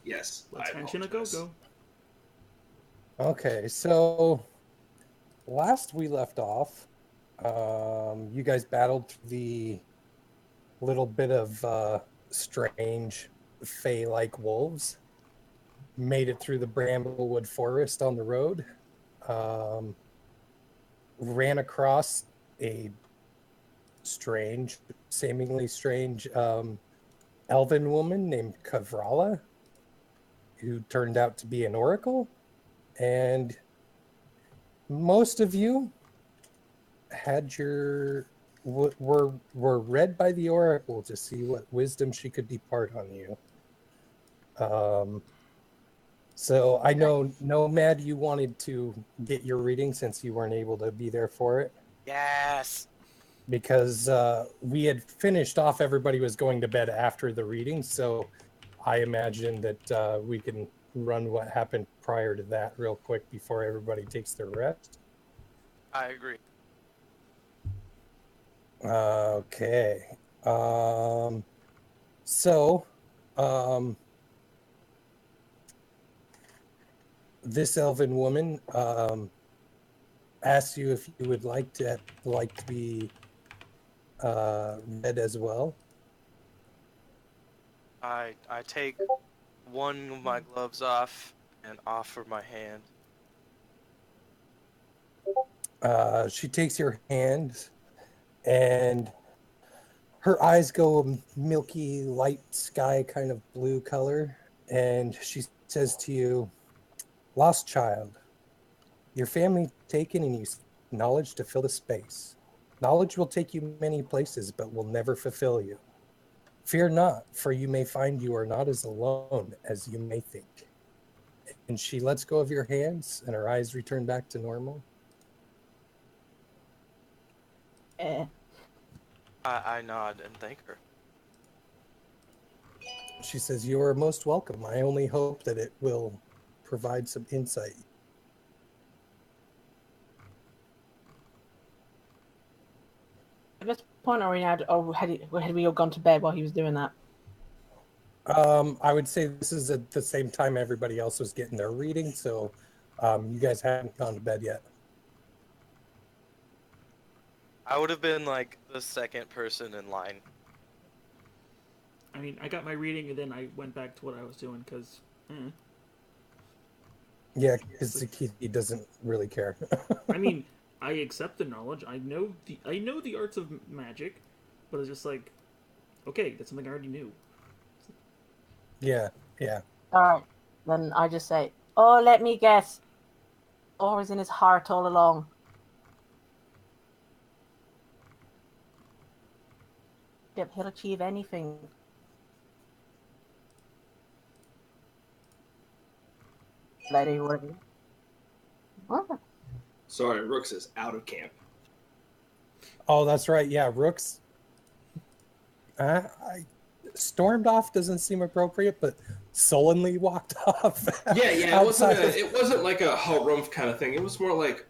Yes, Let's I hash in a apologize. go-go. Okay, so last we left off, you guys battled through the little bit of strange fey-like wolves, made it through the bramblewood forest on the road, um, ran across a strange, seemingly strange elven woman named Kavrala, who turned out to be an oracle, and most of you had your were read by the oracle to see what wisdom she could depart on you. So I know, Nomad, you wanted to get your reading since you weren't able to be there for it. Yes. Because we had finished off, everybody was going to bed after the reading, so I imagine that we can run what happened prior to that real quick before everybody takes their rest. I agree. Okay. So, this elven woman asks you if you would like to be read as well. I take one of my gloves off and offer my hand. She takes your hand, and her eyes go a milky, light sky kind of blue color, and she says to you, "Lost child, your family taken, and you seek knowledge to fill the space. Knowledge will take you many places, but will never fulfill you. Fear not, for you may find you are not as alone as you may think." And she lets go of your hands, and her eyes return back to normal. I nod and thank her. She says, "You are most welcome. I only hope that it will provide some insight." At this point, are we now, or had we all gone to bed while he was doing that? I would say this is at the same time everybody else was getting their reading, so you guys haven't gone to bed yet. I would have been like the second person in line. I mean, I got my reading and then I went back to what I was doing because. Yeah, because he doesn't really care. I mean, I accept the knowledge. I know the arts of magic, but it's just like, okay, that's something I already knew. Yeah. All right, then I just say, "Oh, let me guess. Or is in his heart all along." Yep, he'll achieve anything. Lady, what? Sorry, Rooks is out of camp. Oh, that's right. Yeah, Rooks. I stormed off doesn't seem appropriate, but sullenly walked off. Yeah. It wasn't like a harumph kind of thing. It was more like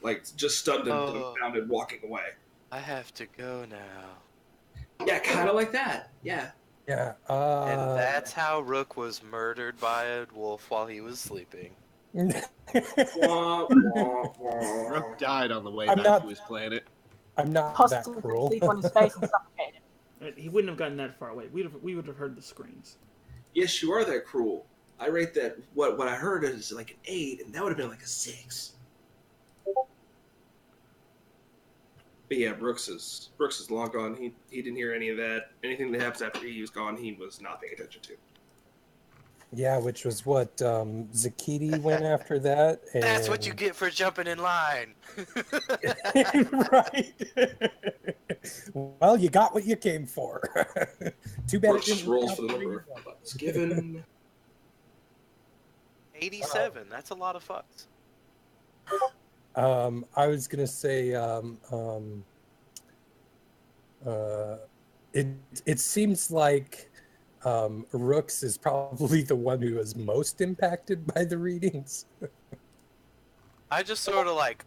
like just stunned and dumbfounded, walking away. I have to go now. Yeah, kind of like that. Yeah. Yeah. And that's how Rook was murdered by a wolf while he was sleeping. Wah, wah, wah. Rook died on the way I'm back not- to his planet. I'm not Possibly that cruel. sleep on his face and suffocate him. He wouldn't have gotten that far away. We would have heard the screams. Yes, you are that cruel. I rate that. What I heard is like an 8, and that would have been like a 6. But yeah, Brooks is long gone. He didn't hear any of that. Anything that happens after he was gone, he was not paying attention to. Yeah, which was what Zakiti went after that. And... That's what you get for jumping in line. Right. Well, you got what you came for. Too bad Brooks it just didn't rolls work out for the the way number. you wanted. It's given. 87. That's a lot of fucks. I was gonna say it seems like Rooks is probably the one who was most impacted by the readings. I just sort of like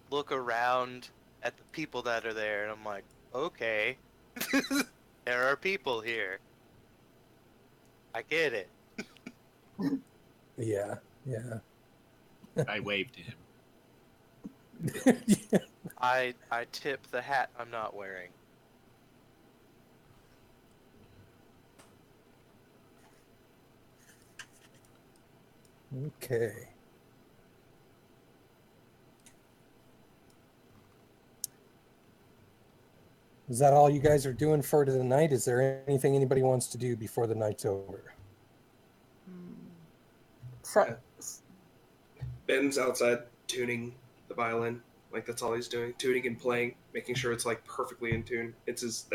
look around at the people that are there, and I'm like, okay, there are people here. I get it. Yeah, yeah. I waved to him. I tip the hat I'm not wearing. Okay. Is that all you guys are doing for tonight? Is there anything anybody wants to do before the night's over? So, Yeah. Ben's outside tuning the violin. Like that's all he's doing, tuning and playing, making sure it's like perfectly in tune. It's his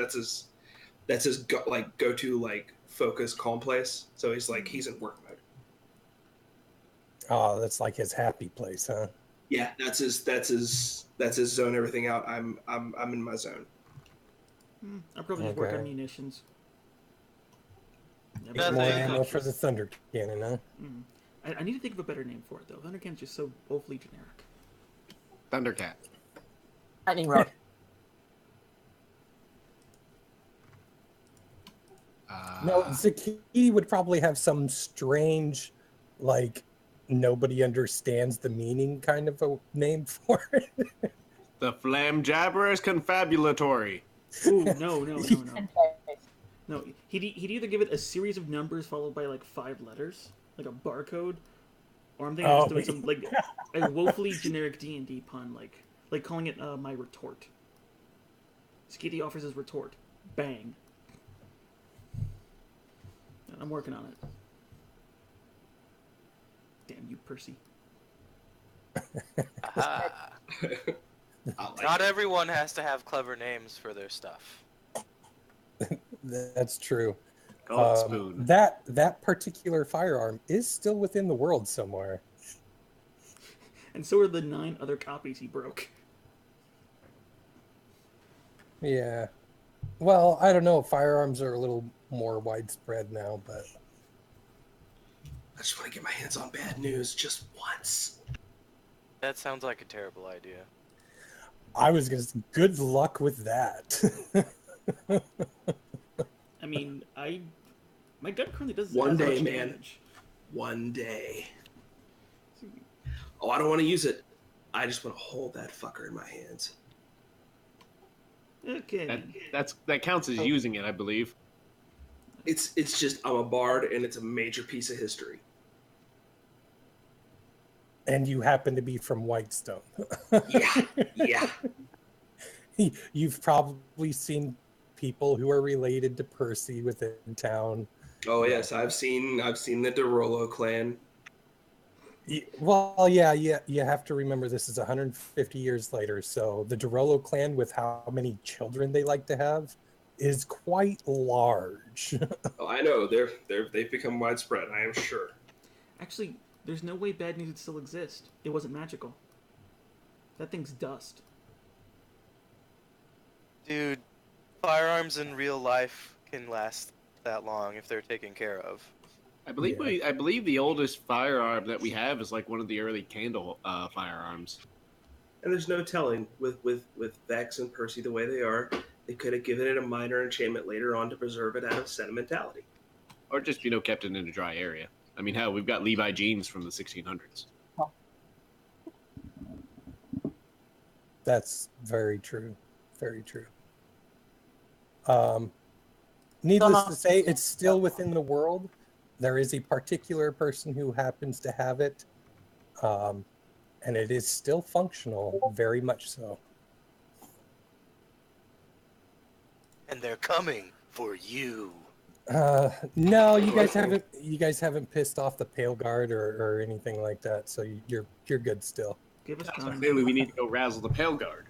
go to like focus calm place. So he's in work mode. Oh, that's like his happy place, huh? Yeah, that's his zone everything out. I'm in my zone. I'll probably just work on Okay. munitions. Get Nothing. more ammo for the thunder cannon, huh? I need to think of a better name for it, though. Thunder Cannon's just so woefully generic. Thundercat. lightning rod. No, Zaki would probably have some strange, like, nobody understands the meaning kind of a name for it. The Flam Jabber is confabulatory. Ooh, no. No, he'd either give it a series of numbers followed by like 5 letters, like a barcode, or I'm thinking of just doing some like a woefully generic D&D pun, like calling it my retort. Skitty offers his retort. Bang. I'm working on it. Damn you, Percy. Aha. Not everyone has to have clever names for their stuff. That's true. Gold spoon. That particular firearm is still within the world somewhere. And so are the 9 other copies he broke. Yeah. Well, I don't know. Firearms are a little more widespread now, but I just want to get my hands on bad news just once. That sounds like a terrible idea. I was gonna say, good luck with that. I mean, my gun currently does One as day, much man. damage. One day. Oh, I don't want to use it. I just want to hold that fucker in my hands. Okay. That counts as using it, I believe. It's just I'm a bard and it's a major piece of history. And you happen to be from Whitestone. Yeah. You've probably seen people who are related to Percy within town. Oh yes, I've seen the DeRollo clan. Well, yeah, you have to remember this is 150 years later, so the DeRollo clan, with how many children they like to have, is quite large. Oh, I know they've become widespread. I am sure. Actually, there's no way bad news would still exist. It wasn't magical. That thing's dust. Dude, firearms in real life can last that long if they're taken care of. I believe Yeah. I believe the oldest firearm that we have is like one of the early candle firearms. And there's no telling with Vex and Percy the way they are. They could have given it a minor enchantment later on to preserve it out of sentimentality. Or just, kept it in a dry area. I mean, hell, we've got Levi jeans from the 1600s. That's very true. Very true. Needless to say, it's still within the world. There is a particular person who happens to have it, and it is still functional, very much so. And they're coming for you. No, you guys haven't pissed off the Pale Guard or anything like that, so you're good still. Give us So time. clearly we need to go razzle the Pale Guard.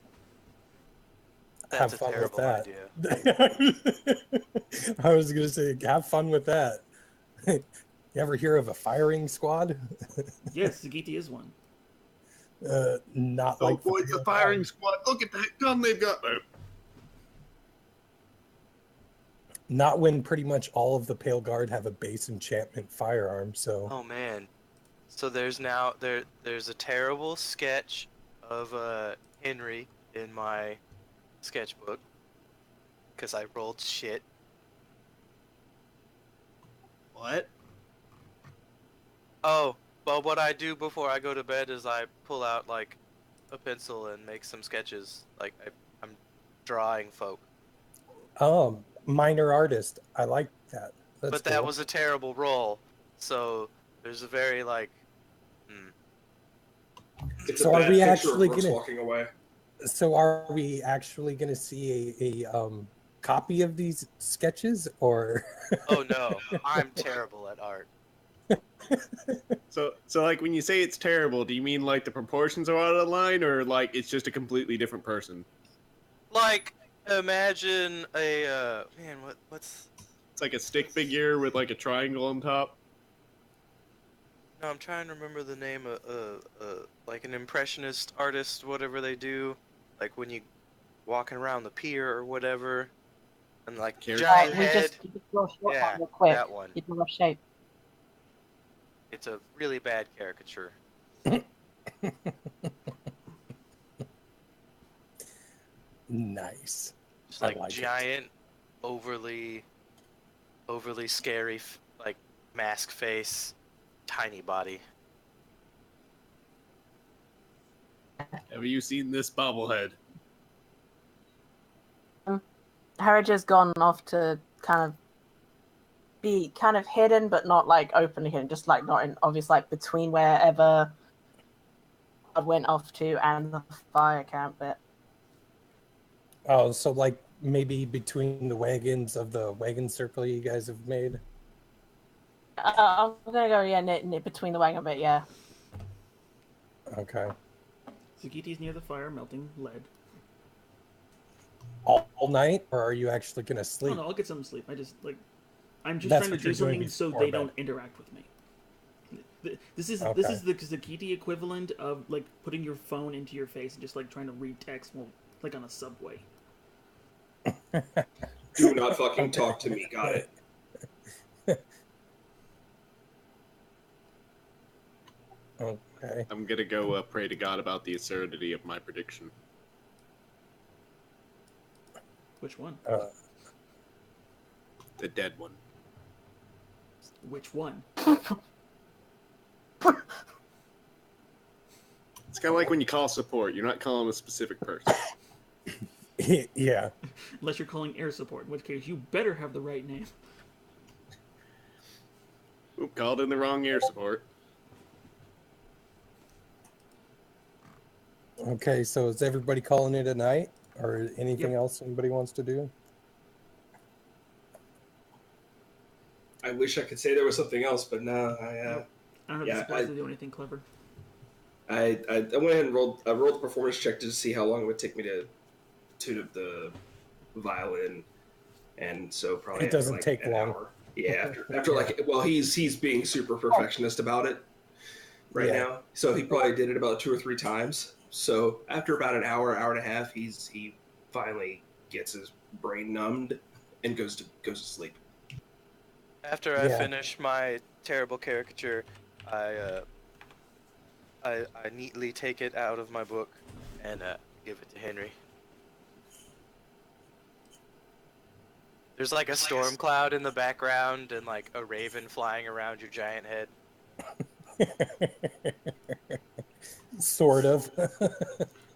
That's Have fun a with terrible that. idea. I was gonna say, have fun with that. You ever hear of a firing squad? Yes, Zagiti is one. Not Oh like boy, the firing squad! Look at that gun they've got there. Not when pretty much all of the Pale Guard have a base enchantment firearm. So Oh man. So there's a terrible sketch of Henry in my sketchbook because I rolled shit. What? Oh, well, what I do before I go to bed is I pull out like a pencil and make some sketches. Like I'm drawing folk. Minor artist. I like that. That's But that cool. was a terrible roll. So there's a very like. It's So a are bad we picture actually of Brooks gonna- walking away. So are we actually going to see a copy of these sketches, or? Oh no, I'm terrible at art. So like when you say it's terrible, do you mean like the proportions are out of line, or like it's just a completely different person? Like, imagine a man. What's? It's like a stick figure with like a triangle on top. No, I'm trying to remember the name of like an impressionist artist, whatever they do. Like when you walking around the pier or whatever, and like Character. giant We head. just draw a short Yeah, one real quick. that one. Get the rough shape. It's a really bad caricature. Nice. It's I like, like it. giant, overly scary, like mask face, tiny body. Have you seen this bobblehead? Harridge's gone off to be kind of hidden, but not like openly hidden, just like not in obvious, like between wherever I went off to and the fire camp bit. Oh, so like maybe between the wagons of the wagon circle you guys have made. I'm gonna go knit between the wagon bit, yeah. Okay. Zagiti's near the fire, melting lead. All night, or are you actually gonna Oh sleep? no, I'll get some sleep. I'm just That's trying to what do you're doing something so before they bed. don't interact with me. This is Okay. the Zagiti equivalent of like putting your phone into your face and just like trying to read text while like on a subway. Do not fucking talk to me. Got it. Okay. I'm gonna go pray to God about the absurdity of my prediction. Which one? The dead one. Which one? It's kind of like when you call support. You're not calling a specific person. Yeah. Unless you're calling air support, in which case you better have the right name. Oop, called in the wrong air support. Okay, so is everybody calling it a night, or anything Yep. else anybody wants to do? I wish I could say there was something else, but no. Nope. I don't have the supplies to do anything clever. I went ahead and rolled a performance check to see how long it would take me to tune the violin, and so probably It doesn't after, like, take an long. hour. Yeah, after like, well, he's being super perfectionist about it right Yeah. now, so he probably did it about 2 or 3 times. So after about an hour and a half, he finally gets his brain numbed and goes to sleep. After I Yeah. finish my terrible caricature, I neatly take it out of my book and give it to Henry. There's like a storm cloud in the background and like a raven flying around your giant head. Sort of.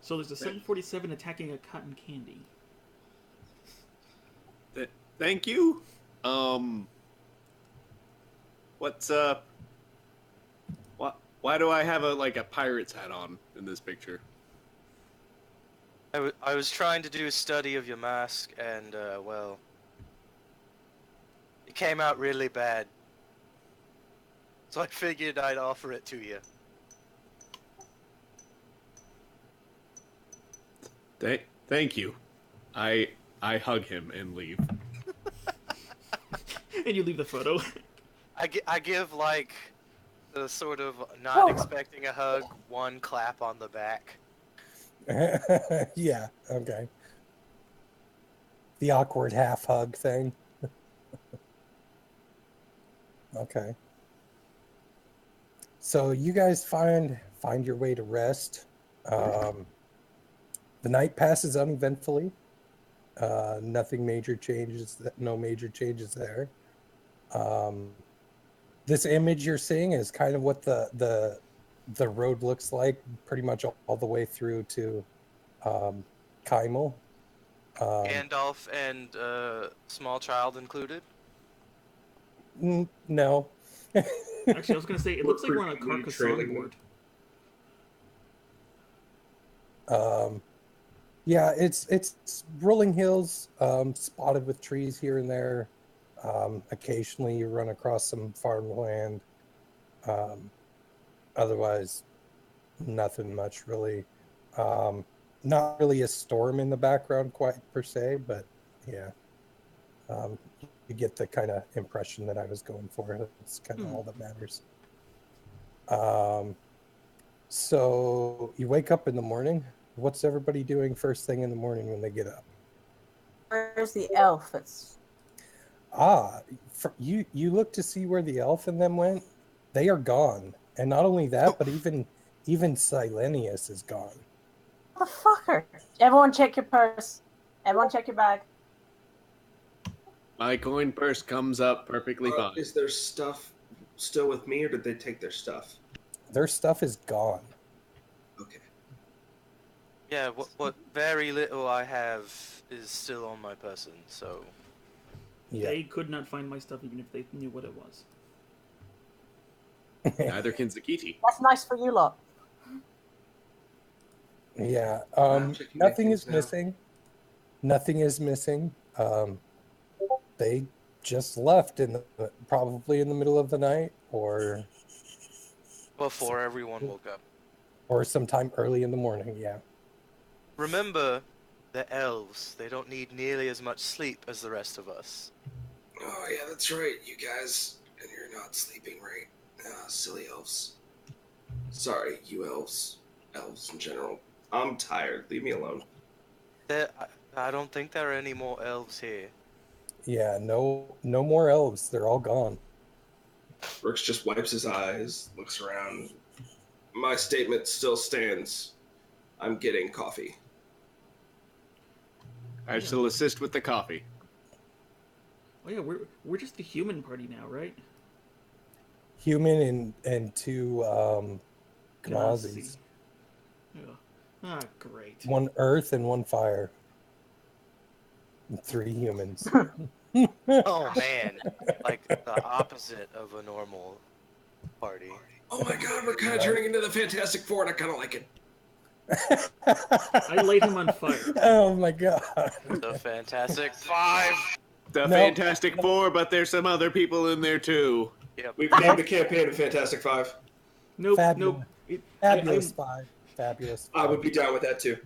So there's a 747 attacking a cotton candy. Thank you. What's up? Why do I have a pirate's hat on in this picture? I was trying to do a study of your mask and well, it came out really bad. So I figured I'd offer it to you. Thank you. I hug him and leave. And you leave the photo. I give like the sort of not expecting a hug, one clap on the back. Yeah, okay. The awkward half hug thing. Okay. So you guys find your way to rest. The night passes uneventfully. Nothing major changes. No major changes there. this image you're seeing is kind of what the road looks like, pretty much all the way through to Kymel. Gandalf and small child included. No. Actually, I was gonna say it looks like we're on a Carcassonne board. Yeah, it's rolling hills, spotted with trees here and there. Occasionally, you run across some farmland. Otherwise, nothing much really. Not really a storm in the background quite per se, but yeah. You get the kind of impression that I was going for. That's kind of all that matters. So you wake up in the morning. What's everybody doing first thing in the morning when they get up? Where's the elf? You look to see where the elf and them went. They are gone, and not only that, but even Silenius is gone. Motherfucker! Everyone, check your purse. Everyone, check your bag. My coin purse comes up perfectly fine. Is their stuff still with me, or did they take their stuff? Their stuff is gone. Okay. Yeah, what very little I have is still on my person, so... Yeah. They could not find my stuff even if they knew what it was. Neither can Zakiti. That's nice for you lot. Yeah. checking Nothing things is now. missing. Nothing is missing. They just left probably in the middle of the night, or Before everyone woke up. or sometime early in the morning. Yeah. Remember, the elves, they don't need nearly as much sleep as the rest of us. Oh yeah, that's right, you guys. And you're not sleeping right. Silly elves. Sorry, you elves. Elves in general. I'm tired. Leave me alone. I don't think there are any more elves here. Yeah. No more elves. They're all gone. Brooks just wipes his eyes, looks around. My statement still stands. I'm getting coffee. I shall assist with the coffee. Oh yeah, we're just the human party now, right? Human and two Gnazis. Gnazis. Yeah. Ah, great. One earth and one fire. And 3 humans. Oh man, like the opposite of a normal party. Oh my god, we're kind of turning into the Fantastic Four, and I kind of like it. I light him on fire. Oh my god. The Fantastic Five! The No. Fantastic Four, but there's some other people in there too. Yep. We've named the campaign the Fantastic Five. Nope, Fabulous. nope. Fabulous 5. Fabulous. I would be down with that too.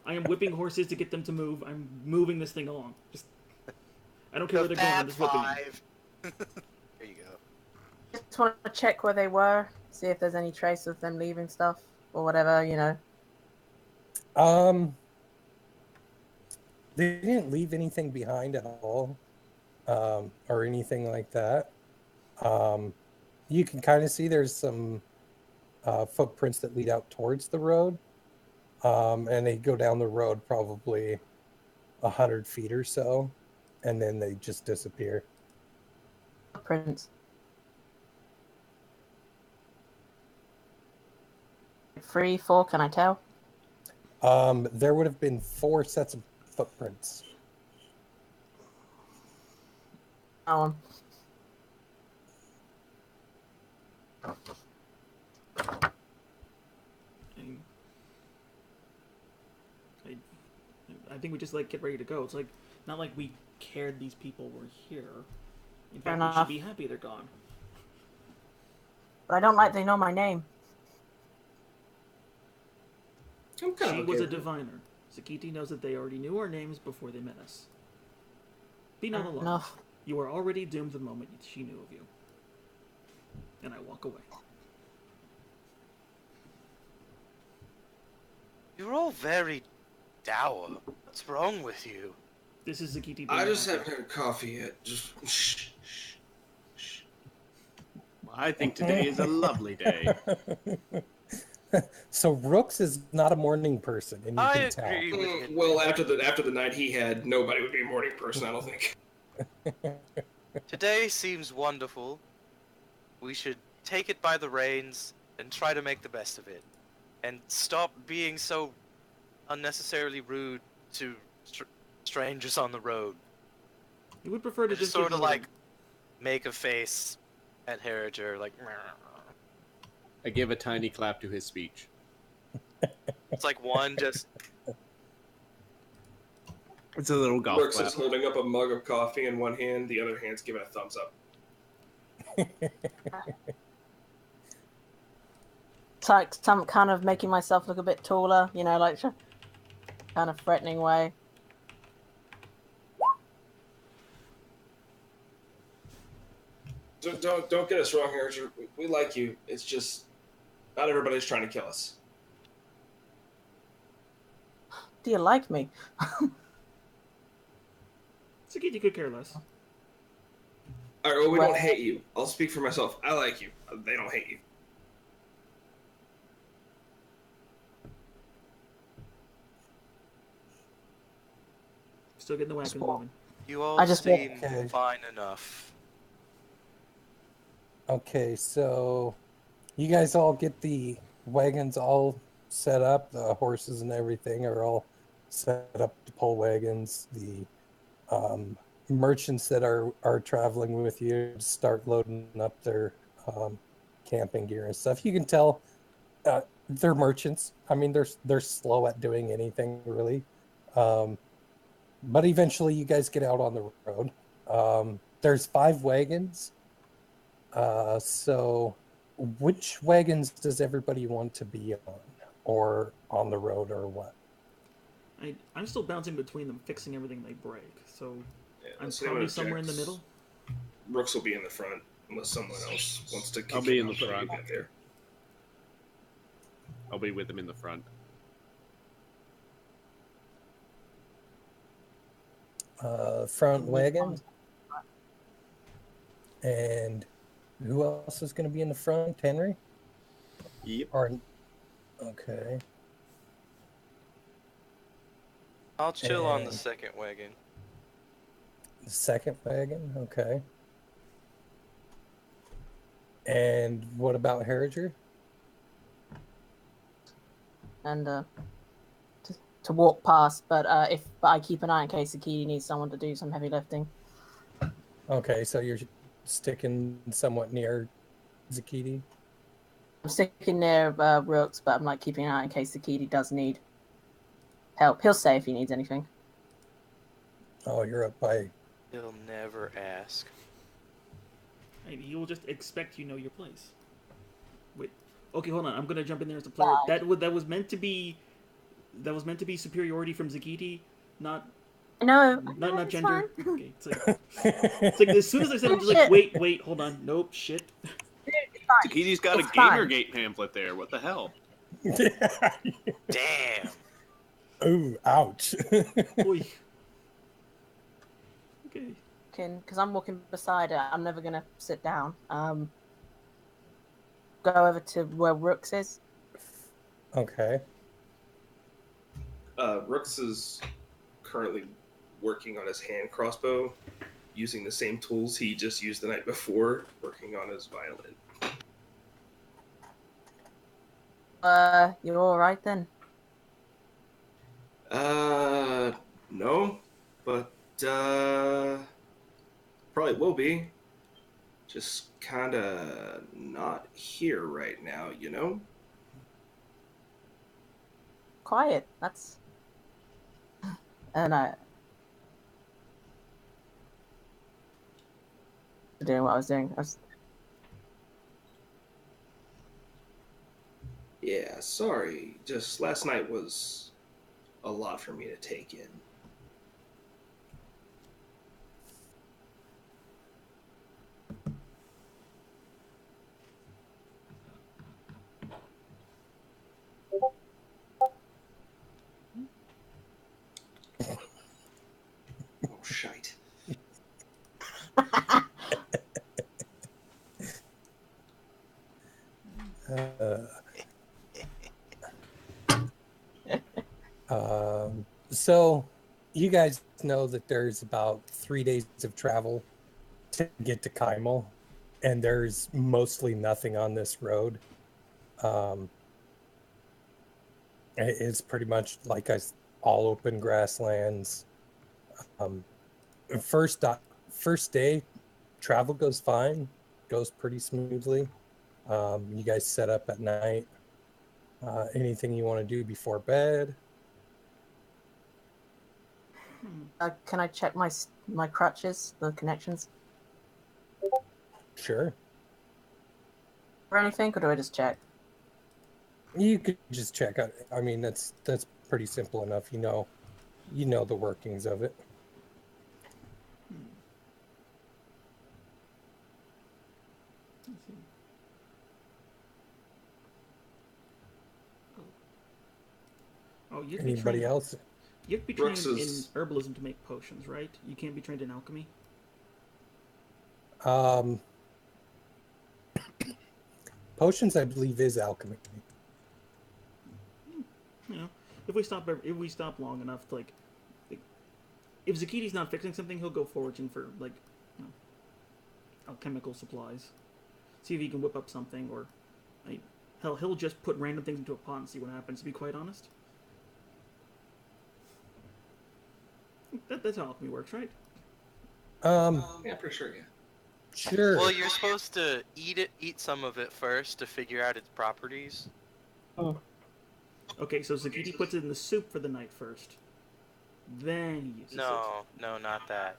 I am whipping horses to get them to move. I'm moving this thing along. I don't care where they're going. I'm just whipping them. There you go. Just want to check where they were, see if there's any trace of them leaving stuff or whatever, you know. They didn't leave anything behind at all, or anything like that. You can kind of see there's some footprints that lead out towards the road, and they go down the road probably 100 feet or so, and then they just disappear. Footprints. 3, 4, can I tell? There would have been 4 sets of footprints. Oh, I think we just like get ready to go. It's like not like we cared these people were here. In Fair fact, we should enough. be happy they're gone. but I don't like they know my name. I'm kind She of was okay a with it. diviner. Zakiti knows that they already knew our names before they met us. Be not Fair alone. enough. You are already doomed the moment she knew of you. And I walk away. You're all very dour. What's wrong with you? This is Zakiti being I just happy. haven't had coffee yet. Just shh. I think today is a lovely day. So Rooks is not a morning person, and you I can tell. agree with it. Well, after the night he had, nobody would be a morning person. I don't think. Today seems wonderful. we should take it by the reins and try to make the best of it, and stop being so unnecessarily rude to strangers on the road. You would prefer to Just just sort give of them like make a face at Harriger, like. I give a tiny clap to his speech. It's like one just. It's a little golf Brooks clap. is holding up a mug of coffee in one hand, the other hand's giving a thumbs up. It's like some kind of making myself look a bit taller, you know, like kind of threatening way. Don't get us wrong here. We like you. It's just not everybody's trying to kill us. Do you like me? Sakiti could care less. All right, well, we don't hate you. I'll speak for myself. I like you. They don't hate you. Still getting the wagon moving. You all I just seem okay. fine enough. Okay, so you guys all get the wagons all set up. The horses and everything are all set up to pull wagons. The merchants that are traveling with you start loading up their camping gear and stuff. You can tell they're merchants. I mean, they're slow at doing anything really. But eventually you guys get out on the road. There's 5 wagons. So which wagons does everybody want to be on? Or on the road or what? I'm still bouncing between them, fixing everything they break. So Yeah, I'm let's see probably what somewhere in the objects. middle. Brooks will be in the front unless someone else wants to. I'll be in the front. There. I'll be with him in the front. Front wagon. And who else is going to be in the front? Henry? Yep. Or okay. I'll chill on the And- second wagon. The second wagon, okay. And what about Harriger? And to walk past, but I keep an eye in case Akiti needs someone to do some heavy lifting. Okay, so you're sticking somewhat near Zakiti. I'm sticking near Rooks, but I'm like keeping an eye in case Akiti does need help. He'll say if he needs anything. Oh, you're up by. He'll never ask. He will just expect you know your place. Wait. Okay, hold on. I'm gonna jump in there as a player. Bye. That was meant to be superiority from Zakiti, not No, not it's gender. fine. Okay, it's like as soon as I said it, I'm just like, wait, hold on. Nope, shit. Takiti's got It's a fine. Gamergate pamphlet there. What the hell? Damn. Ooh, ouch. Oy. Okay. Because I'm walking beside her, I'm never gonna sit down. Go over to where Rooks is. Okay. Rooks is currently working on his hand crossbow, using the same tools he just used the night before, working on his violin. You're all right then. No, but probably will be. Just kinda not here right now, you know? Quiet. That's. And doing what I was doing. Yeah, sorry. Just last night was a lot for me to take in. Oh, shite. So you guys know that there's about 3 days of travel to get to Kymel, and there's mostly nothing on this road. It's pretty much like all open grasslands. First day, travel goes fine, goes pretty smoothly. You guys set up at night. Anything you want to do before bed? Can I check my crutches, the connections, Sure. or anything, or do I just check? You could just check out. I mean, that's pretty simple enough. You know the workings of it. Let's see. Oh, you have to be Anybody trained. else? You have to be trained Brooks in is- herbalism to make potions, right? You can't be trained in alchemy. Potions, I believe, is alchemy. You know, if we stop long enough, like if Zakiti's not fixing something, he'll go foraging for like, you know, alchemical supplies. See if he can whip up something, or like, hell, he'll just put random things into a pot and see what happens. To be quite honest, that's how alchemy works, right? Yeah, pretty sure. Yeah. Sure. Well, you're supposed to eat some of it first to figure out its properties. Okay, so Zakiti puts it in the soup for the night first. Then he uses it. No, not that.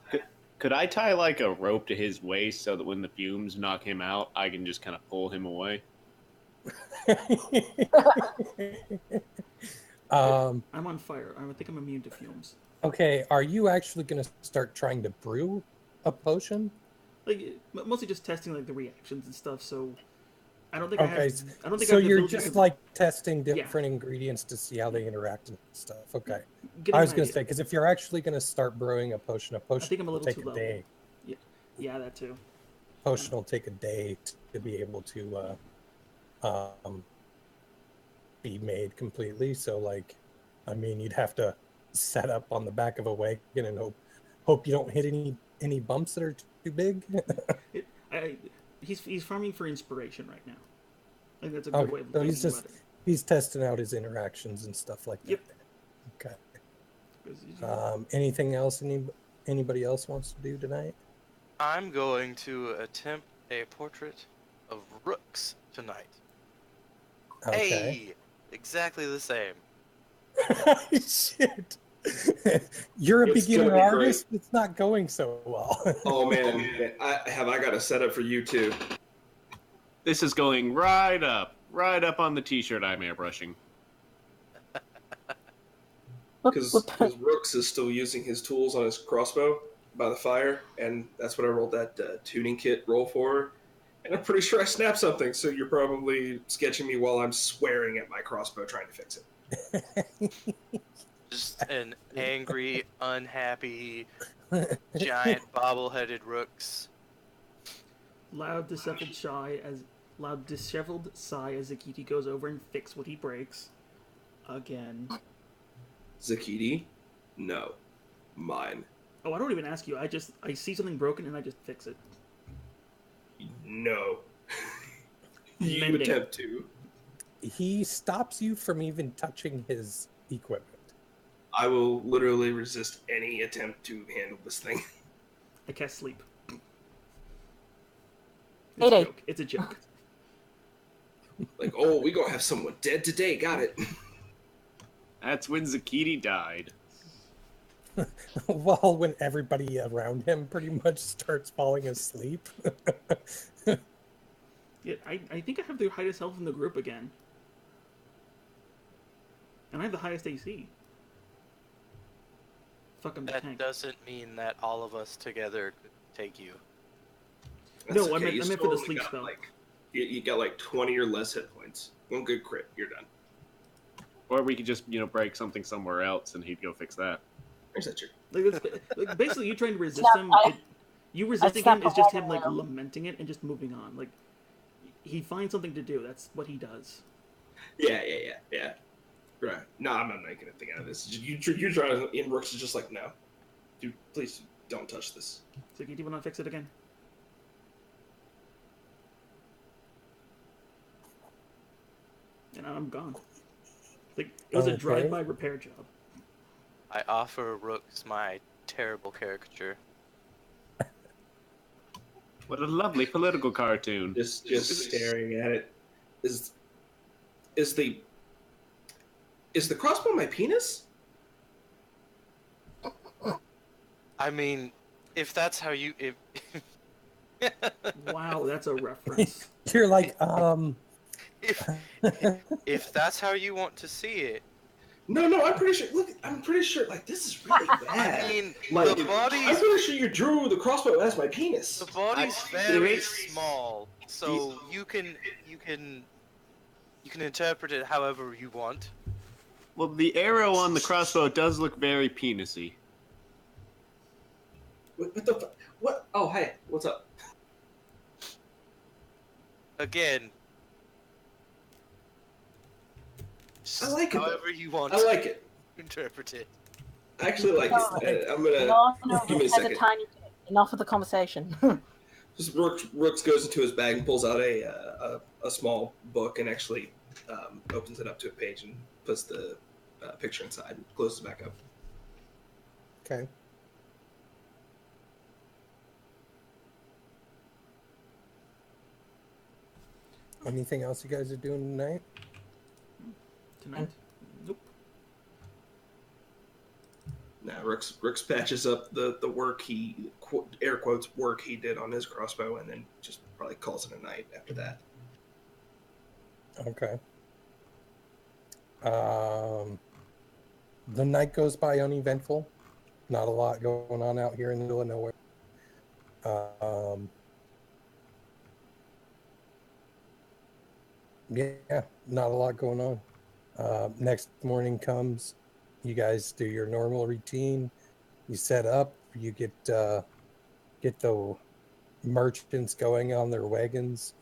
Could I tie like a rope to his waist so that when the fumes knock him out, I can just kind of pull him away? I'm on fire. I think I'm immune to fumes. Okay, are you actually going to start trying to brew a potion? Like mostly just testing like the reactions and stuff. So I don't think Okay, I don't think so I have the you're ability just to, like testing different ingredients to see how they interact and stuff. Okay. I was going to say, because if you're actually going to start brewing a potion I think I'm a will little take too a low. day. Yeah, that too. Potion will take a day to be able to be made completely. So, like, I mean, you'd have to set up on the back of a wagon and hope you don't hit any bumps that are too big. He's farming for inspiration right now. I think that's a good way of so thinking about it. he's testing out his interactions and stuff like that. Yep. Okay. Anything else anybody else wants to do tonight? I'm going to attempt a portrait of rooks tonight. Okay. Hey, exactly the same. Shit. You're a It's beginner gonna be artist. It's not going so well. Oh man, I got a setup for you too. This is going right up on the t-shirt I'm airbrushing. Because Rooks is still using his tools on his crossbow by the fire, and that's what I rolled that tuning kit roll for. And I'm pretty sure I snapped something, so you're probably sketching me while I'm swearing at my crossbow trying to fix it. Just an angry, unhappy, giant bobble-headed rooks. Loud disheveled sigh as Zakiti goes over and fix what he breaks. Again. Zakiti? No. Mine. Oh, I don't even ask you. I see something broken and I just fix it. No. You Mending. attempt to. He stops you from even touching his equipment. I will literally resist any attempt to handle this thing. I cast sleep. Hey, It's a joke. Like, oh, we gonna have someone dead today. Got it. That's when Zakiti died. Well, when everybody around him pretty much starts falling asleep. Yeah, I think I have the highest health in the group again. And I have the highest AC. Fuck, I'm the That tank. doesn't mean that all of us together could take you. That's No, I meant You for the still only sleep got, spell. Like, you got like 20 or less hit points. One good crit, you're done. Or we could just, break something somewhere else and he'd go fix that. There's that trick. Like, basically, you trying to resist Yeah, him. You resisting snapped him is the just whole him like round. lamenting it and just moving on. Like he finds something to do. That's what he does. Yeah. Right. No, I'm not making a thing out of this. You're trying to, in Rooks is just like, no. Dude, please don't touch this. So, do you want to fix it again? and I'm gone. Like it was a drive-by repair job. I offer Rooks my terrible caricature. What a lovely political cartoon. Just staring at it. Is the crossbow my penis? I mean, if that's how you... Wow, that's a reference. You're like, if that's how you want to see it. No, I'm pretty sure. Look, I'm pretty sure. Like, this is really bad. I mean, like, the body's... I'm pretty sure you drew the crossbow as my penis. The body's very small, so you can interpret it however you want. Well, the arrow on the crossbow does look very penisy. What the? What? Oh, hey, what's up? Again, I like it. However you want. I like it. Interpret it. I actually like it. I'm gonna give me a second. Enough of the conversation. Just Rooks goes into his bag and pulls out a small book and actually opens it up to a page and puts the picture inside and closes it back up. okay. Anything else you guys are doing tonight? Tonight? Nope. Now Rooks patches up the work air quotes work he did on his crossbow and then just probably calls it a night after that. Okay. The night goes by uneventful. Not a lot going on out here in the middle of nowhere. Yeah, not a lot going on. Next morning comes, you guys do your normal routine. You set up, you get the merchants going on their wagons.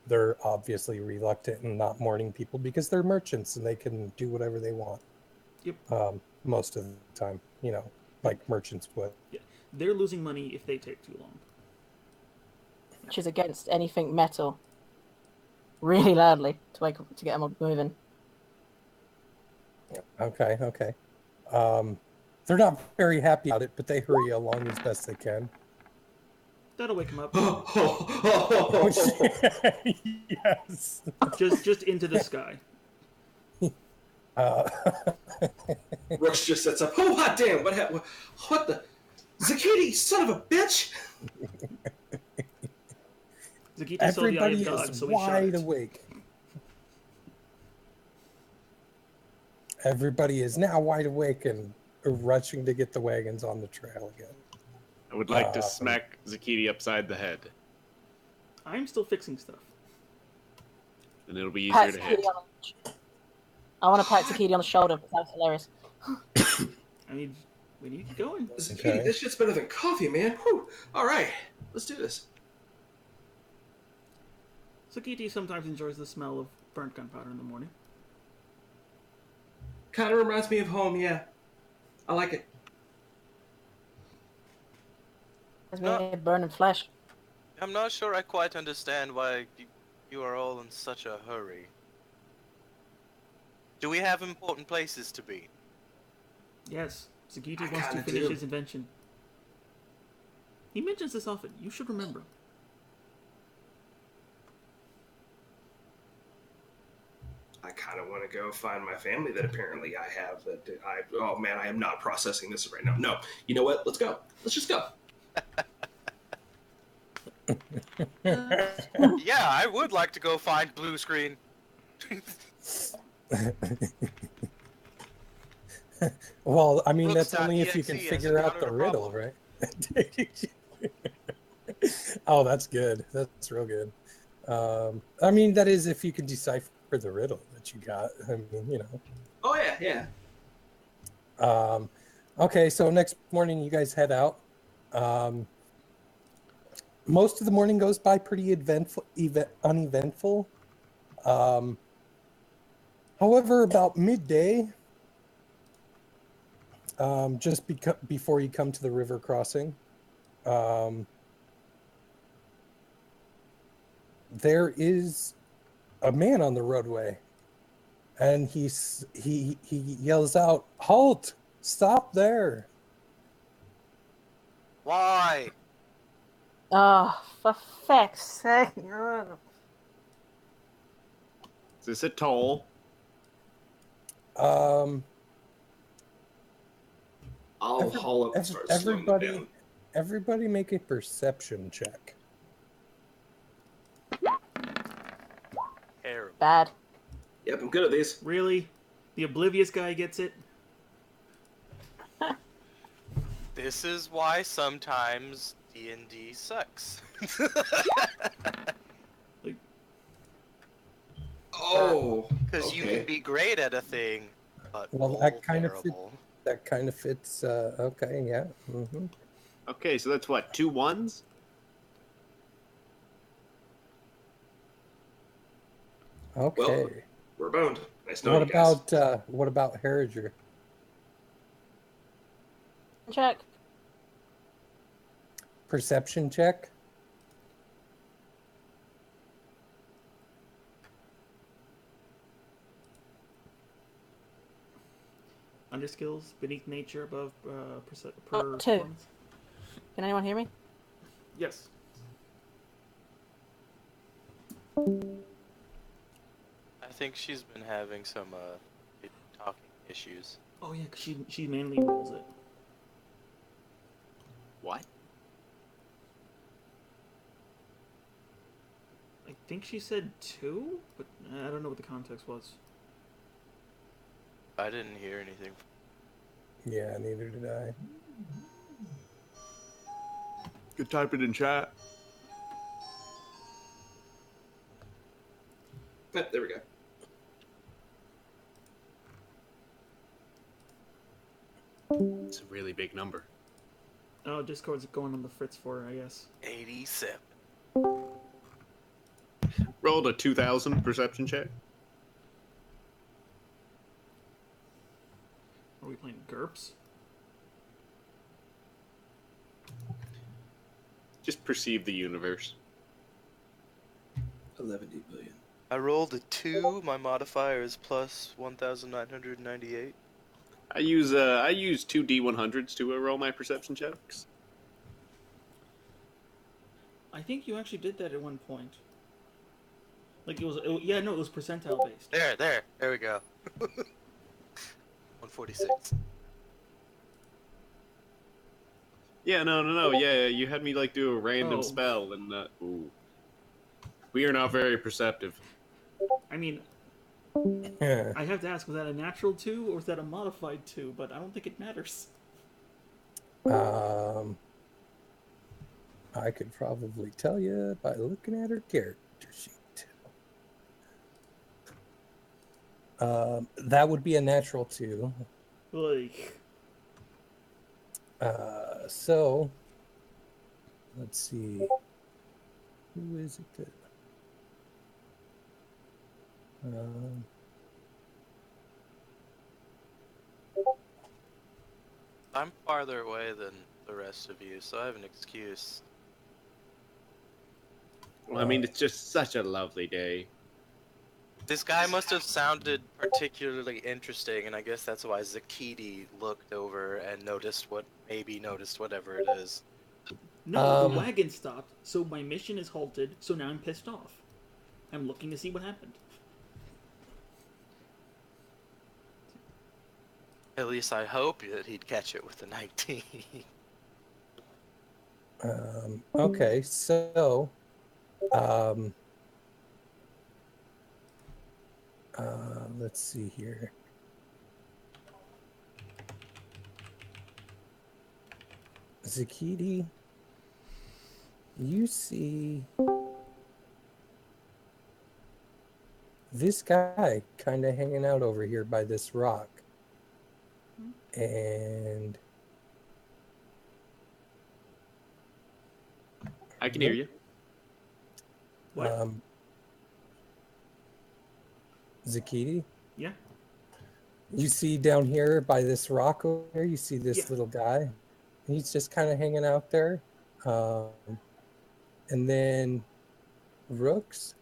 They're obviously reluctant and not mourning people because they're merchants and they can do whatever they want. Yep. Most of the time, like merchants would. Yeah. They're losing money if they take too long. Which is against anything metal. Really loudly to get them moving. Okay. They're not very happy about it, but they hurry along as best they can. That'll wake them up. Yes. Just into the sky. Rooks just sets up. Oh, hot damn! What happened? What the? Zakiti, son of a bitch! Zakiti saw the eye of Everybody God, is so he shot wide it. awake. Everybody is now wide awake and rushing to get the wagons on the trail again. I would like to smack Zakiti upside the head. I'm still fixing stuff. And it'll be easier to hit. I want to pat Zakiti on the shoulder because that's hilarious. I mean, we need to get going. Zakiti, this shit's better than coffee, man. Whew. All right, let's do this. Zakiti sometimes enjoys the smell of burnt gunpowder in the morning. Kind of reminds me of home, yeah. I like it. It's burning flesh. I'm not sure I quite understand why you are all in such a hurry. Do we have important places to be? Yes, Zakiti wants to finish his invention. He mentions this often. You should remember. I kind of want to go find my family that apparently I have. Oh man, I am not processing this right now. No, you know what? Let's go. Let's just go. Yeah, I would like to go find blue screen. Well, I mean, Looks that's only if you can .exe figure has out the encountered a riddle, right? Oh, that's good. That's real good. I mean, that is if you can decipher the riddle that you got. I mean, Oh yeah. Okay, so next morning you guys head out. Most of the morning goes by pretty uneventful. However, about midday, just before you come to the river crossing, there is a man on the roadway. and he yells out, "Halt! Stop there!" Why? Oh, for feck's sake. Is this a toll? Um, I'll haul up and start slowing them down. everybody make a perception check. Terrible. Bad. Yep, I'm good at these. Really? The oblivious guy gets it? This is why sometimes D&D sucks. Like, Oh, Because you can be great at a thing, but Well, roll terrible. that kind of fits. Okay, yeah. Okay, so that's what, 2 1s? Okay. Well, we're boned. Nice knowing you guys. What about Harriger? Check. Perception check. under skills, beneath nature, above Two. performance? Can anyone hear me? Yes. I think she's been having some talking issues. Oh yeah, 'cause she mainly rolls it. What? I think she said 2, but I don't know what the context was. I didn't hear anything. Yeah, neither did I. Could type it in chat. But there we go. It's a really big number. Oh, Discord's going on the fritz for her, I guess. 87. Rolled a 2000 perception check. Are we playing GURPS? Just perceive the universe. 11 billion. I rolled a 2. My modifier is plus 1,998. I use 2 D100s to roll my perception checks. I think you actually did that at one point. Like it was percentile based. There we go. 146. Yeah, no. Yeah, you had me like do a random Oh. spell, and ooh, we are not very perceptive. I mean, Yeah. I have to ask, was that a natural 2 or was that a modified 2? But I don't think it matters. I could probably tell you by looking at her character sheet. That would be a natural 2. Like, So let's see. Who is it that? I'm farther away than the rest of you, so I have an excuse. Well, I mean, it's just such a lovely day. This guy must have sounded particularly interesting, and I guess that's why Zakiti looked over and noticed whatever it is. no, the wagon stopped, so my mission is halted, so now I'm pissed off. I'm looking to see what happened. At least I hope that he'd catch it with the 19. Okay, so let's see here. Zakiti, you see this guy kind of hanging out over here by this rock. And I can hear you. What? Zakiti, Yeah. you see down here by this rock over here, you see this Yeah. little guy. He's just kind of hanging out there. And then Rooks,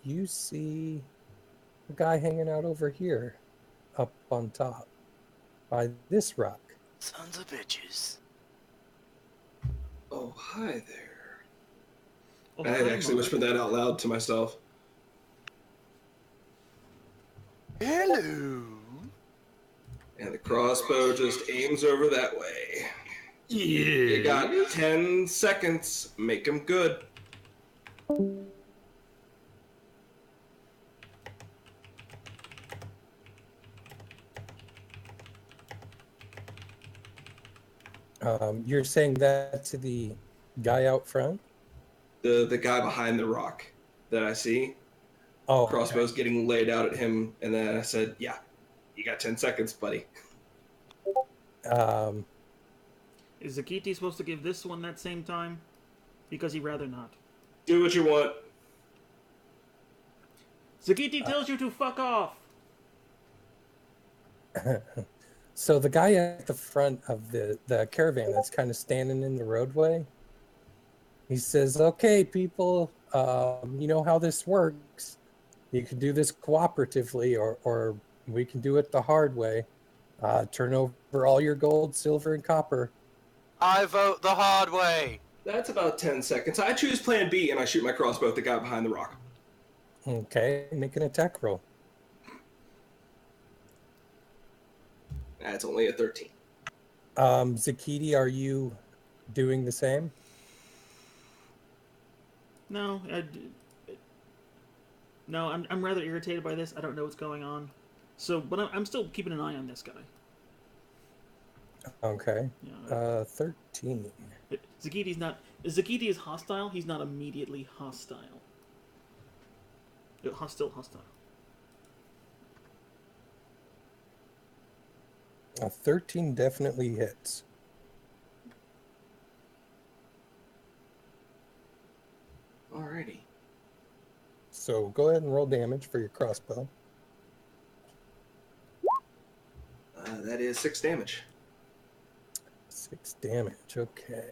you see a guy hanging out over here, up on top, by this rock. Sons of bitches. Oh, hi there. Oh, I had hi, actually Mark. whispered that out loud to myself. Hello. And the crossbow just aims over that way. Yeah. You got 10 seconds. Make him good. You're saying that to the guy out front? The guy behind the rock that I see. Oh, Crossbow's getting laid out at him, and then I said, yeah, you got 10 seconds, buddy. Is Zakiti supposed to give this one that same time? Because he'd rather not. Do what you want. Zakiti tells you to fuck off! So the guy at the front of the caravan that's kind of standing in the roadway, he says, okay, people, you know how this works. You can do this cooperatively, or we can do it the hard way. Turn over all your gold, silver, and copper. I vote the hard way. That's about 10 seconds. I choose plan B, and I shoot my crossbow at the guy behind the rock. Okay, make an attack roll. That's only a 13. Zakiti, are you doing the same? No, I'm rather irritated by this. I don't know what's going on. So, but I'm still keeping an eye on this guy. Okay. Yeah. 13. Zakiti's not. Zakiti is hostile. He's not immediately hostile. Hostile. 13 definitely hits. Alrighty. So go ahead and roll damage for your crossbow. That is 6 damage. 6 damage, okay.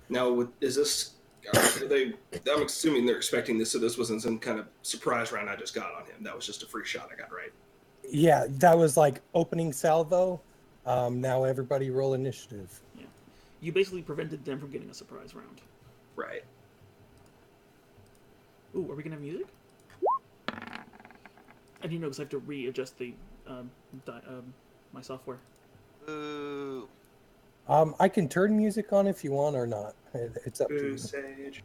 Now, is this... I'm assuming they're expecting this, so this wasn't some kind of surprise round I just got on him. That was just a free shot I got, right? Yeah, that was like opening salvo. Now everybody roll initiative. Yeah. You basically prevented them from getting a surprise round. Right. Ooh, are we gonna have music? I didn't know because I have to readjust the my software. Ooh. I can turn music on if you want or not. It's up to you. Sage.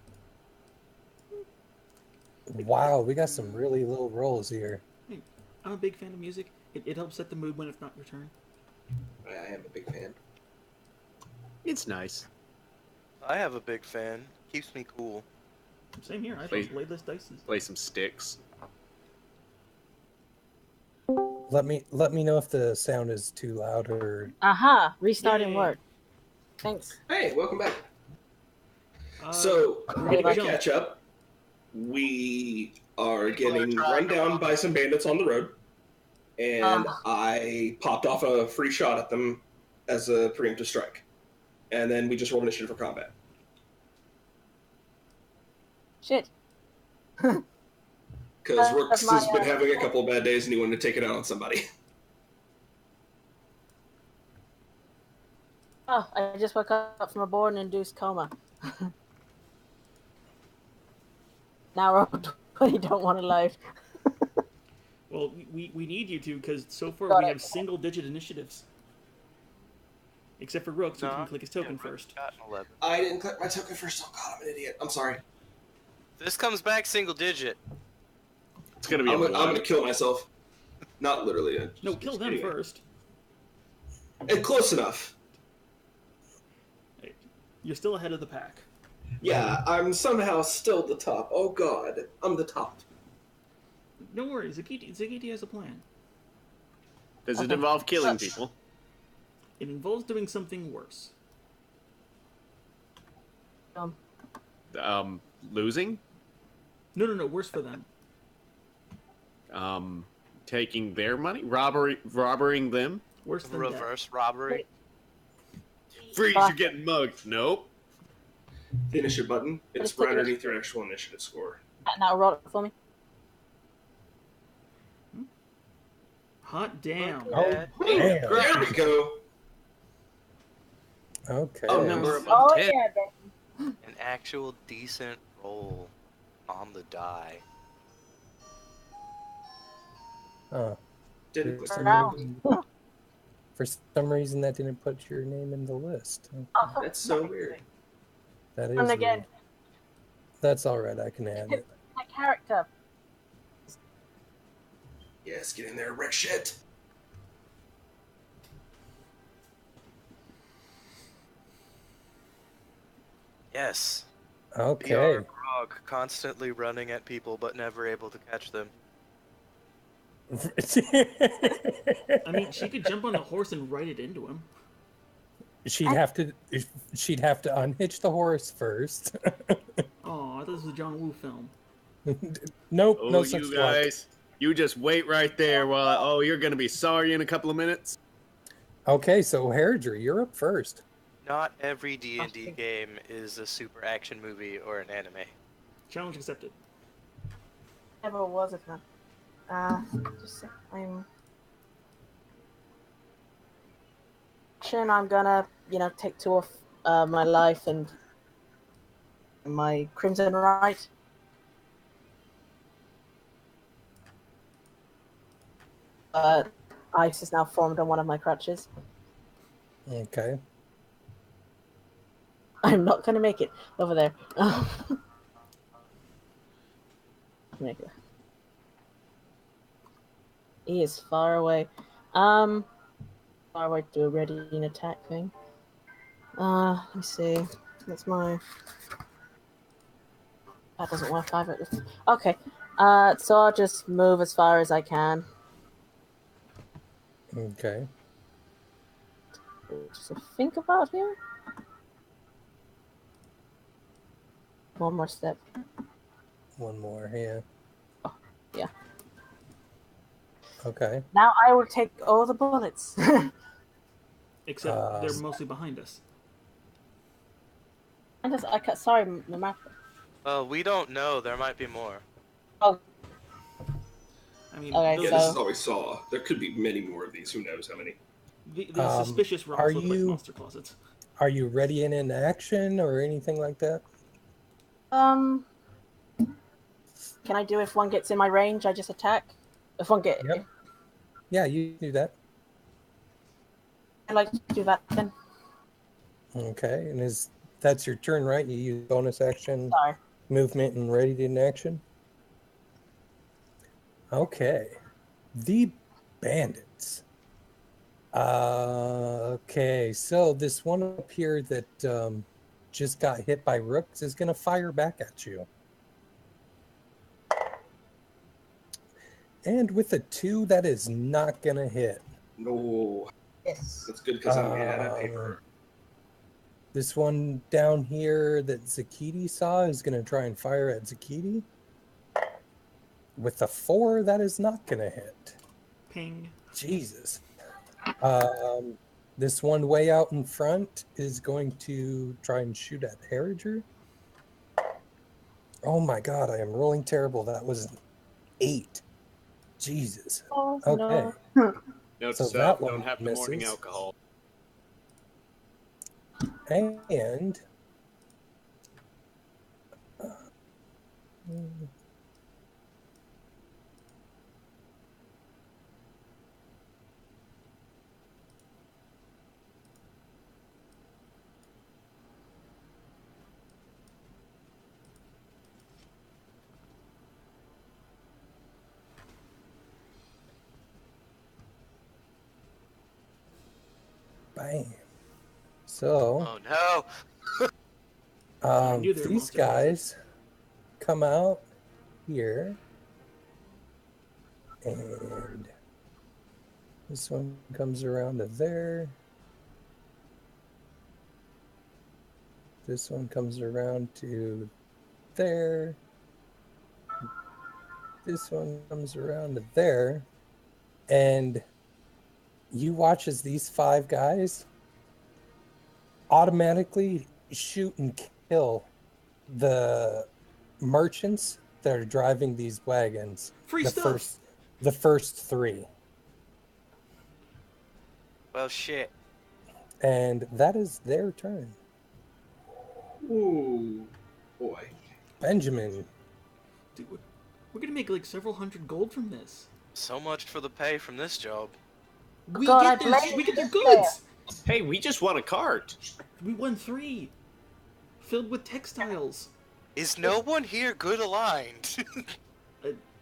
Wow, we got some really low rolls here. Hey, I'm a big fan of music. It helps set the mood when it's not your turn. I am a big fan. It's nice. I have a big fan. Keeps me cool. Same here. I Play- thought bladeless dice. Play some sticks. Let me know if the sound is too loud or Aha! Restarting Yay. work. Thanks. Hey, welcome back. Uh, So, we're quick getting catch up. We are getting trying run to down walk. by some bandits on the road, and Ah. I popped off a free shot at them as a preemptive strike. And then we just rolled initiative for combat. Shit. Because Rooks my, has been having a couple of bad days and he wanted to take it out on somebody. Oh, I just woke up from a boredom-induced coma. Now we don't want to load. Well, we need you to because so far Got we it. have single-digit initiatives. Except for Rooks, who No, can click his token yeah, first. got an 11. I didn't click my token first. Oh god, I'm an idiot. I'm sorry. This comes back single digit. It's gonna be I'm a gonna lot. kill myself. Not literally. No, kill them anyway. first. And close enough. Hey, you're still ahead of the pack. Yeah, I'm somehow still the top. Oh god, I'm the top. Don't worry, Zakiti has a plan. Does it involve killing people? It involves doing something worse. Losing? No, worse for them. Taking their money? Robbering them? Worse than Reverse robbery. Freeze, you're getting mugged. Nope. The initiative button. It's Let's look right at it. underneath your actual initiative score. Now roll it for me. Hot damn. Okay. Oh, damn. There we go. Okay. Oh, Number nice. above Oh 10. yeah, baby. An actual decent roll on the die. Didn't For click. some Wow. reason, for some reason, that didn't put your name in the list. Okay. Oh, That's so weird. That is And again, weird. That's all right. I can add it. my character. Yes, get in there, wreck shit. Yes. Okay. VR Grog, constantly running at people but never able to catch them. I mean, she could jump on the horse and ride it into him. she'd have to unhitch the horse first. Oh, I thought this was a John Woo film. Nope, Oh, no such you luck. guys. You just wait right there while, you're going to be sorry in a couple of minutes. Okay, so Harriger, you're up first. Not every D&D game is a super action movie or an anime. Challenge accepted. Never was a fan. Just I'm. I'm gonna, take 2 off my life and my Crimson Right. Ice is now formed on one of my crutches. Okay. I'm not gonna make it over there. Make it. He is far away. Far away to do a ready an attack thing. Let me see. That's my. That doesn't work either. Okay. So I'll just move as far as I can. Okay. Just think about here. One more step. One more, yeah. Yeah. Okay. Now I will take all the bullets. Except they're mostly behind us. Sorry, the map. Well, we don't know. There might be more. Oh, I mean, Okay, Yeah, those, this is all we saw. There could be many more of these. Who knows how many? the suspicious rocks are look you- like monster closets. Are you ready and in action or anything like that? can I do if one gets in my range? I just attack. If one get, Yep. Yeah, you do that. I'd like to do that then. Okay, and that's your turn, right? You use bonus action, Sorry. movement, and ready to in action. Okay, the bandits. Okay, so this one up here that just got hit by rooks is going to fire back at you. And with a 2, that is not going to hit. No, Yes. that's good because I'm made out of paper. This one down here that Zakiti saw is going to try and fire at Zakiti. With a 4, that is not going to hit. Ping. Jesus. This one way out in front is going to try and shoot at Harriger. Oh my god, I am rolling terrible. That was an 8. Jesus. Oh, Okay. no. Note So to that self, one don't have the morning misses. alcohol. And bam. So Oh no! I knew they were these monster closets. guys come out here, and this one comes around to there. This one comes around to there. This one comes around to there. And you watch as these 5 guys automatically shoot and kill the merchants that are driving these wagons. Free the stuff. The first 3. Well, shit. And that is their turn. Ooh, boy. Benjamin. Dude, we're gonna make like several hundred gold from this. So much for the pay from this job. We God, get I this. blame We get the you. goods. Hey, we just want a cart. We won 3, filled with textiles. Is no one here good aligned?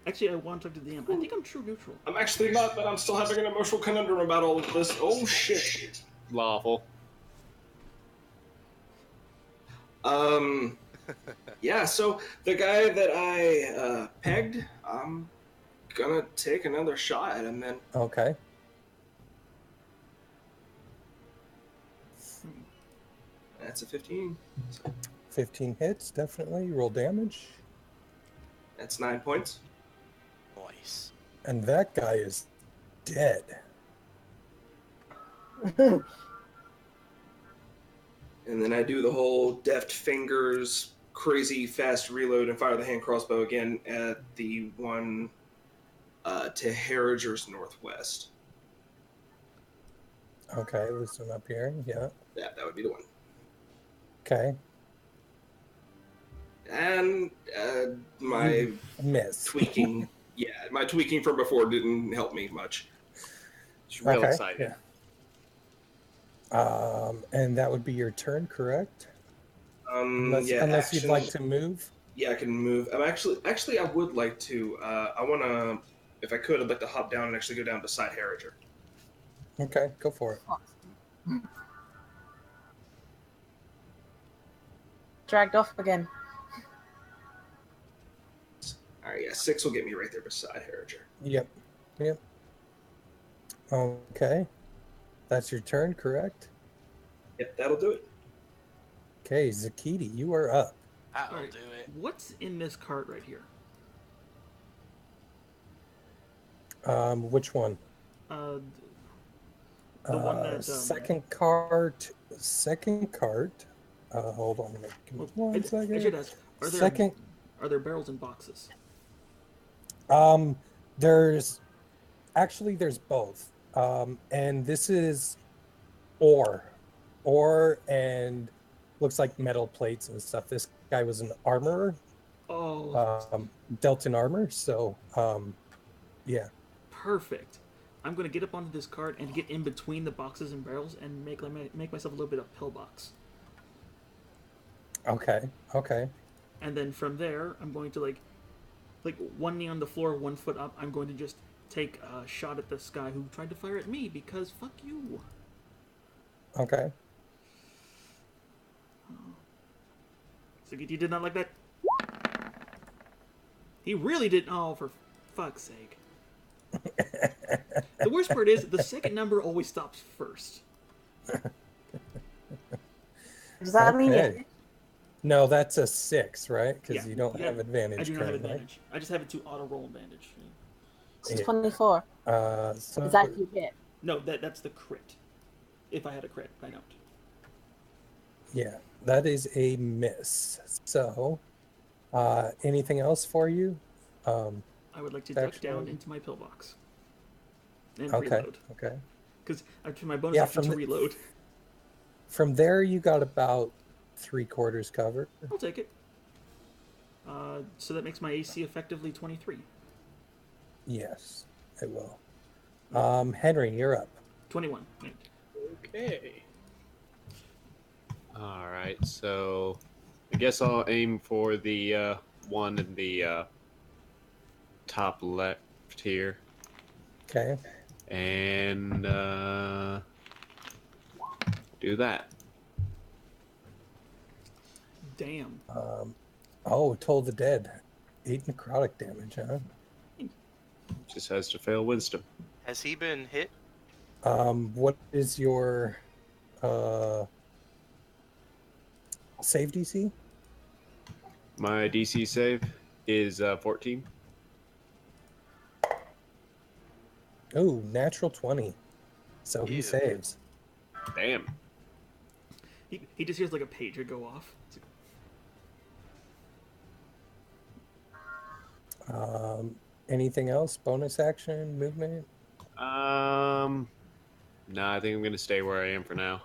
Actually, I want to talk to the DM. I think I'm true neutral. I'm actually not, but I'm still having an emotional conundrum about all of this. Oh shit. Lawful. Yeah, so the guy that I pegged, I'm gonna take another shot at him then. Okay. That's a 15. 15 hits, definitely. Roll damage. That's 9 points. Nice. And that guy is dead. And then I do the whole deft fingers, crazy fast reload, and fire the hand crossbow again at the one to Harriger's northwest. Okay, this one up here. Yeah. Yeah, that would be the one. Okay. And my Miss. tweaking, my tweaking from before didn't help me much. It's real Okay, exciting. Yeah. And that would be your turn, correct? Unless you'd like to move. Yeah, I can move. I'm actually, I would like to. I want to, if I could, I'd like to hop down and actually go down beside Harriger. Okay, go for it. Dragged off again. All right, yeah, 6 will get me right there beside Harriger. Yep. Okay. That's your turn, correct? Yep, that'll do it. Okay, Zakiti, you are up. That'll Alright, do it. What's in this cart right here? Which one? The one that second cart. Hold on, give me one second. I should ask. Are there barrels and boxes? There's both. And this is ore and looks like metal plates and stuff. This guy was an armorer. Oh. Dealt in armor. So, yeah. Perfect. I'm gonna get up onto this cart and get in between the boxes and barrels and make myself a little bit of pillbox. Okay. And then from there, I'm going to like one knee on the floor, 1 foot up. I'm going to just take a shot at this guy who tried to fire at me because fuck you. Okay. So you did not like that? He really did. Oh, for fuck's sake. The worst part is the second number always stops first. Does that mean it? No, that's a 6, right? Because Yeah, you don't have advantage. I do not have currently. advantage. I just have it to auto roll advantage. It's 24. So Is that you hit? No, that's the crit. If I had a crit, I don't. yeah, that is a miss. So, anything else for you? I would like to duck down into my pillbox and reload. Okay. Because after my bonus action to reload. From there, you got about 3/4 cover. I'll take it. So that makes my AC effectively 23. Yes, it will. Henry, you're up. 21. Okay. All right, so I guess I'll aim for the one in the top left here. Okay. And do that. Damn. Toll the Dead. 8 necrotic damage, huh? Just has to fail wisdom. Has he been hit? What is your save DC? My DC save is 14. Oh, natural 20. So he Ew. saves. Damn. He just hears like a pager go off. It's like, Anything else? Bonus action, movement? No, I think I'm gonna stay where I am for now.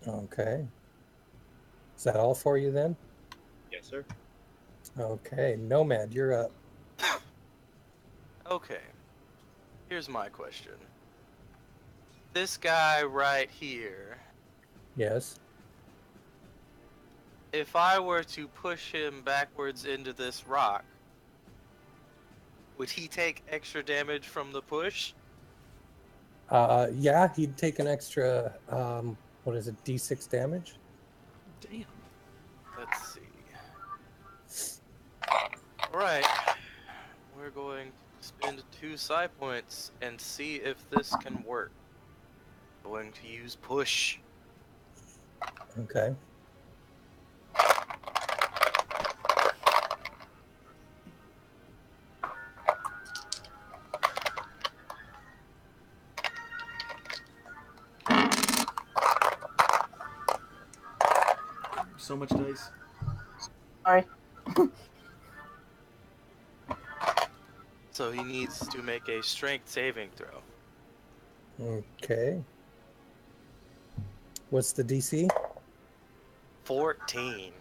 Okay. Is that all for you then? Yes, sir. Okay, Nomad, you're up. Okay. Here's my question. This guy right here, Yes. if I were to push him backwards into this rock, would he take extra damage from the push? Yeah, he'd take an extra, what is it, D6 damage? Damn. Let's see. Alright. We're going to spend 2 psi points and see if this can work. Going to use push. Okay. So much dice. Sorry. So he needs to make a strength saving throw. Okay. What's the DC? 14.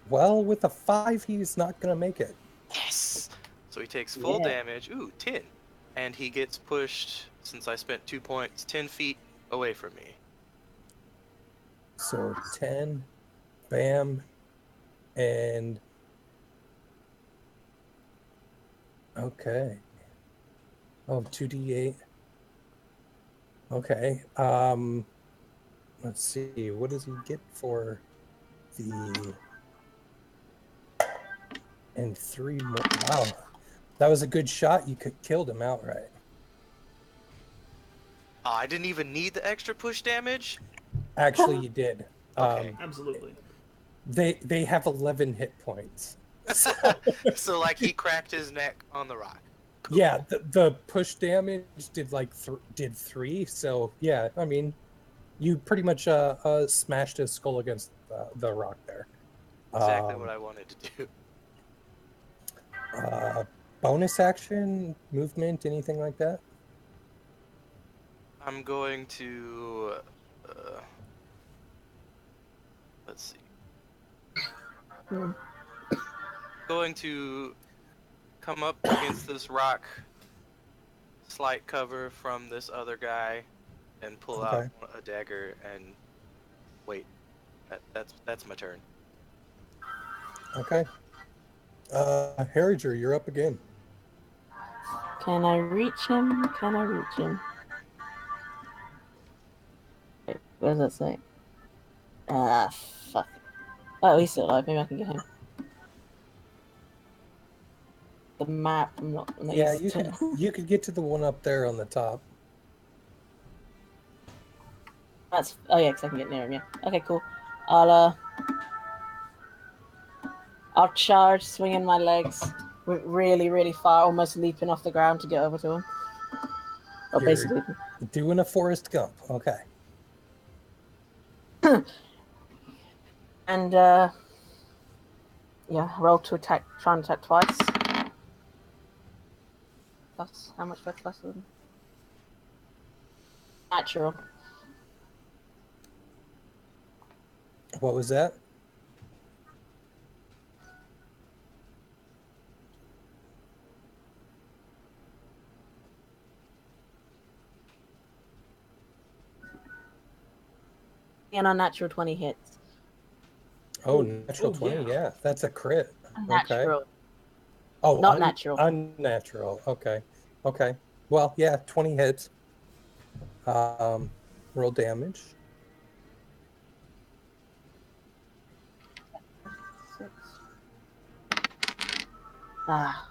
Well, with a 5, he's not going to make it. Yes! So he takes full Yeah. damage. Ooh, 10. And he gets pushed, since I spent 2 points, 10 feet away from me. So 10, bam, and... Okay. Oh, 2d8. Okay. Let's see. What does he get for the... And 3 more. Wow. That was a good shot. You could killed him outright. I didn't even need the extra push damage? Actually, you did. Okay. Absolutely. They have 11 hit points. So, like, he cracked his neck on the rock. Cool. Yeah, the push damage did like did 3. So yeah, I mean, you pretty much smashed his skull against the rock there. Exactly what I wanted to do. Bonus action, movement, anything like that? I'm going to... let's see. Going to come up against this rock, slight cover from this other guy, and pull out a dagger and wait. That's my turn. Okay. Harriger, you're up again. Can I reach him? Can I reach him? Wait, what does that say? Ah, fuck. Oh, he's still alive. Maybe I can get him. The map. I'm not. Yeah, you could get to the one up there on the top. That's. Oh yeah, because I can get near him. Yeah. Okay, cool. I'll charge, swinging my legs really, really far, almost leaping off the ground to get over to him. Or You're basically doing a Forrest Gump. Okay. And yeah, roll to attack. Try and attack twice. Plus, how much plus of them? Natural. What was that? And unnatural 20 hits. Oh, natural 20. Yeah, that's a crit. Unnatural. Okay. Oh, not natural. Unnatural. Okay. Okay. Well, yeah, 20 hits. Roll damage. 6. Ah.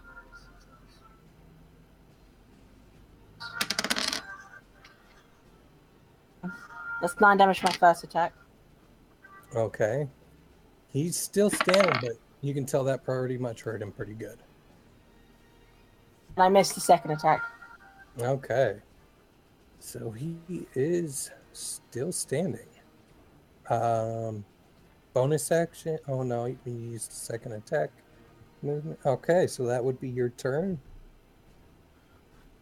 That's 9 damage for my first attack. Okay. He's still standing, but you can tell that pretty much hurt him pretty good. And I missed the second attack. Okay. So he is still standing. Bonus action. Oh no, he used the second attack. movement. Okay, so that would be your turn.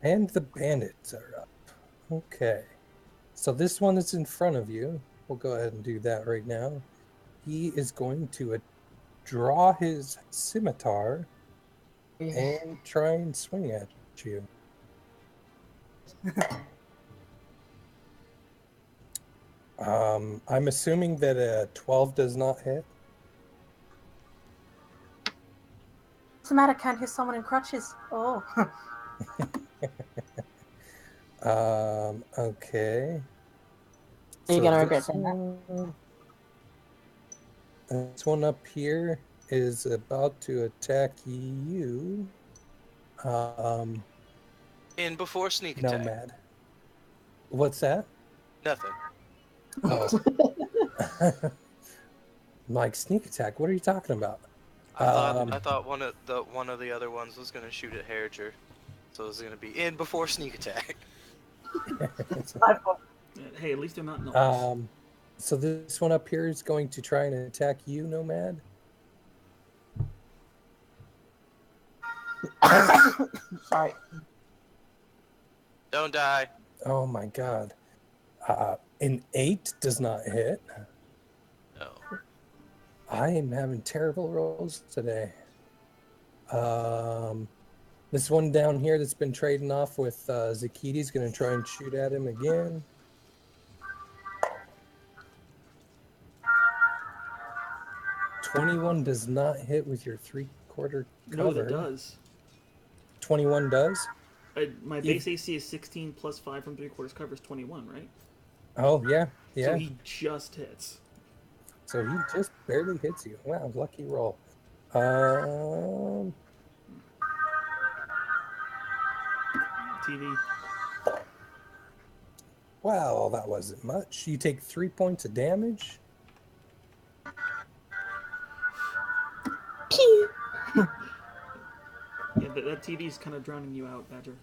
And the bandits are up. Okay. So this one is in front of you. We'll go ahead and do that right now. He is going to draw his scimitar and try and swing at you. I'm assuming that a 12 does not hit. What's the matter? Can't hear someone in crutches. Oh. Okay. Are you gonna regret saying that? This one up here is about to attack you. In before sneak attack. Nomad. What's that? Nothing. Oh. Like sneak attack. What are you talking about? I thought one of the other ones was gonna shoot at Harriger, so it was gonna be in before sneak attack. Hey, at least they're not nuts. So this one up here is going to try and attack you, Nomad. Sorry. Don't die. Oh my god. An 8 does not hit. No. I am having terrible rolls today. This one down here that's been trading off with Zakiti's going to try and shoot at him again. $21 does not hit with your 3/4 cover. No, that does. 21 does? My base AC is 16 plus 5 from 3/4 cover is 21, right? Oh, yeah. So he just hits. So he just barely hits you. Wow, lucky roll. TV. Well, that wasn't much. You take 3 points of damage. Pew! Yeah, that TV's kind of drowning you out, Badger.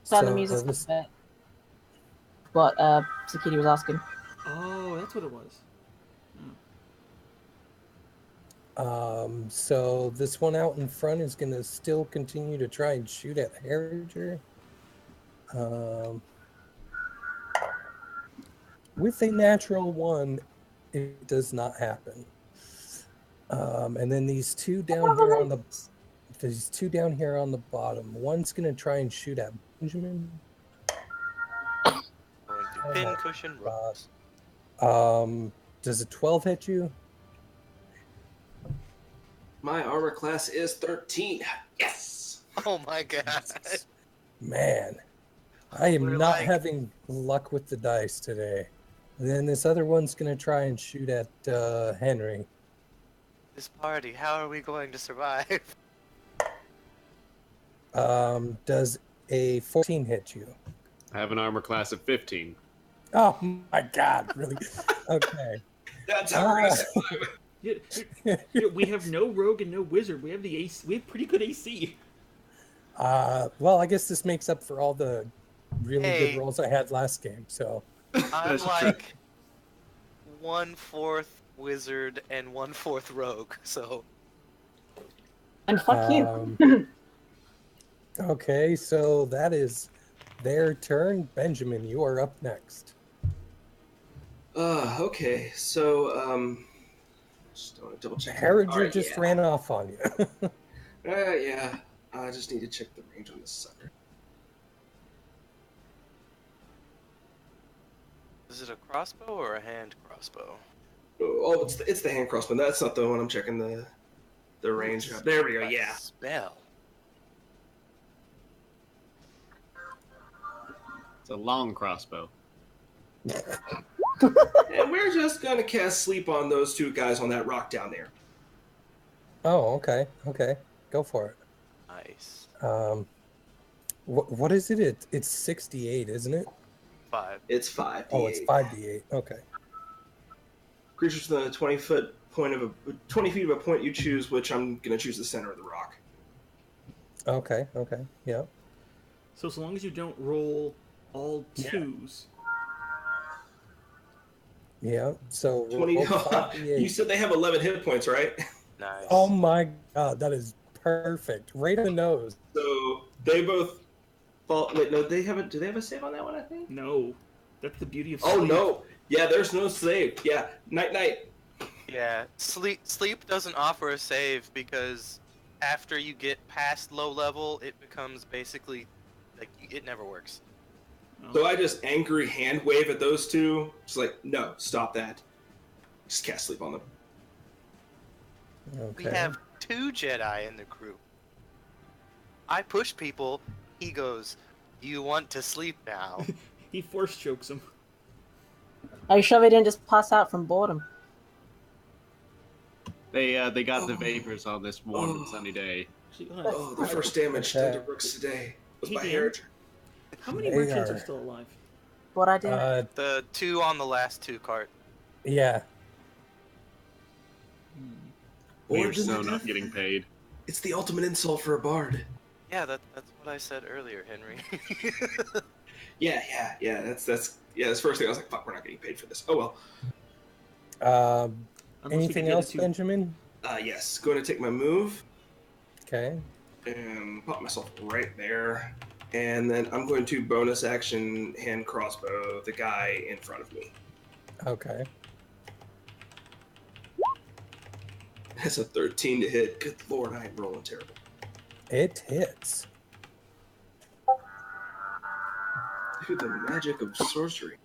Sound the music. What Sakiti was asking. Oh, that's what it was. So this one out in front is going to still continue to try and shoot at Harriger. With a natural 1, it does not happen. And then these two down here on the bottom. One's going to try and shoot at Benjamin. Going to pin cushion rocks. Does a 12 hit you? My armor class is 13. Yes! Oh my god. Man, I am not having luck with the dice today. And then this other one's going to try and shoot at Henry. This party, how are we going to survive? Does a 14 hit you? I have an armor class of 15. Oh my god, really? Okay. That's how we're gonna survive. Yeah, we have no rogue and no wizard. We have the AC. We have pretty good AC. Well, I guess this makes up for all the really good rolls I had last game. So I'm like 1/4 wizard and 1/4 rogue. So. And fuck you. Okay, so that is their turn. Benjamin, you are up next. Okay, so just want to double check. Harriger just ran off on you. Yeah. I just need to check the range on this sucker. Is it a crossbow or a hand crossbow? Oh, it's the hand crossbow. That's not the one I'm checking the range of. There we go. Yeah. Spell. It's a long crossbow. And we're just gonna cast sleep on those two guys on that rock down there. Oh, okay. Okay. Go for it. Nice. What is it? It's 68, isn't it? 5. It's 5d8. Oh, it's 5d8. Okay. Creatures within a 20 feet of a point you choose, which I'm gonna choose the center of the rock. Okay. Okay. Yeah. So long as you don't roll all 2s, Yeah. So 20. roll You 5d8. said they have 11 hit points, right? Nice. Oh my god, that is perfect. Right on the nose. So they both fall. Wait, no, they haven't. Do they have a save on that one? I think. No, that's the beauty of Oh sleep. no. Yeah, there's no save. Yeah, night. Yeah, sleep doesn't offer a save because after you get past low level, it becomes basically like it never works. So I just angry hand wave at those two. Just like, no, stop that. Just cast sleep on them. Okay. We have 2 Jedi in the crew. I push people. He goes, "You want to sleep now?" He force chokes him. Are you sure they didn't just pass out from boredom? They got the vapors on this warm and sunny day. Oh, the first damage done to Brooks today was by Harrigan. How many They merchants are- are still alive? What I did? The 2 on the last 2 cart. Yeah. We are Bored to so death? not getting paid. It's the ultimate insult for a bard. Yeah, that's what I said earlier, Henry. Yeah. That's the first thing I was like, fuck, we're not getting paid for this. Oh well. Unless we Anything get the other else, two. Benjamin? Yes. Going to take my move Okay. and pop myself right there, and then I'm going to bonus action hand crossbow the guy in front of me. Okay. That's a 13 to hit. Good lord, I am rolling terrible. It hits. Dude, the magic of sorcery.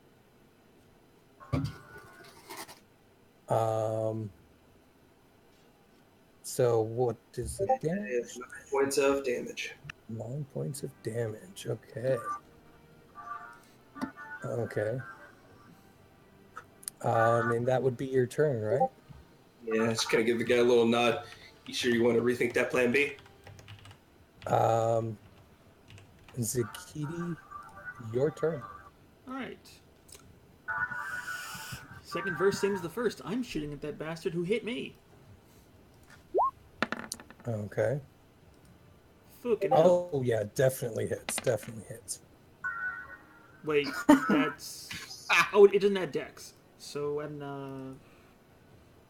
So what is the That damage? is 9 points of damage. 9 points of damage. Okay. Okay. And that would be your turn, right? Yeah, just kind of give the guy a little nod. You sure you want to rethink that plan B? Zakiti, your turn. Alright. Second verse, same as the first. I'm shooting at that bastard who hit me. Okay. Fucking hell. Oh yeah, definitely hits. Definitely hits. Wait, that's... Oh, it doesn't add dex. So add an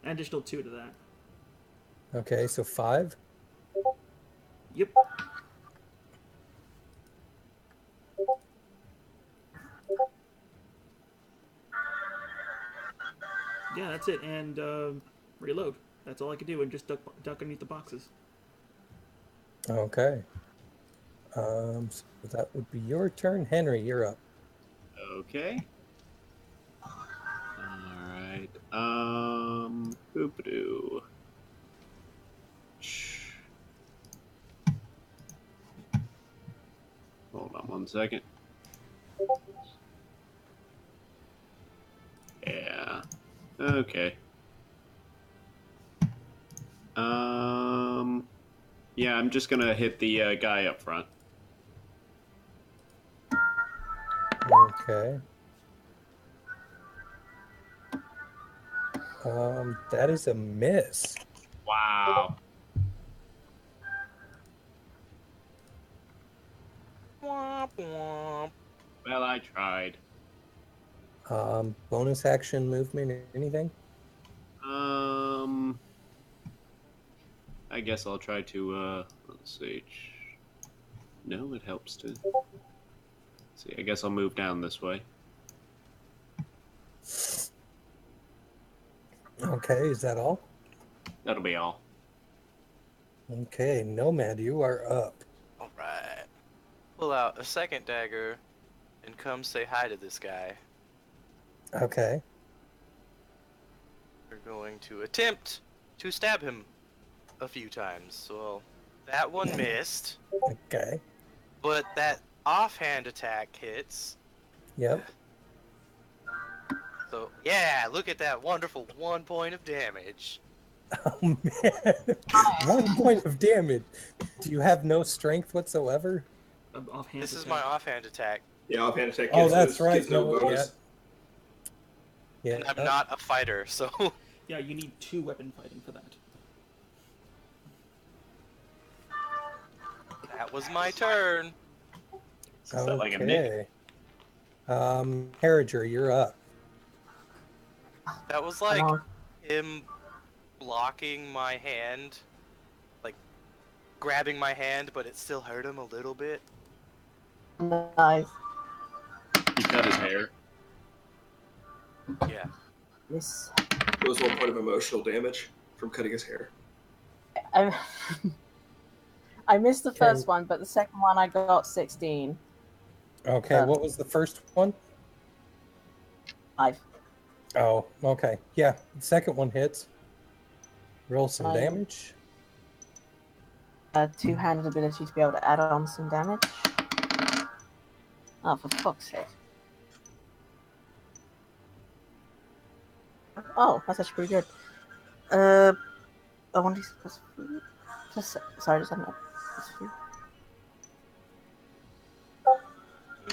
additional 2 to that. Okay, so 5. Yep. Yeah, that's it. And reload. That's all I could do, and just duck underneath the boxes. Okay. So that would be your turn. Henry, you're up. Okay. Alright. Boop-a-doo. Hold on 1 second. Yeah. Okay. Yeah, I'm just gonna hit the guy up front. Okay. That is a miss. Wow. Womp womp. Well, I tried. Bonus action movement, anything? I guess I'll try to, let's see. No, it helps to... Let's see, I guess I'll move down this way. Okay, is that all? That'll be all. Okay, Nomad, you are up. Alright. Pull out a second dagger and come say hi to this guy. Okay. We're going to attempt to stab him a few times. Well, that one missed, Okay. but that offhand attack hits. Yep. So, yeah, look at that wonderful 1 point of damage. Oh man. 1 point of damage. Do you have no strength whatsoever? Offhand This is attack. my offhand attack, Yeah, offhand attack. Oh, Gives that's right. Gives no No, bonus. Yeah. and I'm not a fighter, so... Yeah, you need 2 weapon fighting for that. That was my turn. Is that like a nick? Okay. Harriger, you're up. That was Come like on. him blocking my hand, like grabbing my hand, but it still hurt him a little bit. Nice. He cut his hair. Yeah. This. It was 1 point of emotional damage from cutting his hair. I, I missed the Okay. first one, but the second one I got 16. Okay, what was the first one? 5. Oh, okay. Yeah, the second one hits. Roll some Nice. damage. Two-handed ability to be able to add on some damage. Oh, for fuck's sake. Oh, that's actually pretty good. I wonder if it's just sorry, just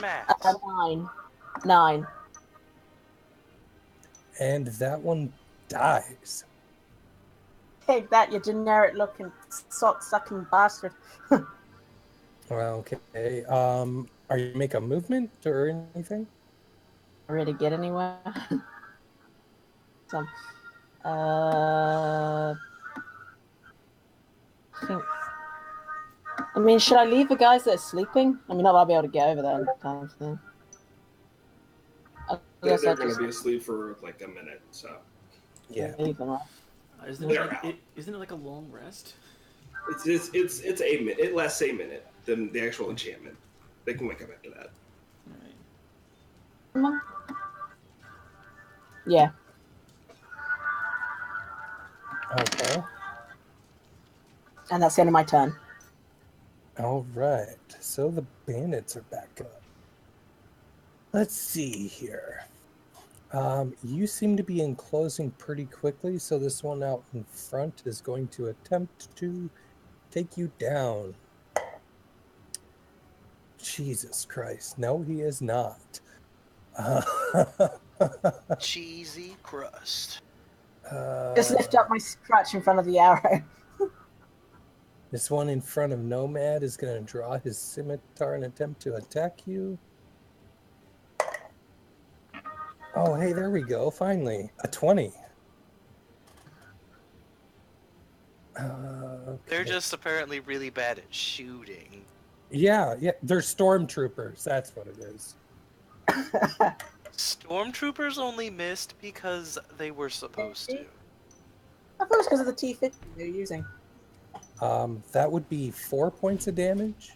Max. 9. And that one dies. Take that, you generic-looking sock-sucking bastard. Well, okay. Are you make a movement or anything? Really get anywhere? Some. I mean, should I leave the guys that are sleeping? I mean, I'll be able to get over there in time. So. They're going to be asleep for like a minute, so. Yeah. Leave them, right? Isn't it like a long rest? It's a minute. It lasts a minute than the actual enchantment. They can wake up after that. All right. Yeah. Okay. And that's the end of my turn. All right. So the bandits are back up. Let's see here. You seem to be enclosing pretty quickly, so this one out in front is going to attempt to take you down. Jesus Christ. No, he is not. Cheesy crust. Just lift up my scratch in front of the arrow. This one in front of Nomad is going to draw his scimitar and attempt to attack you. Oh, hey, there we go. Finally, a 20. Okay. They're just apparently really bad at shooting. Yeah, they're stormtroopers. That's what it is. Stormtroopers only missed because they were supposed to. I thought it was because of the T50 they're using. That would be 4 points of damage.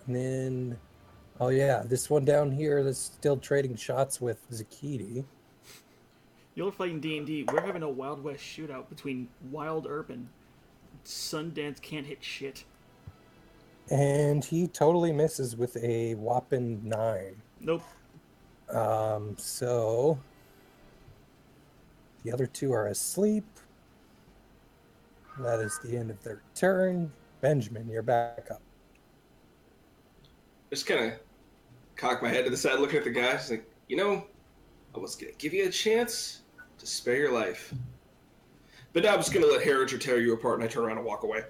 And then, oh yeah, this one down here that's still trading shots with Zakiti. You're fighting D&D. We're having a Wild West shootout between Wild Earp and Sundance can't hit shit. And he totally misses with a whopping 9. Nope. So the other two are asleep. That is the end of their turn. Benjamin, you're back up. Just kind of cock my head to the side, looking at the guys, like, I was going to give you a chance to spare your life. But now I'm just going to let Harringer tear you apart, and I turn around and walk away.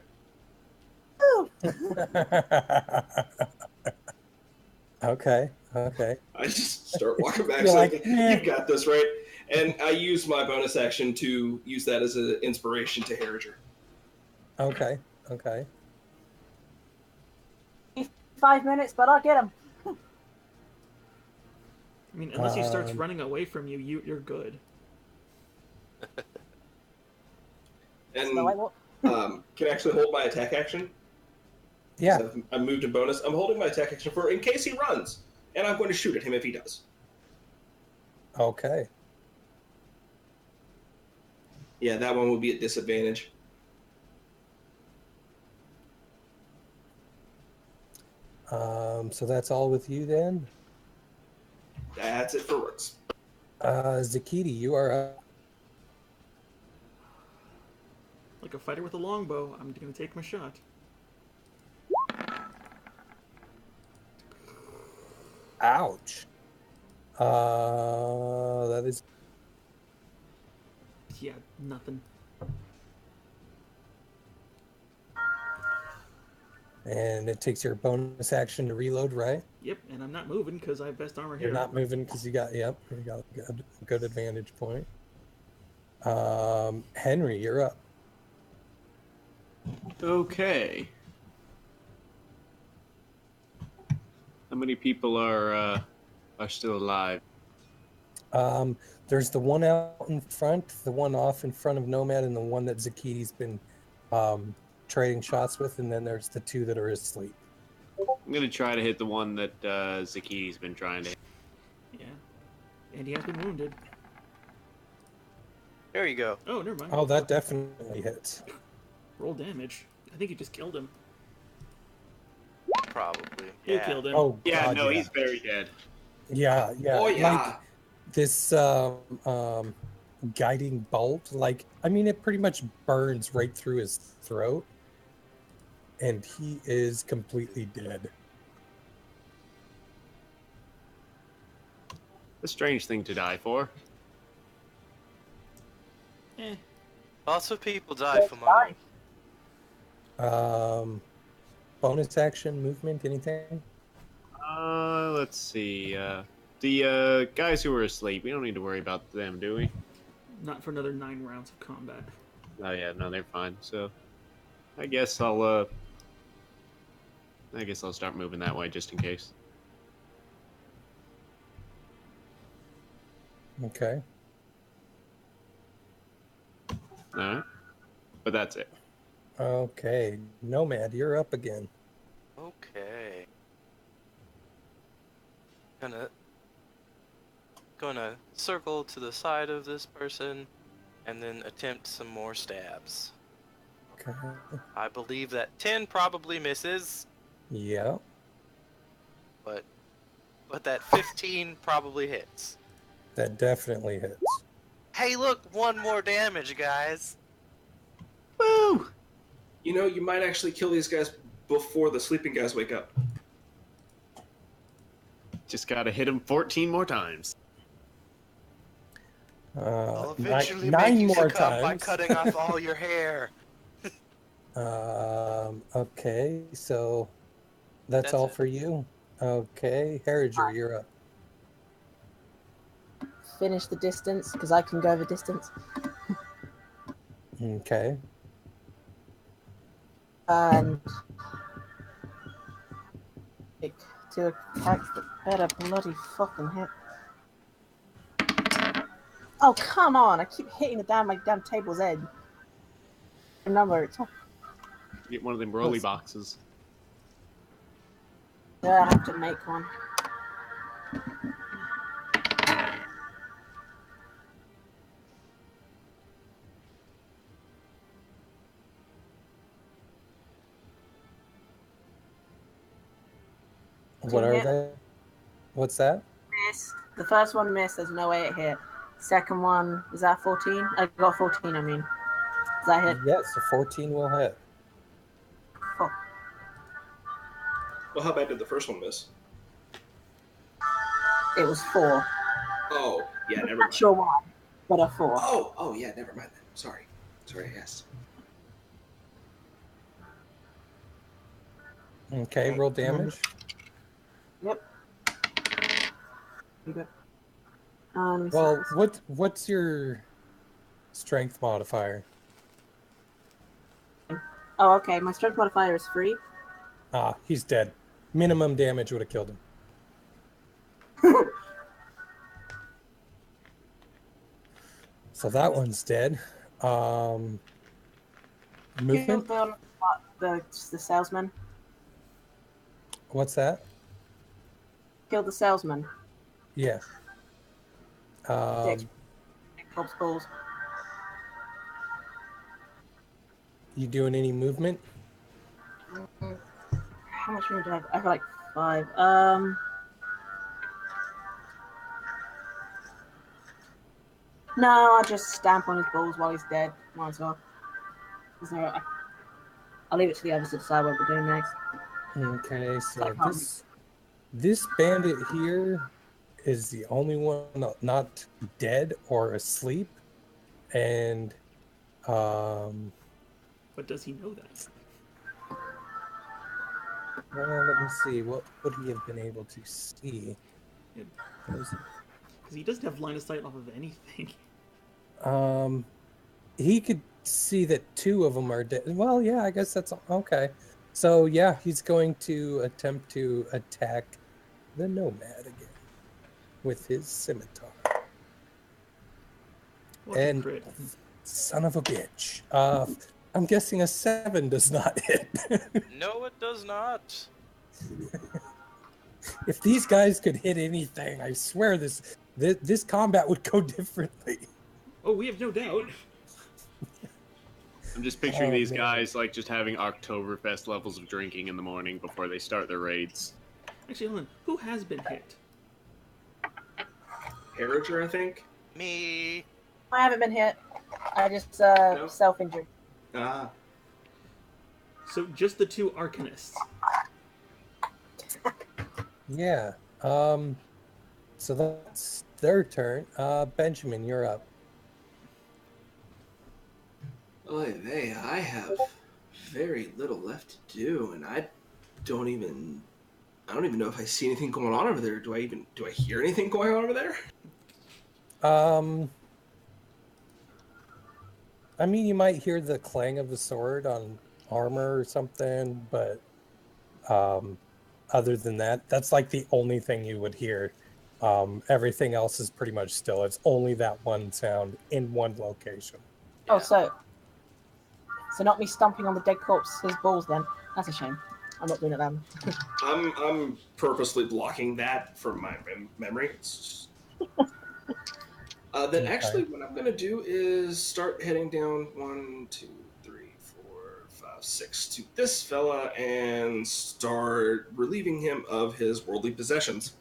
Okay. I just start walking back. You're So like, you've got this, right? And I use my bonus action to use that as an inspiration to Harringer. Okay. 5 minutes, but I'll get him. I mean, unless he starts running away from you, you're good. And So I will. can I actually hold my attack action? Yeah. So I'm moved in bonus. I'm holding my attack action for in case he runs, and I'm going to shoot at him if he does. Okay. Yeah, that one will be at disadvantage. So that's all with you then? That's it for works. Zakiti, you are up. Like a fighter with a longbow, I'm gonna take my shot. Ouch. That is... Yeah, nothing. And it takes your bonus action to reload, right? Yep, and I'm not moving because I have best armor You're here. not moving because you got a good advantage point. Henry, you're up. Okay. How many people are still alive? There's the one out in front, the one off in front of Nomad, and the one that Zakidi's been trading shots with, and then there's the two that are asleep. I'm gonna try to hit the one that Zakidi's been trying to hit. Yeah. And he has been wounded. There you go. Oh, never mind. Oh, that definitely hits. Roll damage. I think you just killed him. Probably. You Yeah. killed him. Oh, Yeah, God, no, yeah. he's very dead. Yeah. Oh yeah. Like this guiding bolt, it pretty much burns right through his throat, and he is completely dead. A strange thing to die for. Eh. Lots of people die for money. Bonus action, movement, anything? Let's see. The guys who were asleep, we don't need to worry about them, do we? Not for another 9 rounds of combat. Oh yeah, no, they're fine. So, I guess I'll start moving that way just in case. Okay. All right, but that's it. Okay, Nomad, you're up again. Okay. Gonna circle to the side of this person and then attempt some more stabs. Okay. I believe that 10 probably misses, Yeah. but that 15 probably hits. That definitely hits. Hey, look, 1 more damage, guys. Woo! You know, you might actually kill these guys before the sleeping guys wake up. Just gotta hit him 14 more times. I'll eventually nine make you more succumb by times. cutting off all your hair. Okay, so that's all it. for you. Okay, Harriger, you're up. Finish the distance because I can go the distance. Okay. And pick 2 attacks that better bloody fucking hit. Oh, come on! I keep hitting my damn table's edge. Number it's Get one of them rolly boxes. yeah, I have to make one. What are they? What's that? Miss. The first one missed. There's no way it hit. Second one, is that 14? I got 14, I mean. Does that hit? Yes, a 14 will hit. Oh. Well, how bad did the first one miss? It was 4. Oh, yeah, never Not mind. sure why, but a 4. Oh, yeah, never mind then. Sorry, I asked. Okay, roll damage. Yep. Okay. Well, what's your strength modifier? Oh, okay. My strength modifier is 3. Ah, he's dead. Minimum damage would have killed him. So that one's dead. Movement? Killed the salesman. What's that? Killed the salesman. Yeah. Helps balls. You doing any movement? How much room do I have? I have like 5. No, I'll just stamp on his balls while he's dead. Might as well. I'll leave it to the others to decide what we're doing next. Okay, so this bandit here is the only one not dead or asleep, and But does he know that? Let me see. What would he have been able to see? Because he doesn't have line of sight off of anything. He could see that 2 of them are dead. Well, yeah, I guess that's okay. So yeah, he's going to attempt to attack the nomad again with his scimitar. Watch And crit. son of a bitch. I'm guessing a 7 does not hit. No, it does not. If these guys could hit anything, I swear this combat would go differently. Oh, we have no doubt. I'm just picturing these man. guys like just having Oktoberfest levels of drinking in the morning before they start their raids. Actually, hold on. Who has been hit? Harroger, I think. Me. I haven't been hit. I just No? self-injured. Ah, So just the 2 Arcanists. Yeah. So that's their turn. Benjamin, you're up. I have very little left to do, and I don't even know if I see anything going on over there. Do I hear anything going on over there? I mean, you might hear the clang of the sword on armor or something, but other than that, that's like the only thing you would hear. Everything else is pretty much still. It's only that one sound in one location. Oh, so not me stomping on the dead corpse's balls then. That's a shame. I'm not doing it then. I'm purposely blocking that from my memory. It's just... then Okay. actually, what I'm gonna do is start heading down 1, 2, 3, 4, 5, 6 to this fella and start relieving him of his worldly possessions.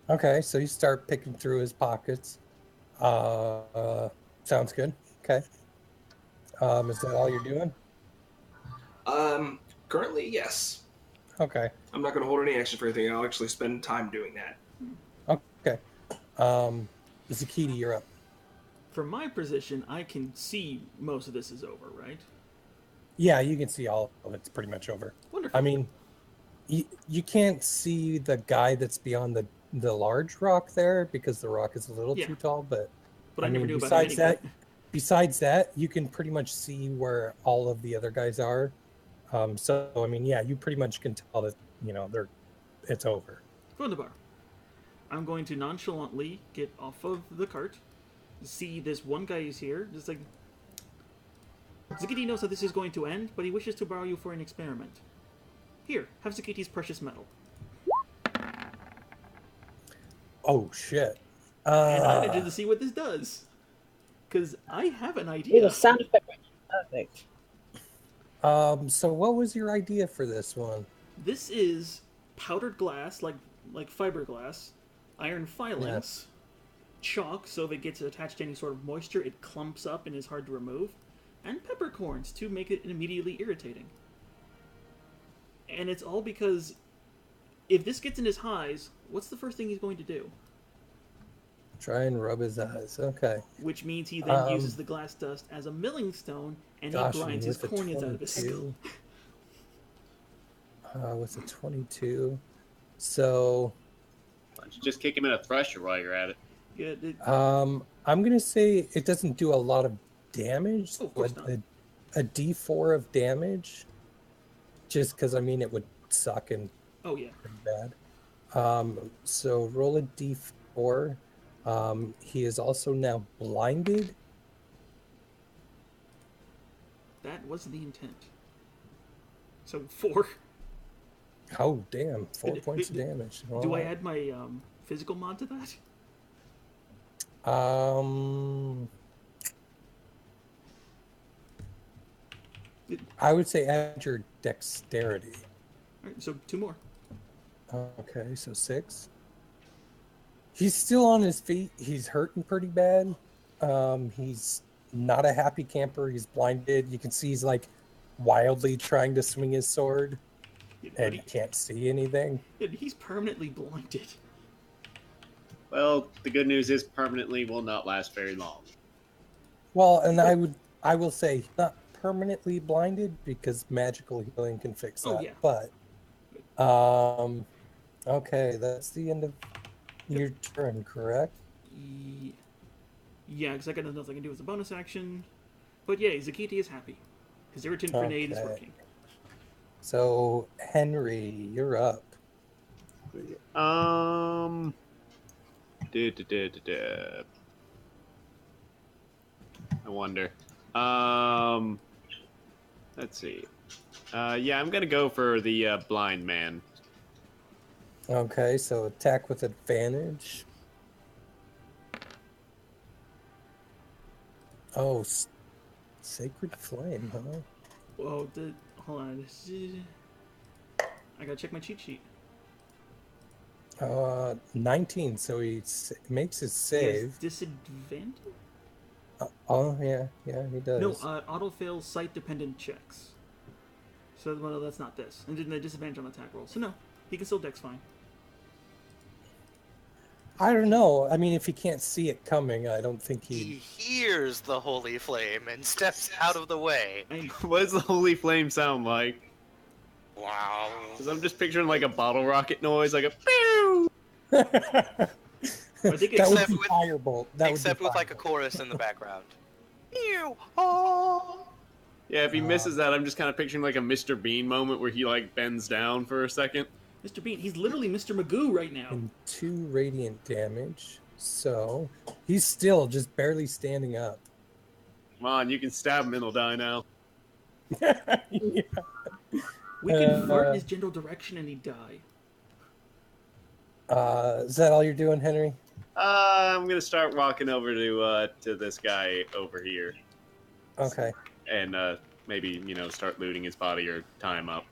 Okay, so you start picking through his pockets. Sounds good. Okay. Is that all you're doing? Currently, yes. Okay. I'm not gonna hold any action for anything. I'll actually spend time doing that. Okay. Zakiti, you're up. From my position, I can see most of this is over, right? Yeah, you can see all of it's pretty much over. Wonderful. I mean, you can't see the guy that's beyond the large rock there because the rock is a little too tall, but I never knew about besides hitting besides that, you can pretty much see where all of the other guys are. So I mean, yeah, you pretty much can tell that it's over. Wunderbar. I'm going to nonchalantly get off of the cart, see this one guy is here, just like... Zakiti knows how this is going to end, but he wishes to borrow you for an experiment. Here, have Zakiti's precious metal. Oh, shit. And I'm interested to see what this does. Because I have an Ooh, idea. the sound effect. Perfect. So what was your idea for this one? This is powdered glass, like fiberglass, iron filings, chalk, so if it gets attached to any sort of moisture, it clumps up and is hard to remove, and peppercorns to make it immediately irritating. And it's all because if this gets in his eyes, what's the first thing he's going to do? Try and rub his eyes. Okay. Which means he then uses the glass dust as a milling stone, and he grinds his corneas out of his skull. With a 22. So... Why don't you just kick him in a thresher while you're at it? Yeah, I'm going to say it doesn't do a lot of damage. Oh, of course not. A D4 of damage. Just because, I mean, it would suck and oh yeah. pretty bad. So roll a D4. He is also now blinded. That was the intent. So 4. Oh, damn. 4 points of damage. Do I add my physical mod to that? I would say add your dexterity. Alright, so 2 more. Okay, so 6. He's still on his feet. He's hurting pretty bad. He's not a happy camper. He's blinded. You can see he's like wildly trying to swing his sword and he can't see anything. He's permanently blinded. Well, the good news is permanently will not last very long. Well, and I will say not permanently blinded because magical healing can fix that. Yeah. But Okay, that's the end of your turn, correct? Yeah, because I got nothing else I can do as a bonus action. But yeah, Zakiti is happy. His irritant grenade is Okay. working. So, Henry, you're up. I wonder. Let's see. Yeah, I'm gonna go for the blind man. Okay, so attack with advantage. Oh, Sacred Flame, huh? Whoa, hold on. I gotta check my cheat sheet. 19, so he makes his He has save. disadvantage? Oh, yeah, he does. No, auto fails site dependent checks. So, well, that's not this. And then the disadvantage on attack rolls. So, no, he can still dex fine. I don't know. I mean, if he can't see it coming, I don't think He hears the holy flame and steps out of the way. What does the holy flame sound like? Wow. Because I'm just picturing like a bottle rocket noise, like a pew! I think that would except be with- firebolt. That Except would be with like a firebolt. chorus in the background. Ew! Oh! Yeah, if he misses that, I'm just kind of picturing like a Mr. Bean moment where he like bends down for a second. Mr. Bean, he's literally Mr. Magoo right now. And 2 radiant damage. So he's still just barely standing up. Come on, you can stab him and he'll die now. Yeah. We could fart in his general direction and he'd die. Is that all you're doing, Henry? I'm gonna start walking over to this guy over here, Okay. and maybe start looting his body or tie him up.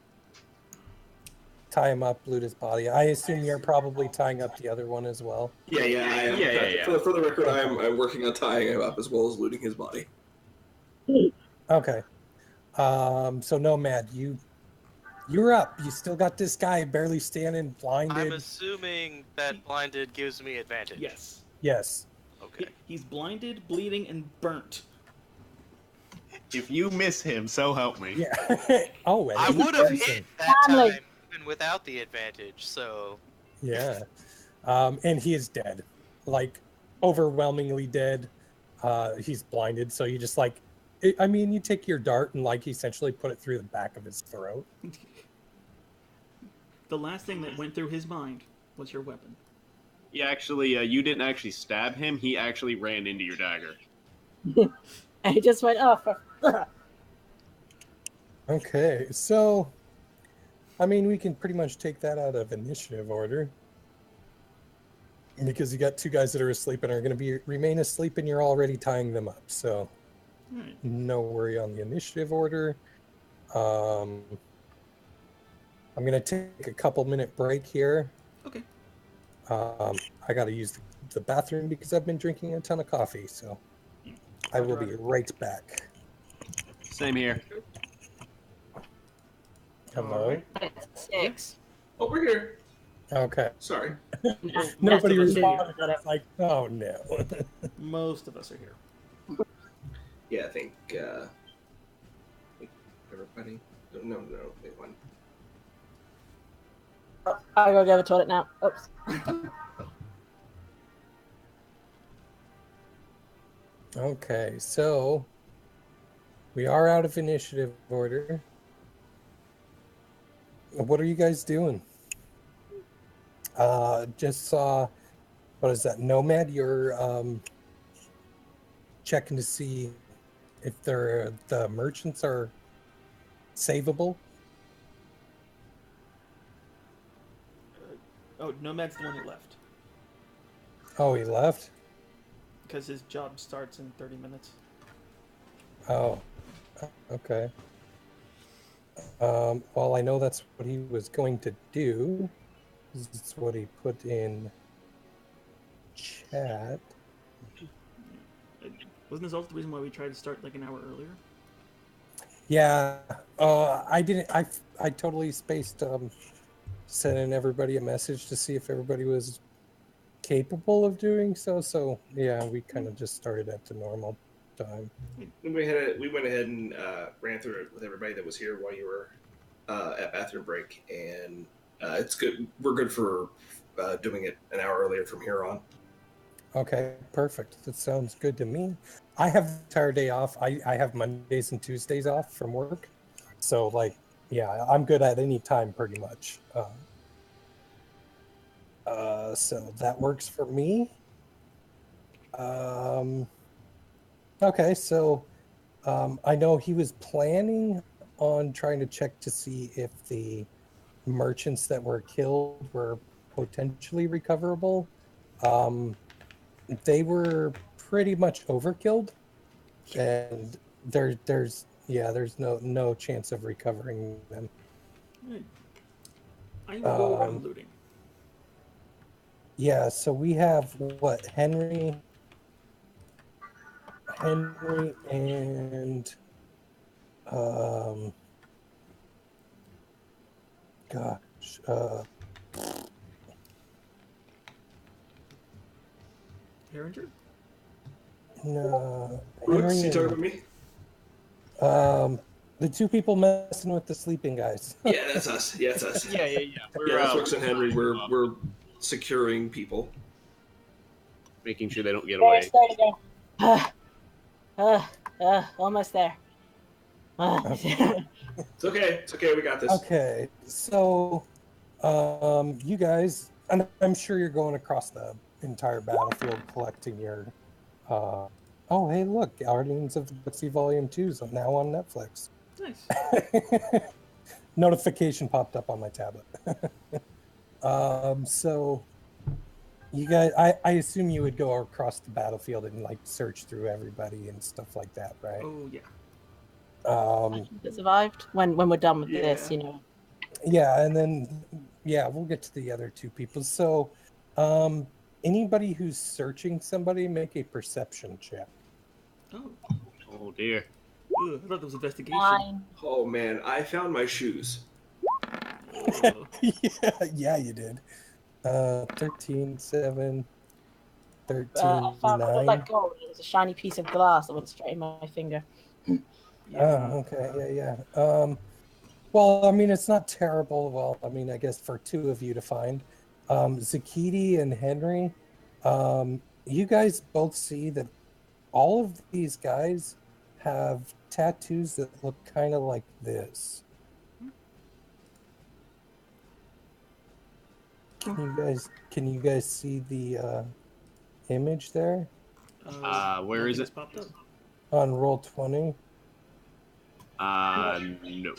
Tie him up, loot his body. I assume you're probably tying up the other one as well. Yeah, I am. Yeah. For the record, I'm working on tying him up as well as looting his body. Okay. So Nomad, you're up. You still got this guy barely standing, blinded. I'm assuming that blinded gives me advantage. Yes. Yes. Okay. He's blinded, bleeding, and burnt. If you miss him, so help me. Yeah. Oh, and I he's would have dancing. hit that Family. time even without the advantage, so... Yeah. And he is dead. Like, overwhelmingly dead. He's blinded, so you just like... I mean, you take your dart and like essentially put it through the back of his throat. The last thing that went through his mind was your weapon. Yeah, actually, you didn't actually stab him. He actually ran into your dagger. And he just went, oh, Okay, so... I mean, we can pretty much take that out of initiative order. Because you got 2 guys that are asleep and are going to remain asleep, and you're already tying them up. So, Right. no worry on the initiative order. I'm going to take a couple-minute break here. Okay. I got to use the bathroom because I've been drinking a ton of coffee. So, I will be right back. Same here. Hello? Alright. 6. Oh, we're here. Okay. Sorry. Nobody Most of us are responded. It's like, oh no. Most of us are here. Yeah, I think everybody. No, wait one. Oh, I gotta go to the toilet now. Oops. Okay, so we are out of initiative order. What are you guys doing? Just saw, what is that, Nomad? You're checking to see if the merchants are savable. Oh, Nomad's the one who left. Oh, he left? Because his job starts in 30 minutes. Oh, okay. Well, I know that's what he was going to do. This is what he put in chat. Wasn't this also the reason why we tried to start like an hour earlier? Yeah, I didn't. I totally spaced sending everybody a message to see if everybody was capable of doing so. So yeah, we kind of just started at the normal time. We went ahead and ran through it with everybody that was here while you were at bathroom break, and It's good. We're good for doing it an hour earlier from here on. Okay, perfect. That sounds good to me. I have the entire day off. I have Mondays and Tuesdays off from work. So, like, yeah, I'm good at any time pretty much. So that works for me. Okay, so I know he was planning on trying to check to see if the merchants that were killed were potentially recoverable. They were pretty much overkilled, and there's no chance of recovering them. Right. I will go around looting. Yeah, so we have what, Henry and gosh, Herringer? no, Brooks, Henry you talking and about me? the two people messing with the sleeping guys. Yeah, that's us. Yeah, it's us. Yeah. Yeah, that's Brooks and Henry. We're securing people. making sure they don't get There, away. start again. Almost there. It's okay. It's okay. We got this. Okay, so you guys, and I'm sure you're going across the entire battlefield collecting your. Oh, hey, look, Guardians of the Galaxy Volume 2 is now on Netflix. Nice. Notification popped up on my tablet. So you guys, I assume you would go across the battlefield and like search through everybody and stuff like that, right? Oh yeah. That survived. When we're done with this, Yeah. you know. Yeah, and then we'll get to the other two people. So anybody who's searching somebody, make a perception check. Oh. Oh dear. Ugh, I thought that was investigation. 9. Oh man, I found my shoes. Yeah, you did. 13, 7, 13, I found it 9. looked like gold. It was a shiny piece of glass that went straight in my finger. Oh, okay, yeah. Well, I mean, it's not terrible. Well, I mean, I guess for two of you to find, Zakiti and Henry, you guys both see that all of these guys have tattoos that look kind of like this. Can you guys see the image there Where is nothing's it? Popped up. on Roll20? No.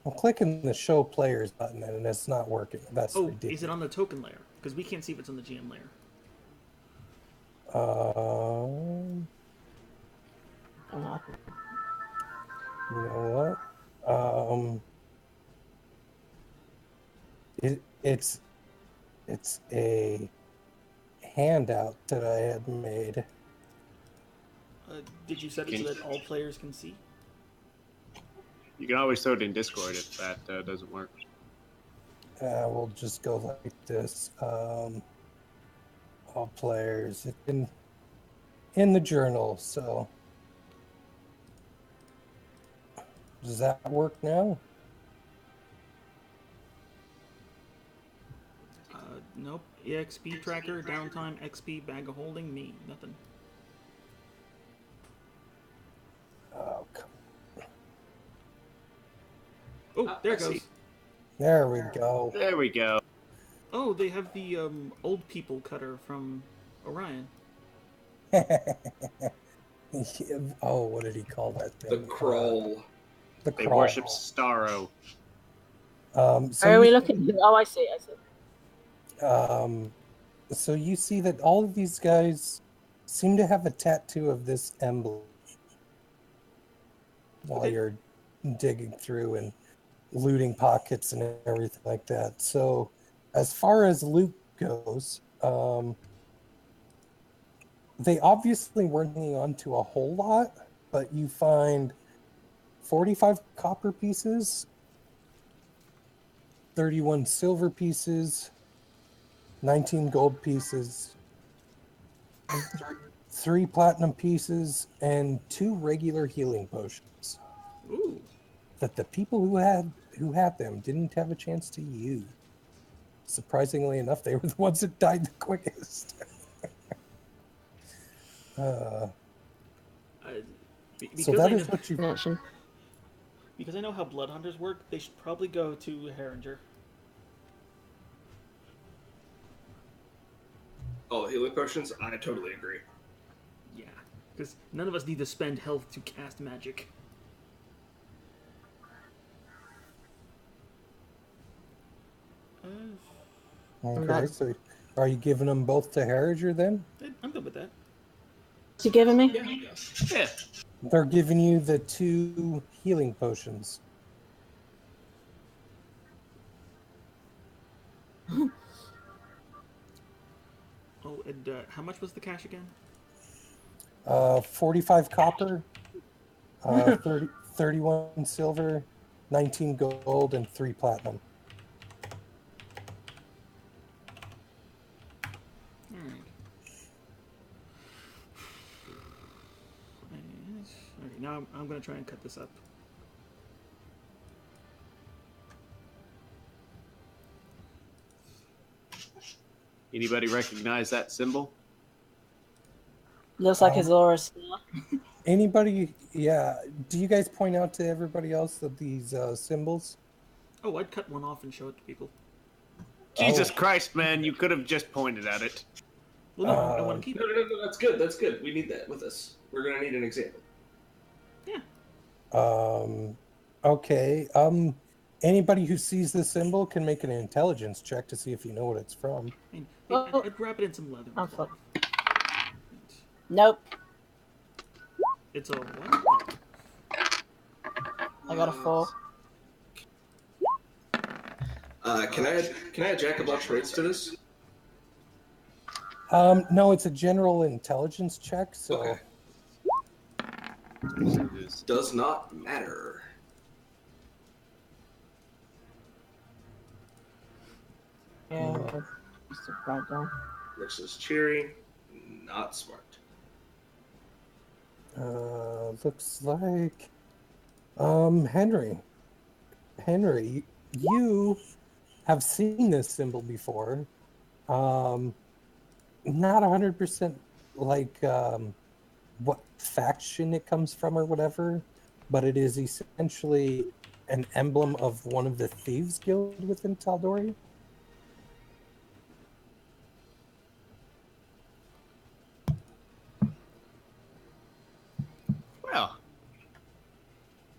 I'm clicking the show players button and it's not working. That's ridiculous. Is it on the token layer? Because we can't see if it's on the GM layer. You know what? It's a handout that I had made. Did you set it so that all players can see? You can always throw it in Discord if that doesn't work. We'll just go like this. All players in the journal. So does that work now? Nope. EXP tracker, downtime, XP, bag of holding, me. Nothing. Oh, come on. Oh, there it goes. There we go. There we go. Oh, they have the old people cutter from Orion. Oh, what did he call that thing? The crawl. The They crawl. worship Starro. Where are we looking? Oh, I see. So you see that all of these guys seem to have a tattoo of this emblem while you're digging through and looting pockets and everything like that. So as far as loot goes, they obviously weren't hanging on to a whole lot, but you find 45 copper pieces, 31 silver pieces, 19 gold pieces, 3 platinum pieces, and 2 regular healing potions. Ooh. That the people who had them didn't have a chance to use. surprisingly enough, they were the ones that died the quickest. So that is what you... Because I know how blood hunters work, they should probably go to Herringer. Oh, healing potions? I totally agree. Yeah, because none of us need to spend health to cast magic. Okay, so are you giving them both to Herringer then? I'm good with that. What's he giving me? Yeah. They're giving you the 2 healing potions. Oh, and how much was the cash again? 45 copper, 31 silver, 19 gold, and 3 platinum. Alright. Alright, now I'm going to try and cut this up. Anybody recognize that symbol? Looks like his aura's. Anybody? Yeah. Do you guys point out to everybody else that these symbols? Oh, I'd cut one off and show it to people. Jesus Christ, man! You could have just pointed at it. Well, no, I want to keep it. No, that's good. That's good. We need that with us. We're gonna need an example. Yeah. Okay. Anybody who sees this symbol can make an intelligence check to see if you know what it's from. I'd wrap it in some leather. I'm fucked. Nope. It's a what? I got a 4. Can I add Jack of all trades to this? No, it's a general intelligence check, so... Okay. Does not matter. Yeah, just right down. Looks is cheery, not smart. Looks like... Henry, you have seen this symbol before. Not 100% like what faction it comes from or whatever, but it is essentially an emblem of one of the Thieves Guild within Tal'dorei. Well,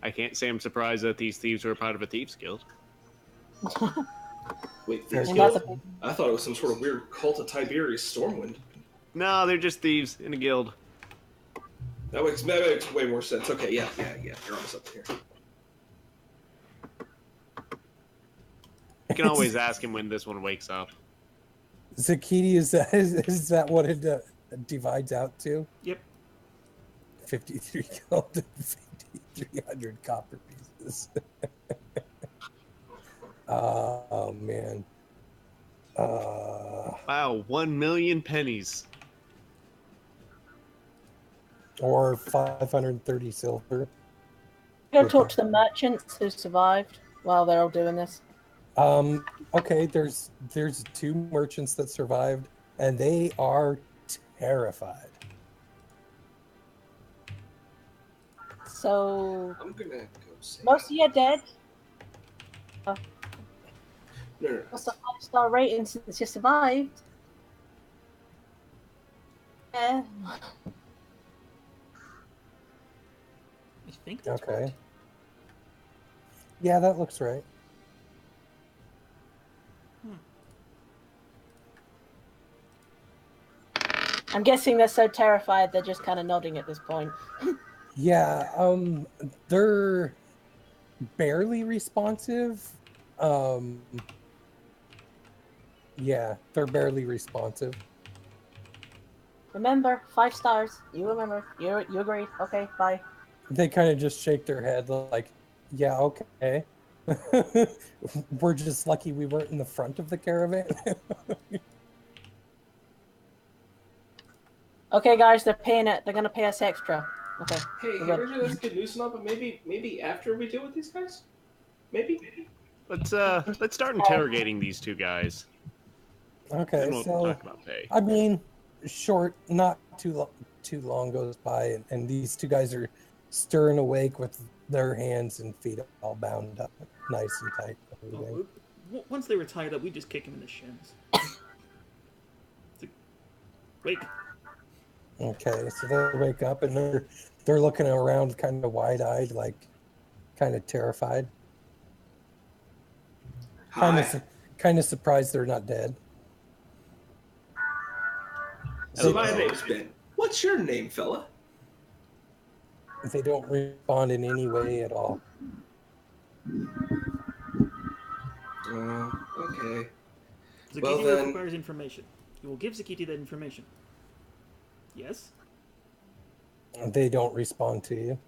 I can't say I'm surprised that these thieves were a part of a Thieves Guild. Wait, Thieves Guild? I thought it was some sort of weird cult of Tiberius Stormwind. No, they're just thieves in a guild. That makes way more sense. Okay, yeah. You're almost up here. You can always ask him when this one wakes up. Zakiti, is that what it divides out to? Yep. 53 gold and 5,300 copper pieces. Oh, man. Wow, 1 million pennies. Or 530 silver. Go talk to the merchants who survived while they're all doing this. Okay, there's 2 merchants that survived, and they are terrified. So I'm gonna go see. most of you are dead. No. What's the 5-star rating since you survived? Yeah. I think that's Okay. right. Yeah, that looks right. I'm guessing they're so terrified they're just kind of nodding at this point. Yeah, they're barely responsive. Yeah, they're barely responsive. Remember, 5 stars. You remember. You agreed. Okay, bye. They kind of just shake their head like, yeah, okay. We're just lucky we weren't in the front of the caravan. Okay, guys, they're paying it. They're gonna pay us extra. Okay. Hey, that's good news and all, but maybe after we deal with these guys? Maybe? Let's start interrogating these 2 guys. Okay, Then we'll so talk about pay. I mean, short, not too long goes by, and these two guys are stirring awake with their hands and feet all bound up, nice and tight. And everything. Once they were tied up, we just kick him in the shins. Like, wake. Okay, so they wake up and they're looking around, kind of wide-eyed, like kind of terrified, Hi. kind of surprised they're not dead. So They, my name's Ben. What's your name, fella? they don't respond in any way at all. Okay. Zakiti Well, then- requires information. You will give Zakiti that information. Yes? They don't respond to you.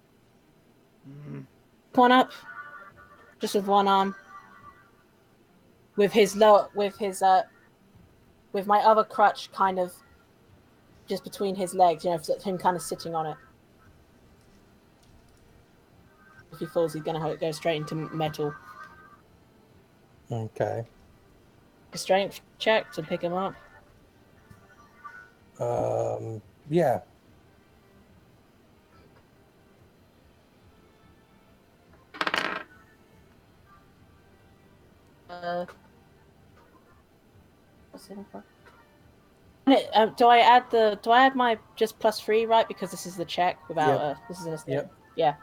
One up, just with one arm. With my other crutch kind of just between his legs, you know, him kind of sitting on it. If he falls, he's gonna go straight into metal. Okay. A strength check to pick him up. Yeah. What's it for? Do I add my just +3, right? Because this is the check without Yep. this is an escape. Yep. Yeah.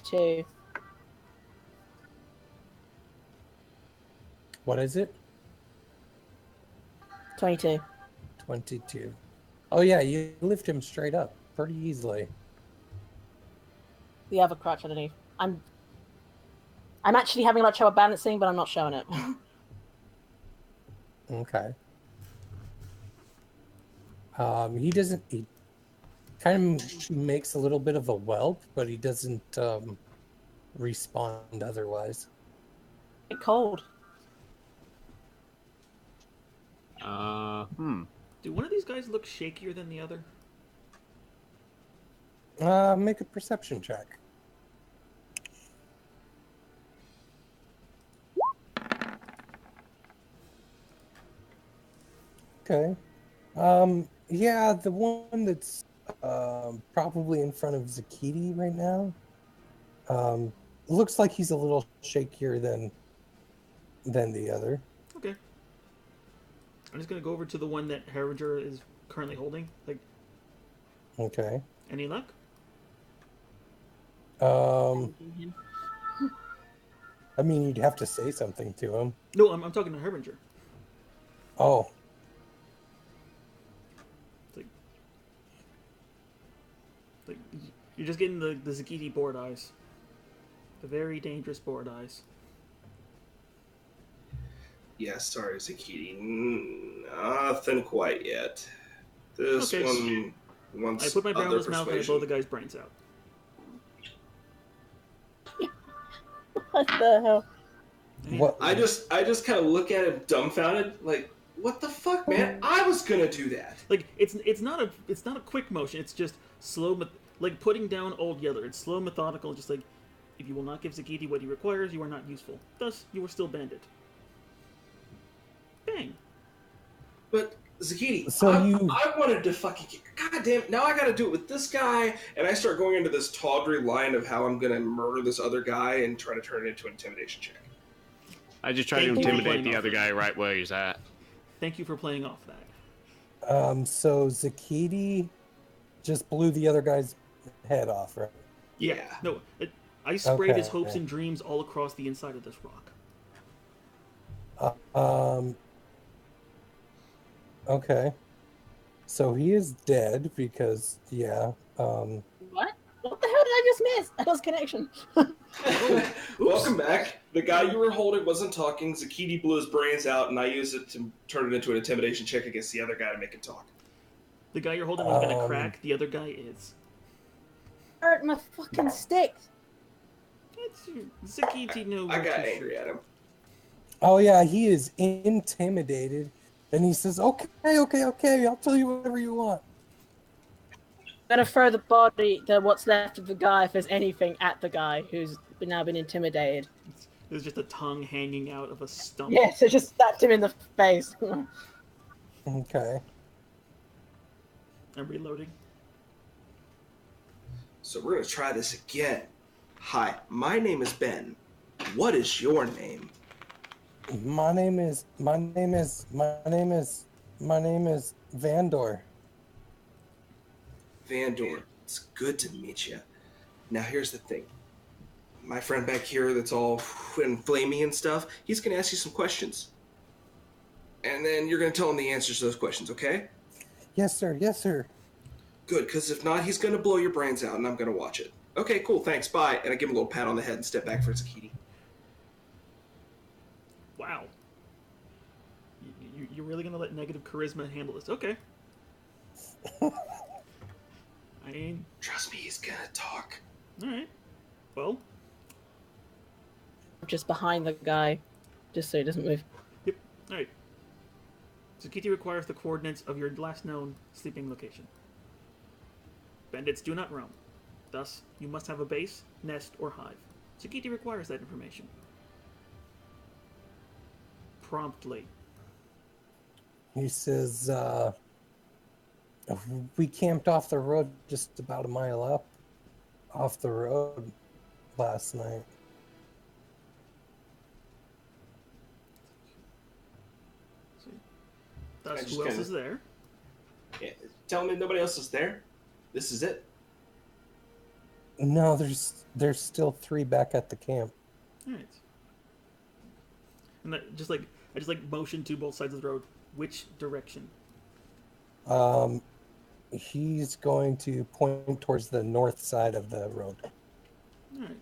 2. What is it? 22. 22. Oh yeah, you lift him straight up pretty easily. The other crutch underneath. I'm actually having a lot of trouble balancing, but I'm not showing it. Okay. He kind of makes a little bit of a whelp, but he doesn't respond otherwise. It's cold. Do one of these guys look shakier than the other? Make a perception check. Okay. Yeah, the one that's probably in front of Zakiti right now. Looks like he's a little shakier than the other. Okay. I'm just gonna go over to the one that Harringer is currently holding. Like, Okay. any luck? I mean, you'd have to say something to him. No, I'm talking to Harbinger. Oh, Like, you're just getting the Zakiti board eyes. The very dangerous board eyes. Yeah, sorry, Zakiti. Nothing quite yet. This Okay. one wants I put my brow in other his mouth and I blow the guy's brains out. What the hell? what? I just kind of look at him dumbfounded, like, what the fuck, man? I was gonna do that. Like, it's not a quick motion. It's just slow, like putting down Old Yeller. It's slow, methodical. Just like, if you will not give Zakiti what he requires, you are not useful. Thus, you are still bandit. Bang. But Zakiti, So I wanted to fucking goddamn. Now I got to do it with this guy, and I start going into this tawdry line of how I'm gonna murder this other guy and try to turn it into an intimidation check. I just try to Thank you for intimidate playing the off other that. guy right where he's at. Thank you for playing off that. So Zakiti just blew the other guy's head off, right? Yeah. No, I sprayed his Okay. hopes and dreams all across the inside of this rock. Okay. So he is dead because, yeah. What? What the hell did I just miss? That was connection. Welcome back. The guy you were holding wasn't talking. Zakiti blew his brains out, and I used it to turn it into an intimidation check against the other guy to make it talk. The guy you're holding was gonna crack. The other guy is. Hurt my fucking stick. It's Zakiti knows. I you're got too angry short. at him. Oh, yeah, he is intimidated. And he says, okay, I'll tell you whatever you want. I'm gonna throw what's left of the guy, if there's anything, at the guy who's now been intimidated. There's just a tongue hanging out of a stump. Yeah, so just slapped him in the face. Okay. I'm reloading. So we're gonna try this again. Hi, my name is Ben. What is your name? My name is Vandor. Vandor. It's good to meet you. Now here's the thing. My friend back here that's all flamey and stuff, he's gonna ask you some questions. And then you're gonna tell him the answers to those questions, okay? Yes, sir. Yes, sir. Good, because if not, he's gonna blow your brains out and I'm gonna watch it. Okay, cool, thanks, bye. And I give him a little pat on the head and step back for Zakiti. Wow. You're really gonna let negative charisma handle this? Okay. I mean, Trust me, he's gonna talk. alright. Well, Just behind the guy, just so he doesn't move. yep. Alright. Tsukiti requires the coordinates of your last known sleeping location. Bandits do not roam. Thus, you must have a base, nest, or hive. Tsukiti requires that information. Promptly. He says, we camped off the road just about a mile up off the road last night. Thus, just who else kinda- is there? Yeah, tell me nobody else is there. This is it. No, there's still 3 back at the camp. Alright. And that, just like I just like motion to both sides of the road. Which direction? He's going to point towards the north side of the road. Alright.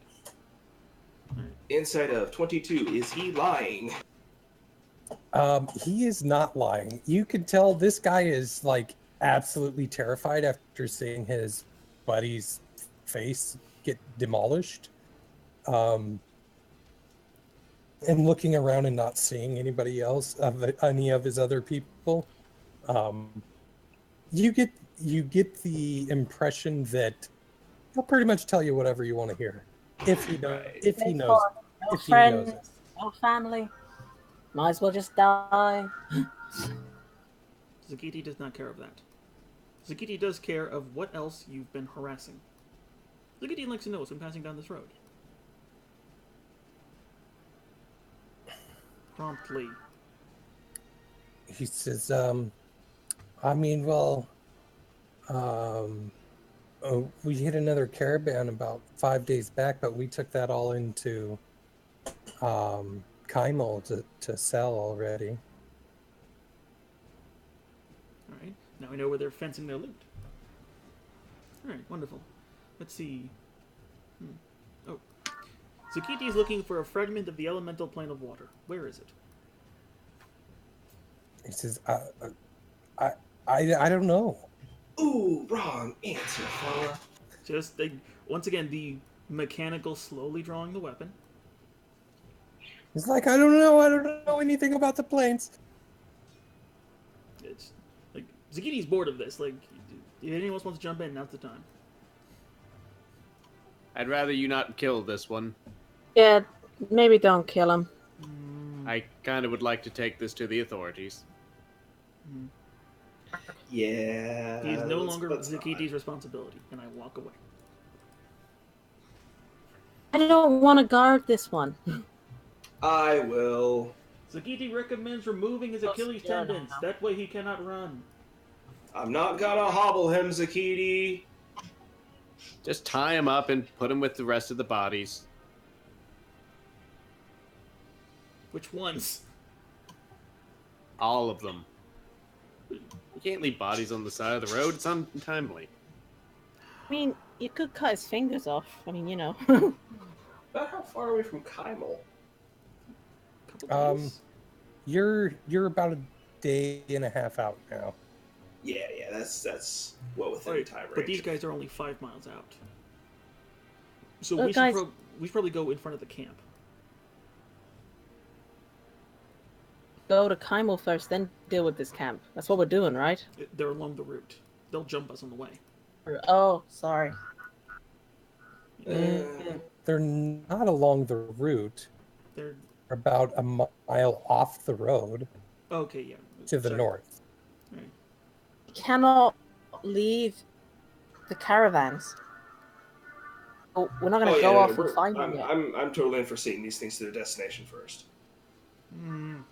Inside of 22, is he lying? He is not lying. You can tell this guy is like absolutely terrified after seeing his buddy's face get demolished. And looking around and not seeing anybody else, any of his other people. You get the impression that he'll pretty much tell you whatever you want to hear. If he knows, if he knows, No if he knows friends, it. no family. Might as well just die. Zakiti does not care of that. Zakiti does care of what else you've been harassing. Zakiti likes to know what's been passing down this road. Promptly. He says, I mean, well, we hit another caravan about 5 days back, but we took that all into Kaimel to sell already. Alright, now we know where they're fencing their loot. Alright, wonderful. Let's see. Oh. Zakiti is looking for a fragment of the elemental plane of water. Where is it? He says, I don't know. Ooh, wrong answer, fella. Just, like, once again, the mechanical slowly drawing the weapon. He's like, I don't know anything about the planes. It's, like, Zakiti's bored of this. Like, if anyone else wants to jump in, now's the time. I'd rather you not kill this one. Yeah, maybe don't kill him. I kind of would like to take this to the authorities. Yeah. He is no let's- longer let's Zakiti's responsibility, and I walk away. I don't want to guard this one. I will. Zakiti recommends removing his Achilles tendons. That way he cannot run. I'm not gonna hobble him, Zakiti. Just tie him up and put him with the rest of the bodies. Which ones? All of them. You can't leave bodies on the side of the road. It's untimely. I mean, you could cut his fingers off. I mean, you know. About how far away from Kaimel? Couple days. You're about a day and a half out now. Yeah, that's well within Right, time range. but these guys are only 5 miles out. So Look, we guys- should probably go in front of the camp. Go to Kaimel first, then deal with this camp. That's what we're doing, right? They're along the route. They'll jump us on the way. Oh, sorry. Uh, They're not along the route. They're about a mile off the road okay. Yeah. to the Sorry. north. Right. We cannot leave the caravans. Oh, we're not going to go off and find them yet. I'm totally in for seeing these things to their destination first. Mm.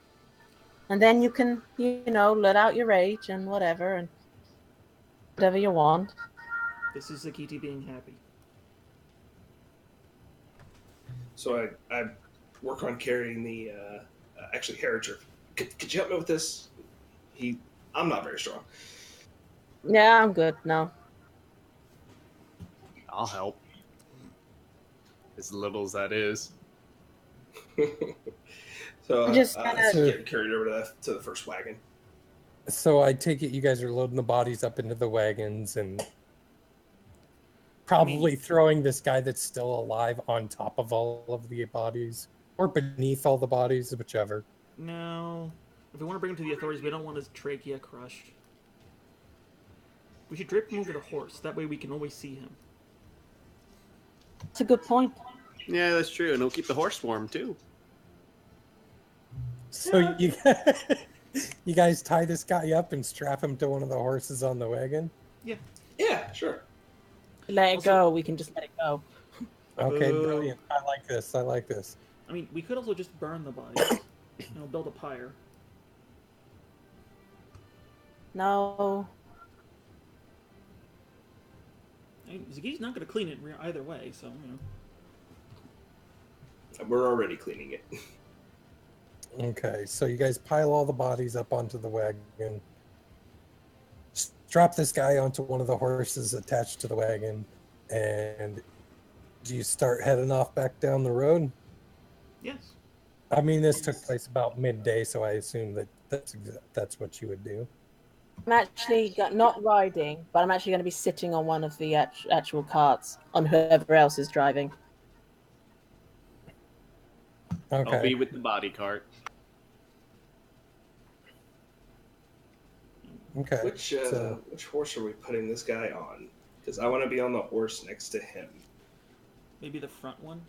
And then you can, let out your rage and whatever you want. This is Zakiti being happy. So I work on carrying the actually Harriger. Could you help me with this? I'm not very strong. Yeah, I'm good. No. I'll help. As little as that is. So Just carried over to the first wagon. So I take it you guys are loading the bodies up into the wagons and probably throwing this guy that's still alive on top of all of the bodies or beneath all the bodies, whichever. No. If we want to bring him to the authorities, we don't want his trachea crushed. We should drape him over the horse. That way we can always see him. That's a good point. Yeah, that's true. And it'll keep the horse warm, too. So you guys tie this guy up and strap him to one of the horses on the wagon? Yeah. Yeah, sure. Let it go. We can just let it go. Okay, brilliant. I like this. I mean, we could also just burn the bodies. Build a pyre. No. I mean, Zakiti's not going to clean it either way, so, We're already cleaning it. Okay, so you guys pile all the bodies up onto the wagon. Strap this guy onto one of the horses attached to the wagon, and do you start heading off back down the road? Yes. I mean, this took place about midday, so I assume that's what you would do. I'm actually not riding, but I'm actually going to be sitting on one of the actual carts on whoever else is driving. Okay. I'll be with the body cart. Okay. Which horse are we putting this guy on? Because I want to be on the horse next to him. Maybe the front one?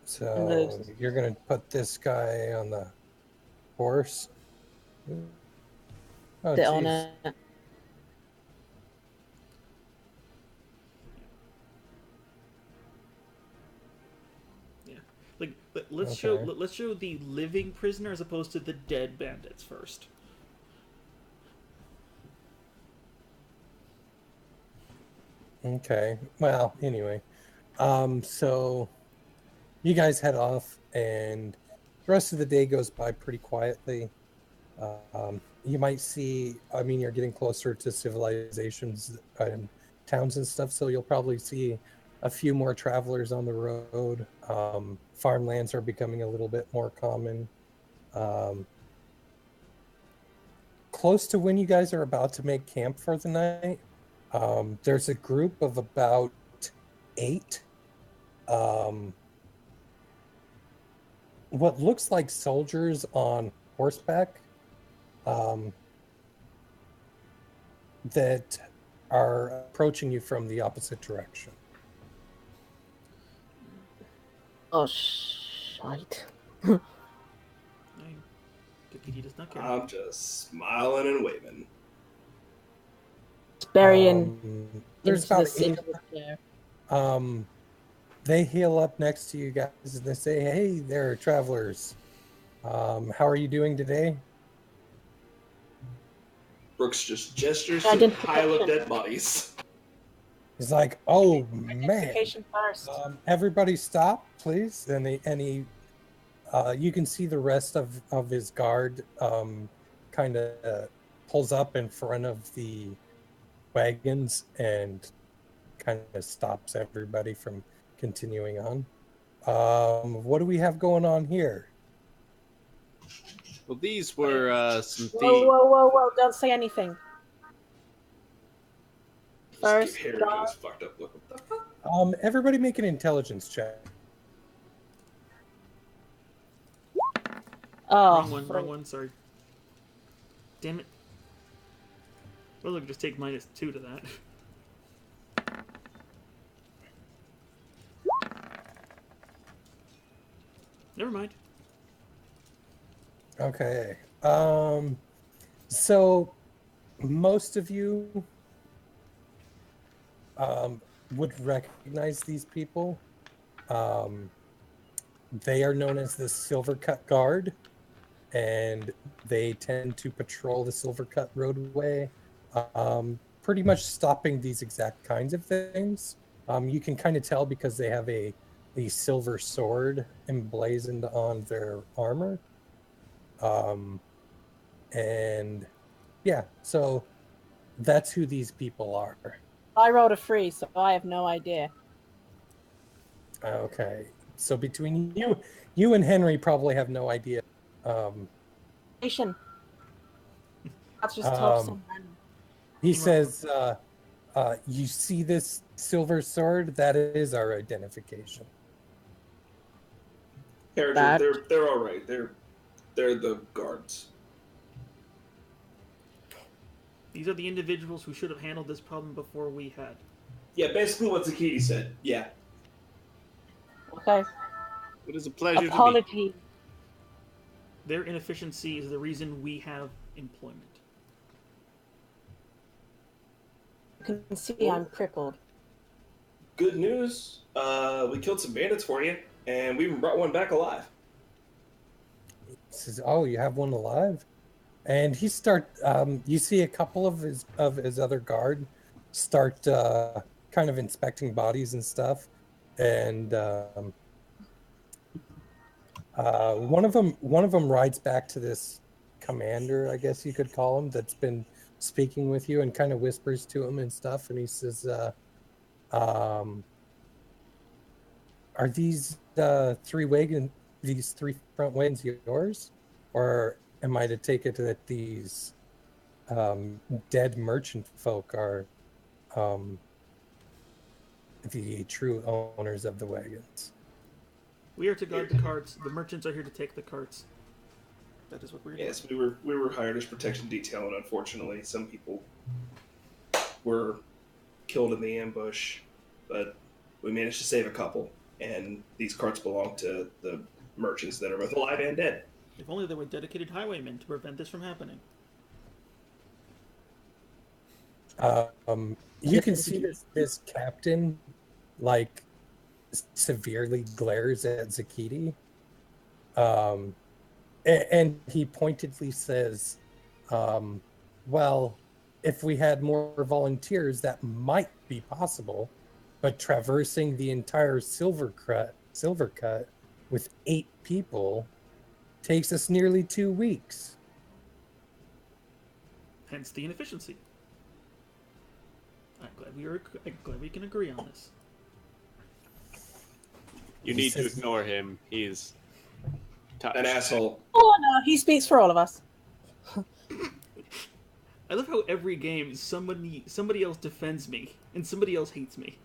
So you're going to put this guy on the horse? Oh, Sit on geez. it. Yeah. Like, let's show the living prisoner as opposed to the dead bandits first. Okay. Well, anyway. So you guys head off, and the rest of the day goes by pretty quietly. You might see, you're getting closer to civilizations and towns and stuff, so you'll probably see a few more travelers on the road. Farmlands are becoming a little bit more common. Close to when you guys are about to make camp for the night, there's a group of about 8 what looks like soldiers on horseback that are approaching you from the opposite direction. Oh, shite. Zakiti does not care. I'm just smiling and waving. Burying there's into about the 8 chair. They heal up next to you guys and they say, "Hey there, travelers. How are you doing today?" Brooks just gestures to the pile of dead bodies. He's like, "Oh man, First. everybody stop, please!" And he you can see the rest of his guard kind of pulls up in front of the wagons and kind of stops everybody from continuing on. What do we have going on here? Well, these were some thieves. Whoa! Don't say anything. Just give Harry this fucked up look. What the fuck? Everybody make an intelligence check. Oh, Wrong one, sorry. Damn it. Well, look, just take -2 to that. Never mind. Okay. So most of you would recognize these people. They are known as the Silver Cut Guard, and they tend to patrol the Silver Cut roadway, pretty much stopping these exact kinds of things. You can kind of tell because they have a silver sword emblazoned on their armor. And yeah, so that's who these people are. I rolled a 3, so I have no idea. Okay, so between you and Henry probably have no idea. Nation. That's just tough. Um, he says, "You see this silver sword? That is our identification." Harringer, they're all right. They're the guards. These are the individuals who should have handled this problem before we had. Yeah, basically what Zakiti said. Yeah. Okay. It is a pleasure Apology. to meet. Their inefficiency is the reason we have employment. You can see I'm crippled. Good news. We killed some bandits for you, and we even brought one back alive. He says, "Oh, you have one alive?" And he you see a couple of his other guard start kind of inspecting bodies and stuff, and one of them rides back to this commander, I guess you could call him, that's been speaking with you, and kind of whispers to him and stuff, and he says, "Are these these 3 front wagons yours, or am I to take it that these dead merchant folk are the true owners of the wagons?" We are to guard the carts. The merchants are here to take the carts. That is what we're doing. Yes, we were hired as protection detail, and unfortunately, some people were killed in the ambush, but we managed to save a couple, and these carts belong to the merchants that are both alive and dead. If only there were dedicated highwaymen to prevent this from happening. You can see this captain, like, severely glares at Zakiti. And he pointedly says, well, if we had more volunteers, that might be possible, but traversing the entire Silver Cut with 8 people takes us nearly 2 weeks. Hence the inefficiency. I'm glad we can agree on this. You need to ignore him. He's an asshole. Oh no, he speaks for all of us. I love how every game somebody else defends me and somebody else hates me.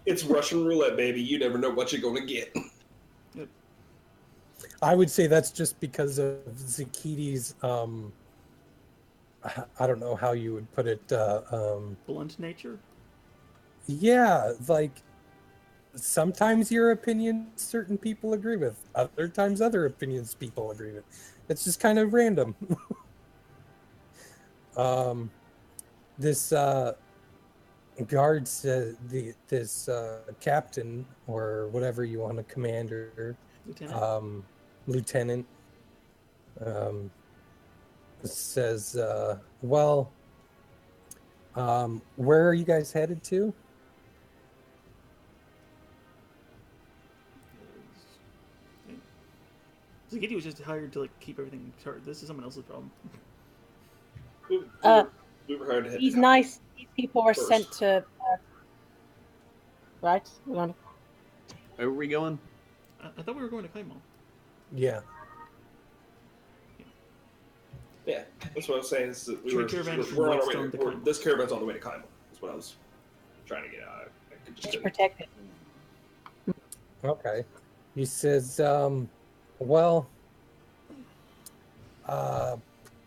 It's Russian roulette, baby. You never know what you're going to get. Yep. I would say that's just because of Zakiti's, I don't know how you would put it. Blunt nature? Yeah, like, sometimes your opinion certain people agree with. Other times other opinions people agree with. It's just kind of random. This guard says this captain, or whatever you want to commander, lieutenant, says, well, where are you guys headed to? Zakiti was just hired to keep everything in charge. This is someone else's problem. We were hired to head These to nice people are first. sent to. Right? Where are we going? I thought we were going to Kaimo. Yeah. Yeah, that's what I was saying. Is that we're on our way to, this caravan's on the way to Kaimo. That's what I was trying to get out. It's protected. Okay. He says, well,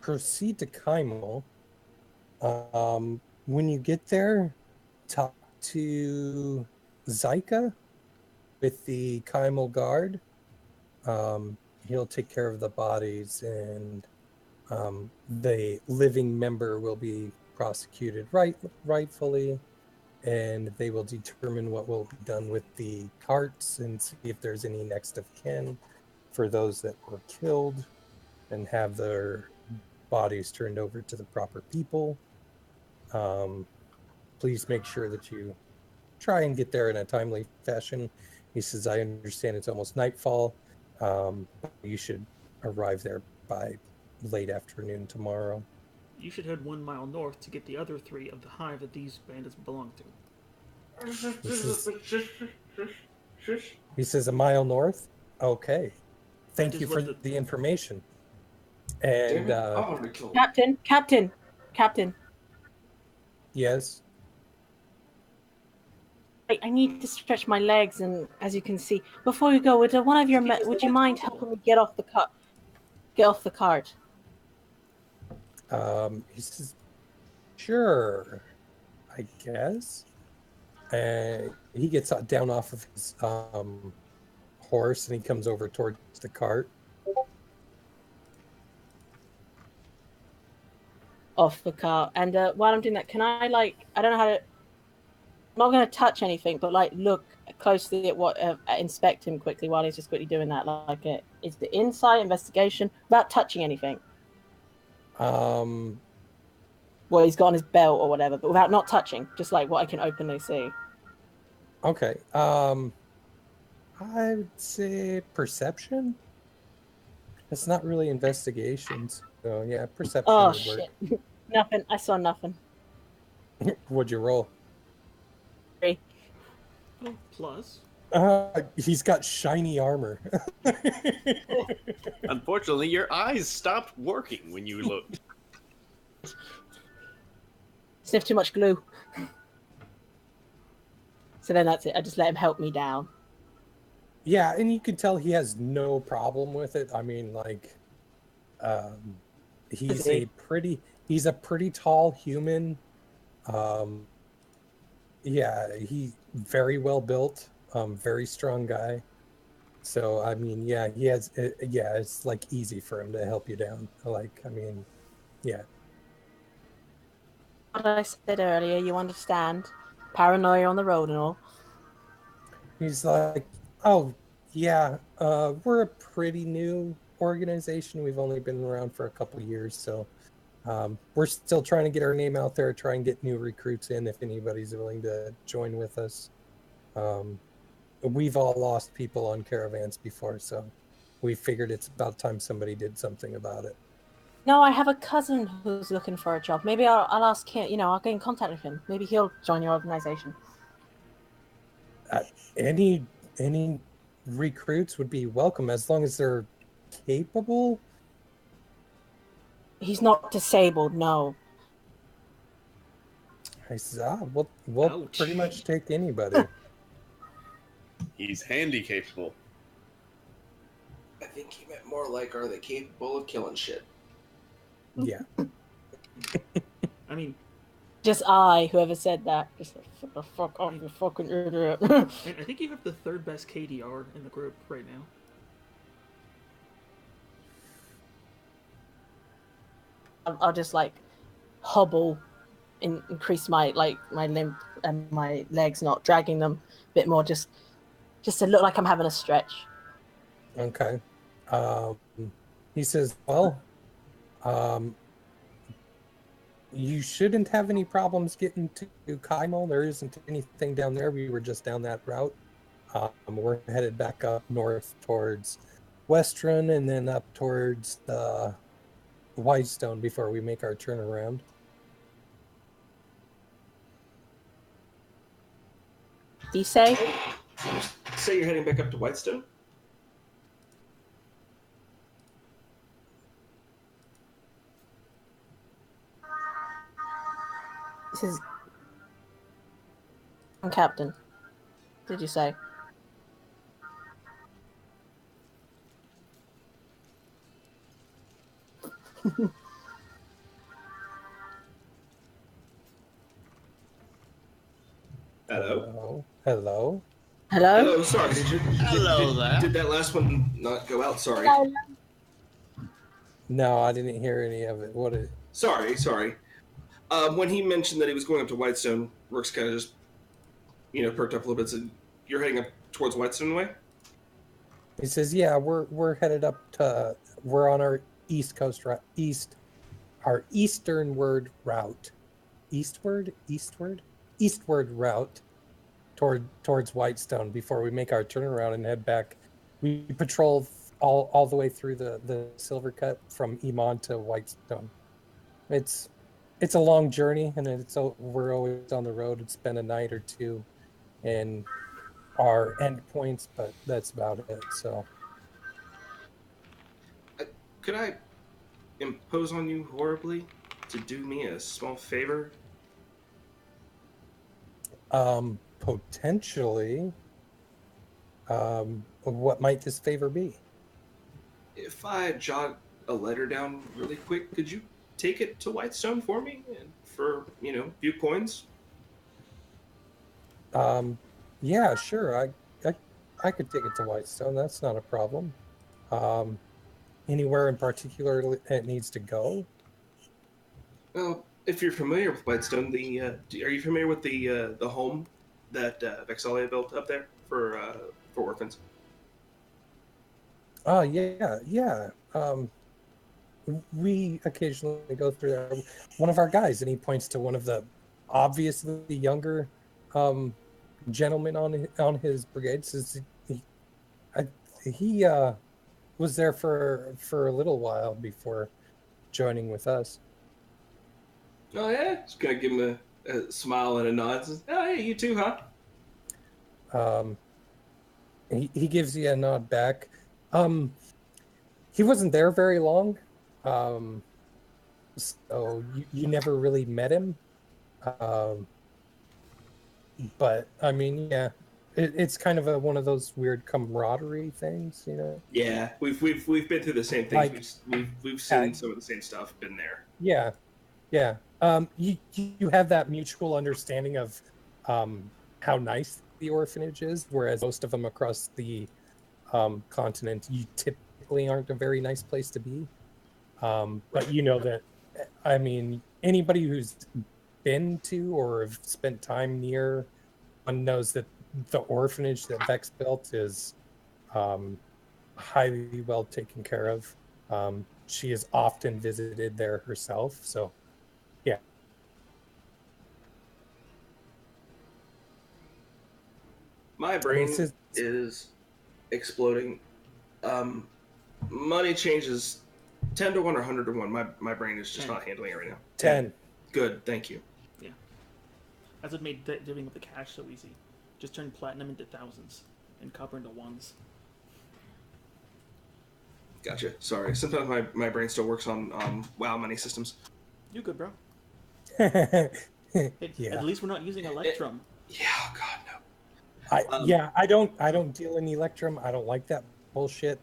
proceed to Kaimo. When you get there, talk to Zyka. with the Kaimal Guard. He'll take care of the bodies, and the living member will be prosecuted rightfully, and they will determine what will be done with the carts and see if there's any next of kin for those that were killed, and have their bodies turned over to the proper people. Please make sure that you try and get there in a timely fashion. He says, I understand it's almost nightfall. You should arrive there by late afternoon tomorrow. You should head 1 mile north to get the other 3 of the hive that these bandits belong to. He says, a mile north? Okay. Thank you for the the information. And Captain. Yes. I need to stretch my legs, and as you can see, before you go, would you mind helping me get off the cart? He says, sure, I guess. He gets down off of his horse, and he comes over towards the cart. Off the cart. And while I'm doing that, can I, I don't know how to... I'm not going to touch anything, but, look closely at what... inspect him quickly while he's just quickly doing that. Is the insight investigation without touching anything? Well, he's got on his belt or whatever, but without not touching, just what I can openly see. Okay. I would say perception. It's not really investigations. So yeah, perception would work. Shit. Nothing. I saw nothing. What'd you roll? 3. Oh, plus. He's got shiny armor. Unfortunately, your eyes stopped working when you looked. Sniff too much glue. So then that's it. I just let him help me down. Yeah, and you can tell he has no problem with it. I mean, he's a pretty tall human. Yeah, he's very well built, very strong guy. So I mean, yeah, he has. Yeah, it's easy for him to help you down. Yeah. What I said earlier, you understand? Paranoia on the road and all. He's like, oh, yeah, we're a pretty new organization. We've only been around for a couple years, so we're still trying to get our name out there, try and get new recruits in if anybody's willing to join with us. We've all lost people on caravans before, so we figured it's about time somebody did something about it. No, I have a cousin who's looking for a job. Maybe I'll ask him, I'll get in contact with him. Maybe he'll join your organization. Any recruits would be welcome as long as they're capable. He's not disabled, no. I said, we'll pretty much take anybody. He's handy capable. I think he meant more are they capable of killing shit? Yeah. I mean, just whoever said that. Just the fuck off, you fucking idiot. I think you have the 3rd best KDR in the group right now. I'll just hobble, increase my my limb and my legs, not dragging them a bit more, just to look like I'm having a stretch. Okay. He says, well, you shouldn't have any problems getting to Kaimal. There isn't anything down there. We were just down that route. We're headed back up north towards Westron and then up towards Whitestone before we make our turnaround. Do you say? Say you're heading back up to Whitestone? This is... Captain. Did you say? Hello? Hello? Hello? Hello, sorry. Hello there. Did that last one not go out? Sorry. No, I didn't hear any of it. What? Sorry. When he mentioned that he was going up to Whitestone, Rook's kind of just, perked up a little bit. Said, "You're heading up towards Whitestone way?" He says, "Yeah, we're headed up to. We're on our east coast route, our easternward route, eastward route towards Whitestone before we make our turnaround and head back. We patrol all the way through the Silver Cut from Iman to Whitestone. It's a long journey, and we're always on the road. It's been a night or two, and our endpoints, but that's about it. So, Could I impose on you horribly to do me a small favor? potentially, what might this favor be? If I jot a letter down really quick, could you take it to Whitestone for me and for few coins? Yeah, sure. I could take it to Whitestone. That's not a problem. Um, Anywhere in particular it needs to go? Well, if you're familiar with Whitestone, are you familiar with the home that Vexalia built up there for orphans? Oh, yeah. We occasionally go through there. One of our guys, and he points to one of the obviously younger um, gentlemen on his brigade. Says he was there for a little while before joining with us. Oh yeah, just gonna give him a smile and a nod. Says, "Oh hey, you too, huh?" Um, he gives you a nod back. He wasn't there very long, um, so you never really met him. Um, but I mean, yeah, it's kind of one of those weird camaraderie things, you know. Yeah, we've been through the same things. Like, We've seen some of the same stuff. Been there. yeah. You have that mutual understanding of how nice the orphanage is, whereas most of them across the continent, you typically aren't a very nice place to be. But you know that, I mean, anybody who's been to or have spent time near one knows that the orphanage that Vex built is highly well taken care of. She has often visited there herself. So, yeah. My I mean, brain is exploding. Um, Money changes 10 to 1 or 100 to 1. My brain is just 10. not handling it right now. 10. Good, thank you. Yeah. That's what made divvying up the cash so easy. Just turn platinum into thousands and copper into ones. Gotcha. Sorry. Sometimes my brain still works on WoW money systems. You good, bro? Yeah. At least we're not using Electrum. Yeah. Oh God no. I don't deal in Electrum. I don't like that bullshit.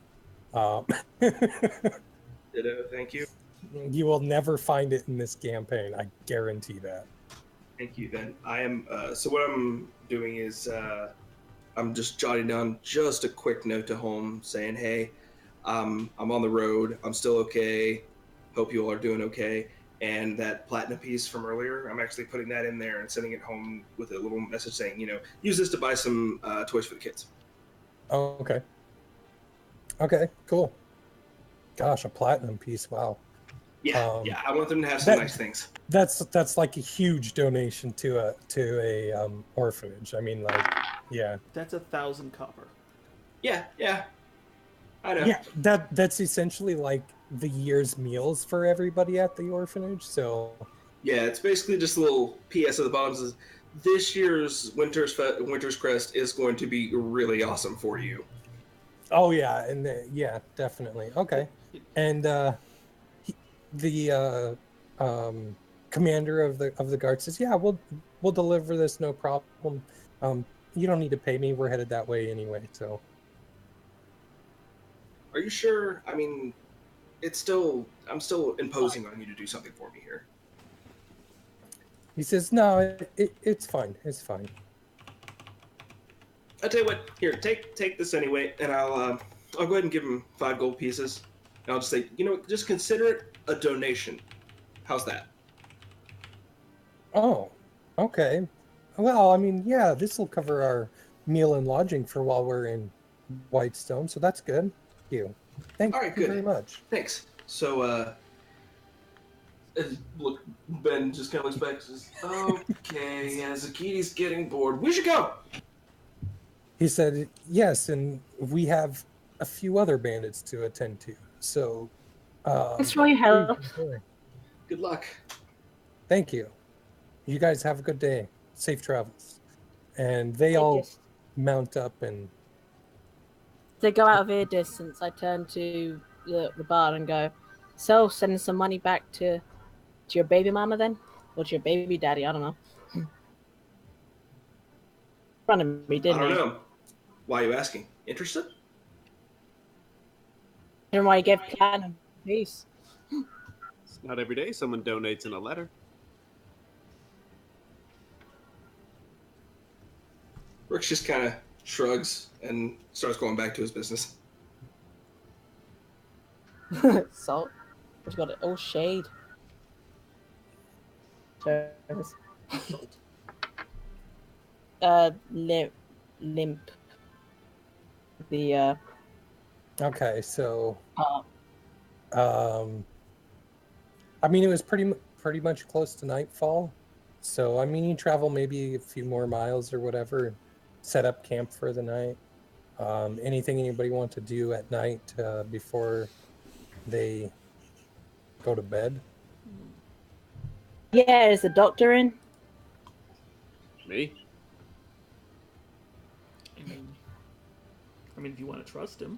Ditto. Thank you. You will never find it in this campaign. I guarantee that. Thank you. Then I am. So what I'm doing is I'm just jotting down just a quick note to home saying, "Hey, I'm on the road. I'm still okay. Hope you all are doing okay." And that platinum piece from earlier, I'm actually putting that in there and sending it home with a little message saying, use this to buy some toys for the kids. Oh, okay. Okay, cool. Gosh, a platinum piece. Wow. Yeah, I want them to have some nice things. That's like a huge donation to a orphanage. I mean, like, yeah. That's 1,000 copper. Yeah. I know. Yeah, that's essentially like the year's meals for everybody at the orphanage. So yeah, it's basically just a little PS at the bottom says, this year's Winter's Crest is going to be really awesome for you. oh yeah, and yeah, definitely. Okay. And the commander of the guard says, yeah, we'll deliver this, no problem. You don't need to pay me, we're headed that way anyway. So are you sure? I mean, I'm still imposing on you to do something for me here. He says, no, it's fine. It's fine. I tell you what. Here, take this anyway, and I'll go ahead and give him 5 gold pieces. And I'll just say, just consider it a donation. How's that? Oh, okay. Well, I mean, yeah, this will cover our meal and lodging for while we're in Whitestone, so that's good. Thank you. Thank All right, you good. very much. Thanks. So, look, Ben just kind of looks back and says, "Okay, yeah, Zakiti's getting bored. We should go." He said, yes, and we have a few other bandits to attend to. So, Thanks for your help. Good luck. Thank you. You guys have a good day. Safe travels. And they all mount up and... To go out of ear distance, I turn to the bar and go, so sending some money back to your baby mama then? Or to your baby daddy? I don't know. In front of me, didn't I he? don't know. Why are you asking? Interested? And why you gave platinum peace. It's not every day someone donates in a letter. Rick's just kind of shrugs and starts going back to his business. Salt. What you got it? Oh, shade. Service. Limp. The Okay, so uh, I mean, it was pretty much close to nightfall. So I mean, you travel maybe a few more miles or whatever, set up camp for the night. Anything anybody want to do at night before they go to bed? yeah, is the doctor in? Me? I mean, if you want to trust him.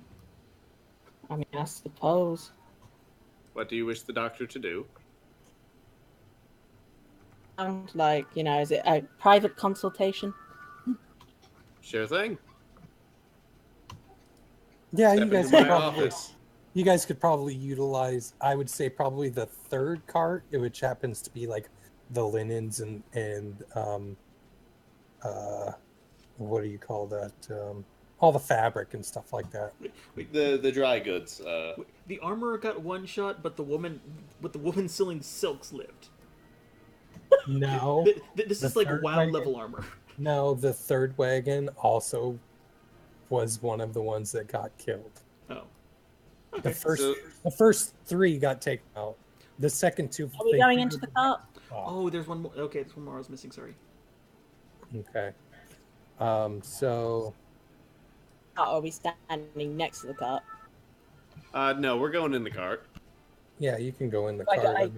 I mean, I suppose. What do you wish the doctor to do? Sounds like, is it a private consultation? Sure thing. Yeah, Step into my office. you guys could probably utilize, I would say, probably the third cart, which happens to be like the linens and what do you call that? All the fabric and stuff like that. Wait, the dry goods. The armorer got one shot, but the woman selling silks lived. No. This is like WoW level armor. No, the third wagon also was one of the ones that got killed. Oh. Okay. The first 3 got taken out. The second 2... Are we going into the cart? Oh, there's one more. Okay, there's one more I was missing, sorry. Okay. So... Are we standing next to the cart? No, we're going in the cart. Yeah, you can go in the Like, cart. I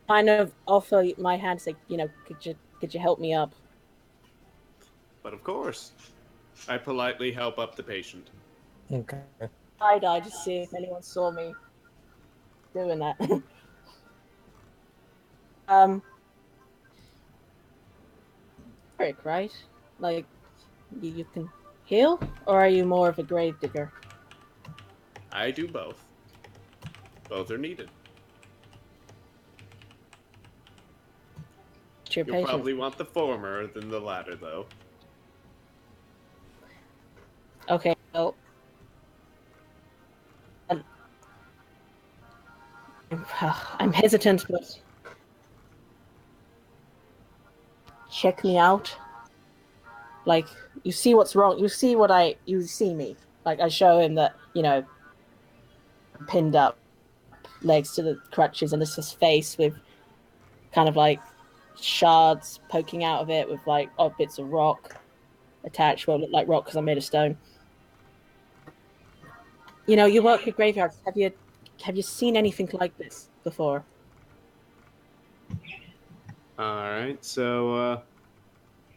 kind of offer my hand, say, could you help me up? But of course. I politely help up the patient. Okay. I just see if anyone saw me doing that. Rick, right? Like, you can heal, or are you more of a grave digger? I do both. Both are needed. You'll probably want the former than the latter, though. Okay, well, I'm hesitant, but check me out. Like, you see what's wrong. You see me. Like, I show him that, pinned up, legs to the crutches, and this is his face with kind of like shards poking out of it with like bits of rock attached. Well, look like rock because I'm made of stone. You work with graveyards. Have you seen anything like this before? All right, so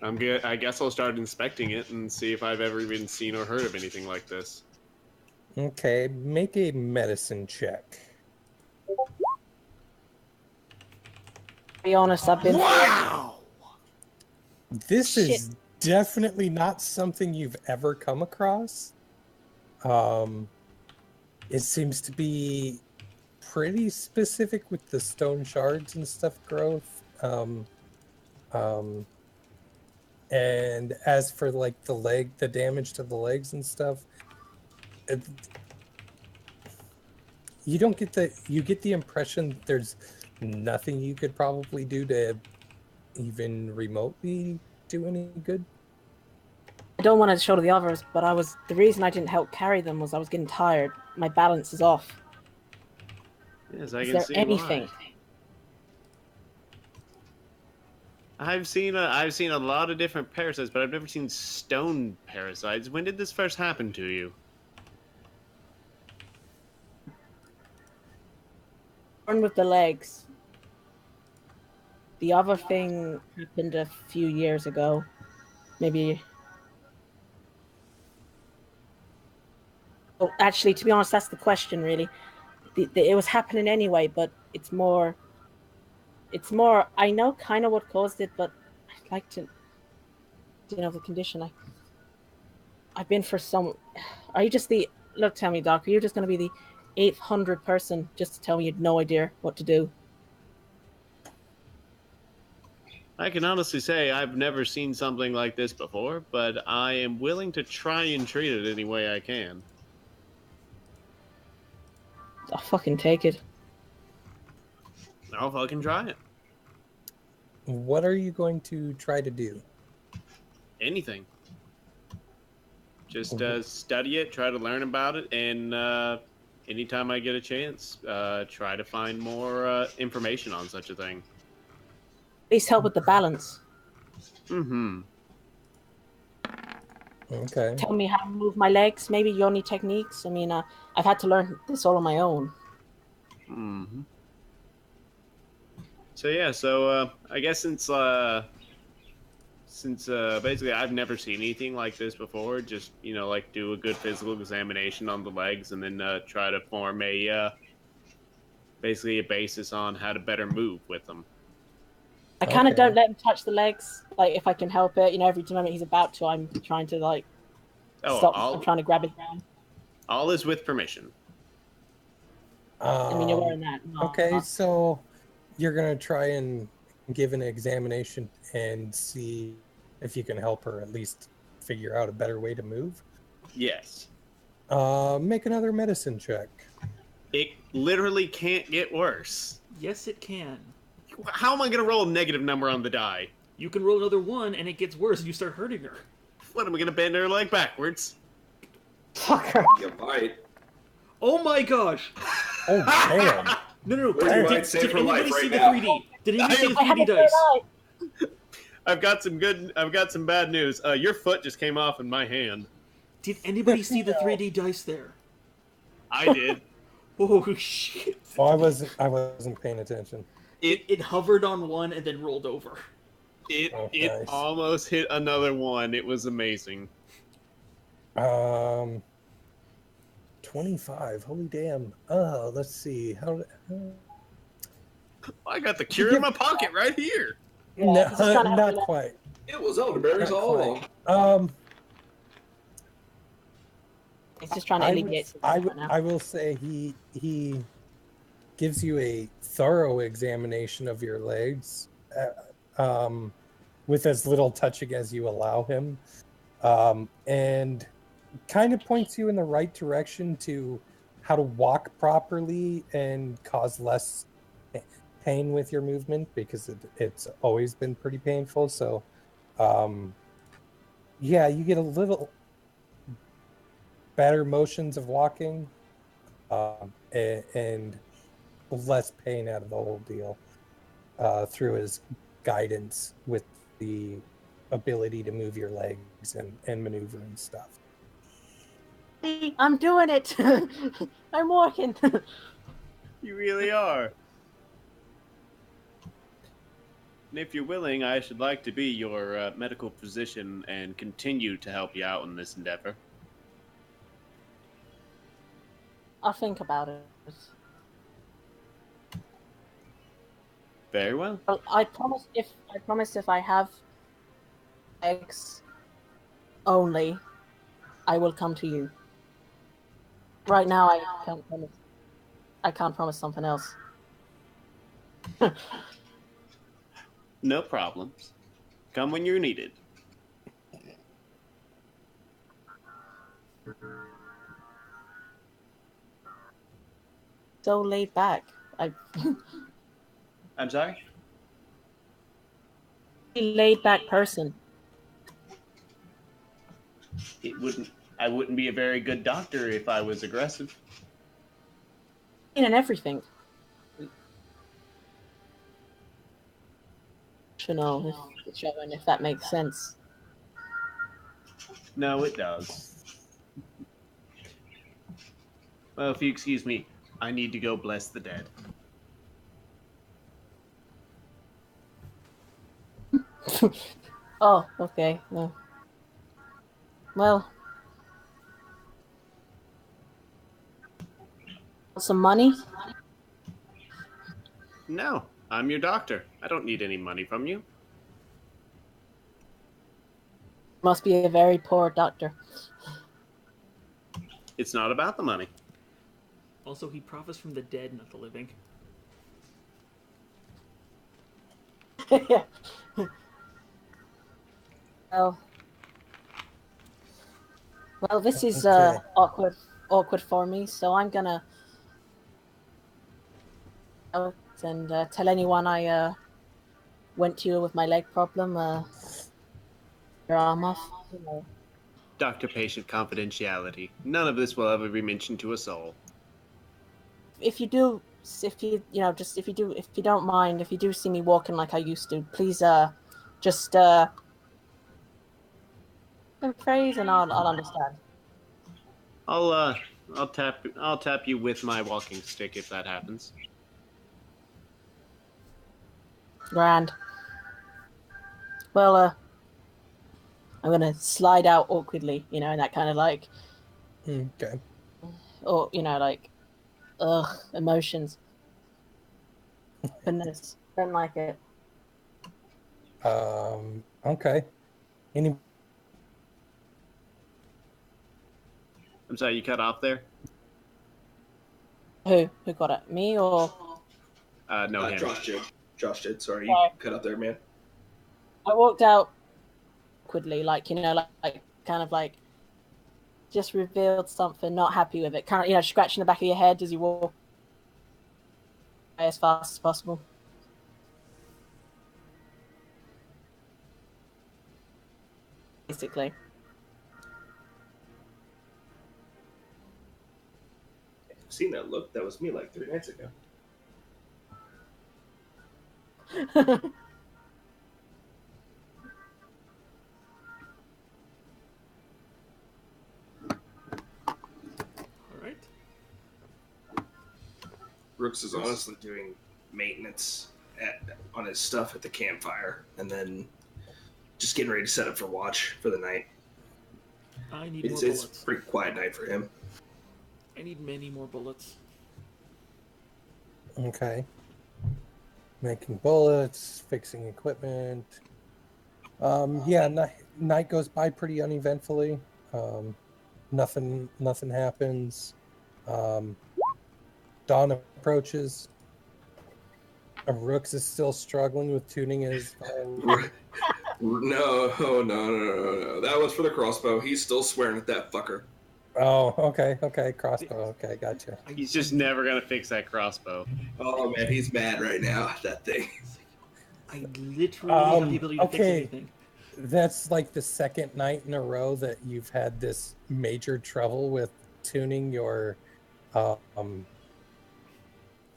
I'm good. I guess I'll start inspecting it and see if I've ever even seen or heard of anything like this. Okay, make a medicine check. To be honest, I've been... Wow! This is definitely not something you've ever come across. It seems to be pretty specific with the stone shards and stuff growth. And as for like the damage to the legs and stuff, you get the impression there's nothing you could probably do to even remotely do any good. I don't want to show to the others, but the reason I didn't help carry them was I was getting tired. My balance is off. Yes, I Is can there see anything? why. I've seen a lot of different parasites, but I've never seen stone parasites. When did this first happen to you? One with the legs. The other thing happened a few years ago. Maybe. Oh, actually, to be honest, that's the question, really. It was happening anyway, but it's more. I know kind of what caused it, but I'd like to. The condition. I've been for some. Are you just the. Look, tell me, Doc, are you just going to be the 800 person just to tell me you had no idea what to do? I can honestly say I've never seen something like this before, but I am willing to try and treat it any way I can. I'll fucking take it. I'll fucking try it. What are you going to try to do? Anything. Just study it, try to learn about it, and anytime I get a chance, try to find more information on such a thing. Please help with the balance. Mm-hmm. Okay. Tell me how to move my legs. Maybe you need techniques. I mean, I've had to learn this all on my own. Mm-hmm. So yeah, I guess since basically I've never seen anything like this before, just like do a good physical examination on the legs, and then try to form basically a basis on how to better move with them. I kind of don't let him touch the legs, like if I can help it. Every moment he's about to, I'm trying to stop. I'm trying to grab it down. All is with permission. I mean, you're wearing that. No, okay, so you're gonna try and give an examination and see if you can help her at least figure out a better way to move. Yes. Make another medicine check. It literally can't get worse. Yes, it can. How am I going to roll a negative number on the die? You can roll another 1 and it gets worse and you start hurting her. What, am I going to bend her leg backwards? Fuck her. You might. Oh my gosh! Oh, damn. No. Where's your mind save for life right now? Did anybody see the 3D dice? I've got some bad news. Your foot just came off in my hand. Did anybody see the 3D dice there? I did. Oh shit! Oh, I wasn't paying attention. It hovered on 1 and then rolled over. It nice. almost hit another 1. It was amazing. 25. Holy damn. Let's see. I got the cure in my pocket right here. No, not quite. It was elderberries all along. He's just trying to alleviate. I will say he gives you a thorough examination of your legs, with as little touching as you allow him, and kind of points you in the right direction to how to walk properly and cause less pain with your movement, because it's always been pretty painful. So, yeah, you get a little better motions of walking, and less pain out of the whole deal through his guidance with the ability to move your legs and maneuver and stuff. I'm doing it. I'm walking. You really are. And if you're willing, I should like to be your medical physician and continue to help you out in this endeavor. I'll think about it. Very well. Well, I promise if I have eggs only, I will come to you. Right now, I can't promise. I can't promise something else. No problems. Come when you're needed. So laid back. I'm sorry? Laid back person. I wouldn't be a very good doctor if I was aggressive. And everything. Showing if that makes sense. No, it does. Well, if you excuse me, I need to go bless the dead. Oh, okay. Well, some money? No, I'm your doctor. I don't need any money from you. Must be a very poor doctor. It's not about the money. Also, he profits from the dead, not the living. Yeah. Well, this is Okay. awkward for me. So I'm gonna go and tell anyone I went to with my leg problem. Your arm off. Doctor-patient confidentiality. None of this will ever be mentioned to a soul. If you do, if you just if you don't mind, if you do see me walking like I used to, please just phrase and I'll understand. I'll tap you with my walking stick if that happens. Grand. Well, I'm gonna slide out awkwardly, and that kind of like, Okay. or like, emotions. Goodness, don't like it. Okay. Any I'm sorry, you cut off there? Who got it? Me or? No, him. Josh did. Sorry, you cut out there, man. I walked out awkwardly, like like kind of like just revealed something, not happy with it. Kind of scratching the back of your head as you walk as fast as possible. Basically. I've seen that look. That was me like 3 nights ago. All right. Brooks is honestly doing maintenance on his stuff at the campfire, and then just getting ready to set up for watch for the night. I need more It's bullets. a pretty quiet night for him. I need many more bullets. Okay. Making bullets, fixing equipment. Yeah, night goes by pretty uneventfully. Nothing happens. Dawn approaches. Rooks is still struggling with tuning his violin. No. That was for the crossbow. He's still swearing at that fucker. Oh, okay, crossbow. Okay, gotcha. He's just never gonna fix that crossbow. Oh man, he's mad right now at that thing. I literally have the ability to fix okay. anything. That's like the second night in a row that you've had this major trouble with tuning your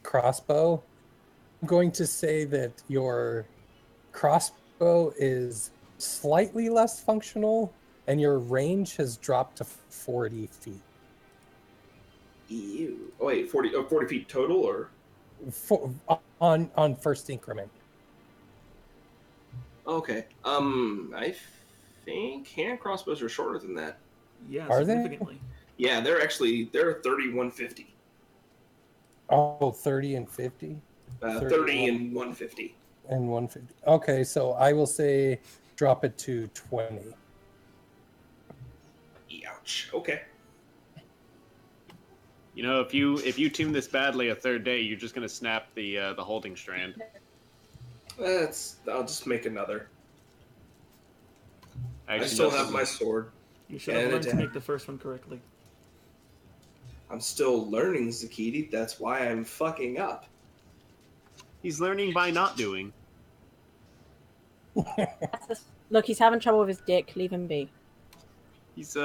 crossbow. I'm going to say that your crossbow is slightly less functional and your range has dropped to 40 feet. Ew. Oh wait, 40 feet total, or on first increment. okay. I think hand crossbows are shorter than that. Yeah, Are significantly. Yeah, they're 30-150. Oh, 30 and 50? 30 and 150. And 150. Okay, so I will say drop it to 20. Ouch. Okay. If you tune this badly a third day, you're just gonna snap the holding strand. I'll just make another. Actually, I still have my sword. You should have learned to make the first one correctly. I'm still learning, Zakiti. That's why I'm fucking up. He's learning by not doing. Look, he's having trouble with his dick. Leave him be. He's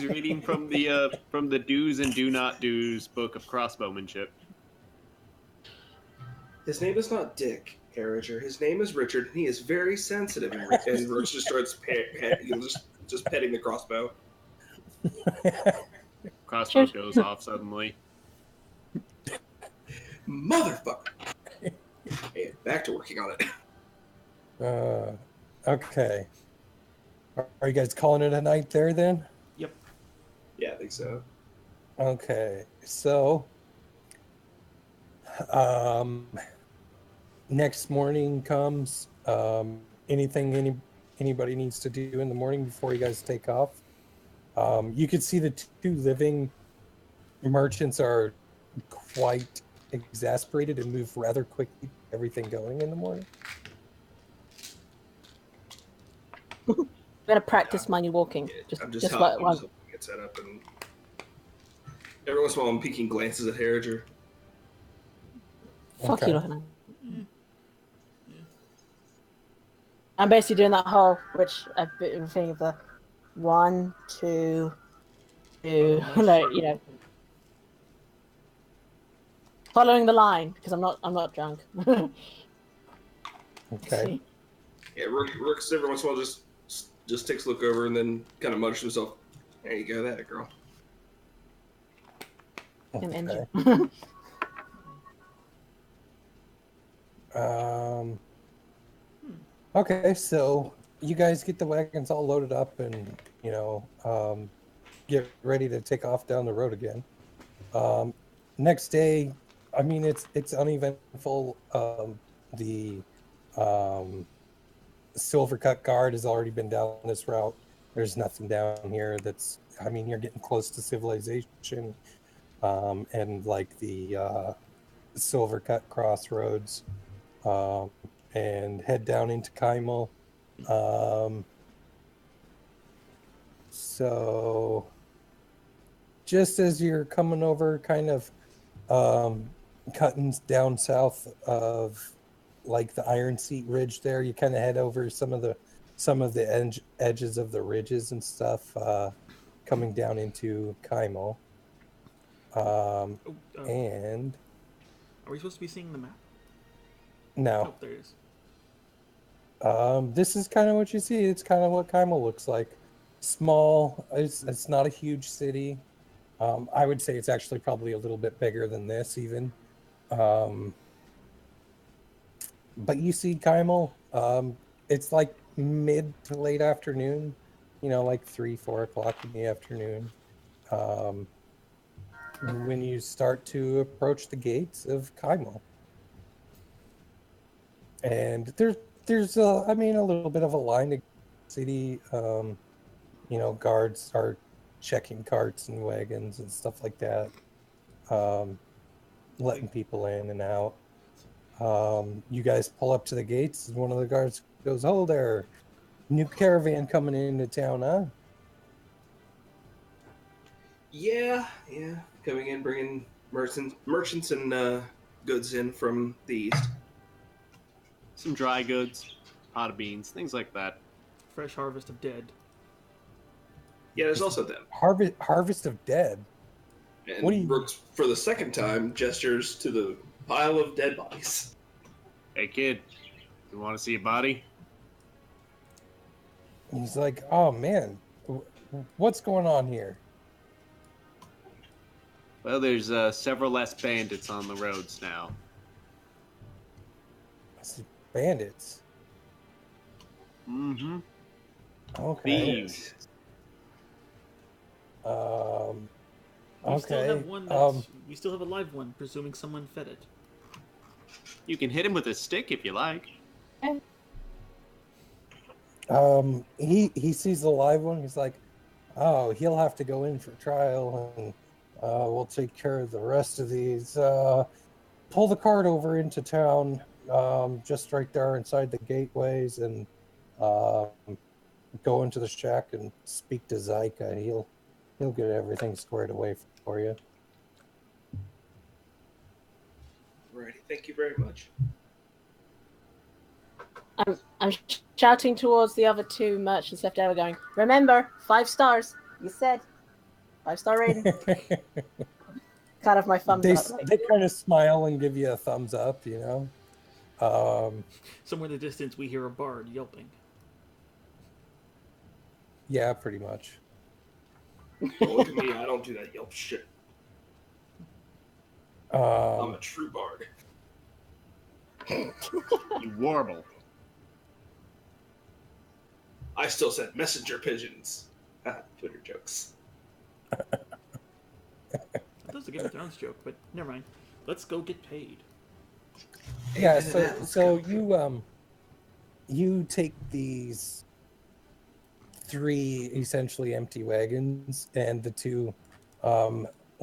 reading from the do's and do not do's book of crossbowmanship. His name is not Dick, Carriager. His name is Richard, and he is very sensitive. And Rich just starts just petting the crossbow. Crossbow goes off suddenly. Motherfucker! Hey, back to working on it. Okay. Are you guys calling it a night there then? Yep. Yeah, I think so. Okay. So, next morning comes. Anything anybody needs to do in the morning before you guys take off? You could see the two living merchants are quite exasperated and move rather quickly. Everything going in the morning. I'm gonna practice manual walking. I'm just helping get set up, and every once in a while I'm peeking glances at Harriger. Fuck you, looking at. I'm basically doing that whole, which a bit of a thing of the 1, 2, 2, like following the line because I'm not drunk. Okay. Yeah, Rook every once in a while just takes a look over and then kind of mutters to himself, "There you go, that girl." Okay. Okay, so you guys get the wagons all loaded up and get ready to take off down the road again. Next day, I mean it's uneventful. The Silvercut Guard has already been down this route. There's nothing down here you're getting close to civilization, and like the Silvercut Crossroads, and head down into Kymel. So just as you're coming over, kind of cutting down south of like the Iron Seat Ridge there, you kind of head over some of the edges of the ridges and stuff, coming down into Kymel. And are we supposed to be seeing the map? No. Oh, there it is. This is kind of what you see. It's kind of what Kymel looks like. Small. It's not a huge city. I would say it's actually probably a little bit bigger than this even. But you see Kymel. It's like mid to late afternoon. Like 3-4 o'clock in the afternoon. When you start to approach the gates of Kymel. And there's a little bit of a line to the city. Guards are checking carts and wagons and stuff like that, letting people in and out. You guys pull up to the gates, and one of the guards goes, "Oh, there, new caravan coming into town, huh?" Yeah, coming in, bringing merchants and goods in from the east. Some dry goods, pot of beans, things like that. Fresh harvest of dead. Yeah, there's also them. Harvest of dead. And What do you- Brooks, for the second time, gestures to the pile of dead bodies. Hey kid, you want to see a body? He's like, "Oh man, what's going on here?" Well, there's several less bandits on the roads now. I said, "Bandits." Mm-hmm. Okay. Thieves. We still Okay. have one we still have a live one, presuming someone fed it. You can hit him with a stick if you like. He sees the live one. He's like, "Oh, he'll have to go in for trial, and we'll take care of the rest of these. Pull the cart over into town, just right there inside the gateways, and go into the shack and speak to Zyka. He'll get everything squared away for you. Alrighty, thank you very much. I'm shouting towards the other two merchants left over, going, "Remember, 5 stars. You said 5-star rating." Kind of my thumbs up. Like, They kind of smile and give you a thumbs up, you know. Somewhere in the distance, we hear a bard yelping. Yeah, pretty much. Don't look at me. I don't do that yelp shit. I'm a true bard. You warble. I still said messenger pigeons. Twitter jokes. That was a Game of Thrones joke, but never mind. Let's go get paid. Yeah, so you take these 3 essentially empty wagons and the 2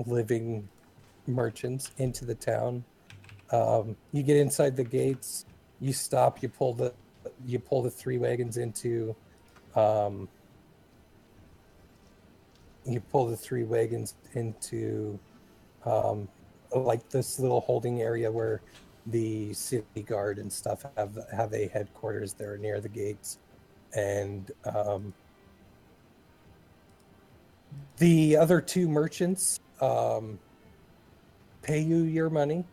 living merchants into the town. You get inside the gates. You stop. You pull the 3 wagons into. Like this little holding area where the city guard and stuff have a headquarters there near the gates, and the other 2 merchants pay you your money.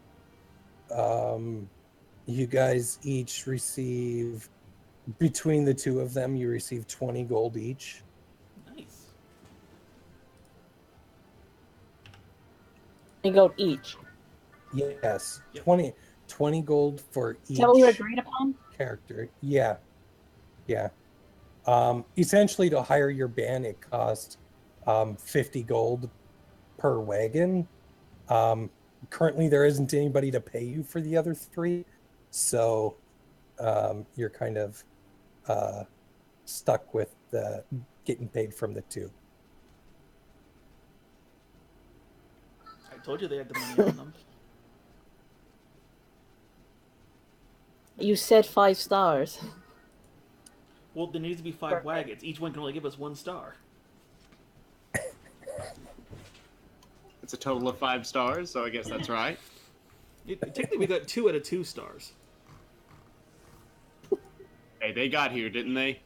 You guys each receive, between the 2 of them, you receive 20 gold each. Nice. gold each. Yes, Yep. 20 gold for each. Is that what we agreed upon? Character. Yeah. Essentially, to hire your band, it cost 50 gold per wagon. Currently, there isn't anybody to pay you for the other 3, so you're kind of stuck with getting paid from the 2. I told you they had the money on them. You said 5 stars. Well, there needs to be 5 wagons. Each one can only give us 1 star. It's a total of 5 stars, so I guess that's right. Technically, we got 2 out of 2 stars. Hey, they got here, didn't they?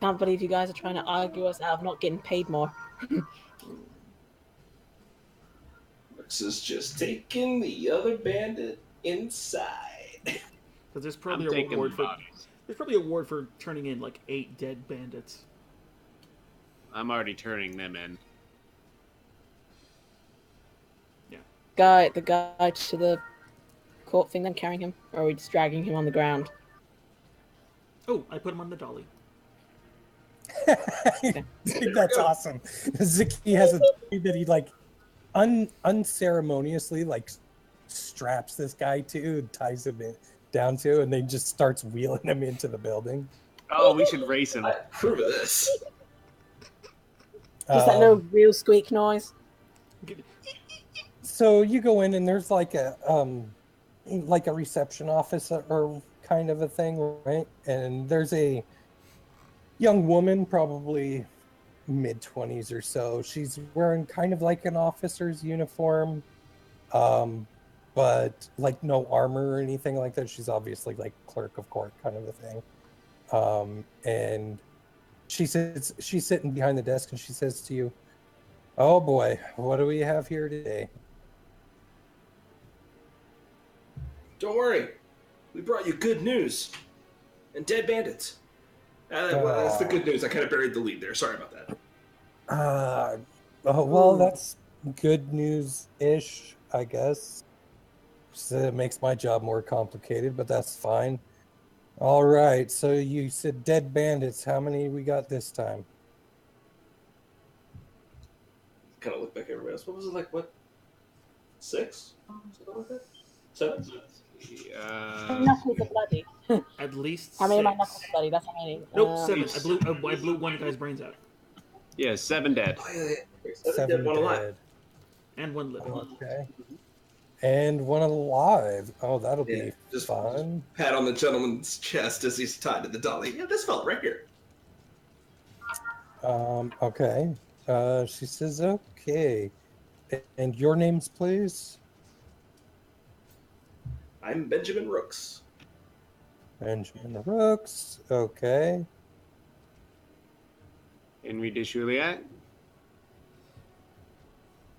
Can't believe you guys are trying to argue us out of not getting paid more. This is just taking the other bandit inside. Because there's probably I'm a taking reward the for bodies. there's probably a reward for turning in like 8 dead bandits. I'm already turning them in. The guy to the court thing, then carrying him, or are we just dragging him on the ground? Oh, I put him on the dolly. That's awesome. Ziki has a tree that he like unceremoniously like straps this guy to, ties him down to, and then just starts wheeling him into the building. Oh, we should race him. I approve of this. Just that little real squeak noise. So you go in and there's like a reception office or kind of a thing, right? And there's a young woman, probably mid-20s or so. She's wearing kind of like an officer's uniform, but like no armor or anything like that. She's obviously like clerk of court kind of a thing. And she's sitting behind the desk and she says to you, "Oh boy, what do we have here today?" Don't worry. We brought you good news. And dead bandits. Well, that's the good news. I kind of buried the lead there. Sorry about that. Well, that's good news-ish, I guess. So it makes my job more complicated, but that's fine. All right, so you said dead bandits. How many we got this time? Kind of look back at everybody else. What was it like? What? 6? Something like that? 7? Knuckles are bloody. At least How many of my 6. knuckles are bloody? That's how many. Nope, 7. I blew one guy's brains out. Yeah, 7 dead. Oh, yeah. 7 dead, 1 alive. dead. And 1 living. Okay. And one alive. Oh, that'll Yeah, be just fun. pat on the gentleman's chest as he's tied to the dolly. Yeah, this felt right here. Okay. She says, okay. And your names, please? I'm Benjamin Rooks. Benjamin Rooks. Okay. Henry de Juliet.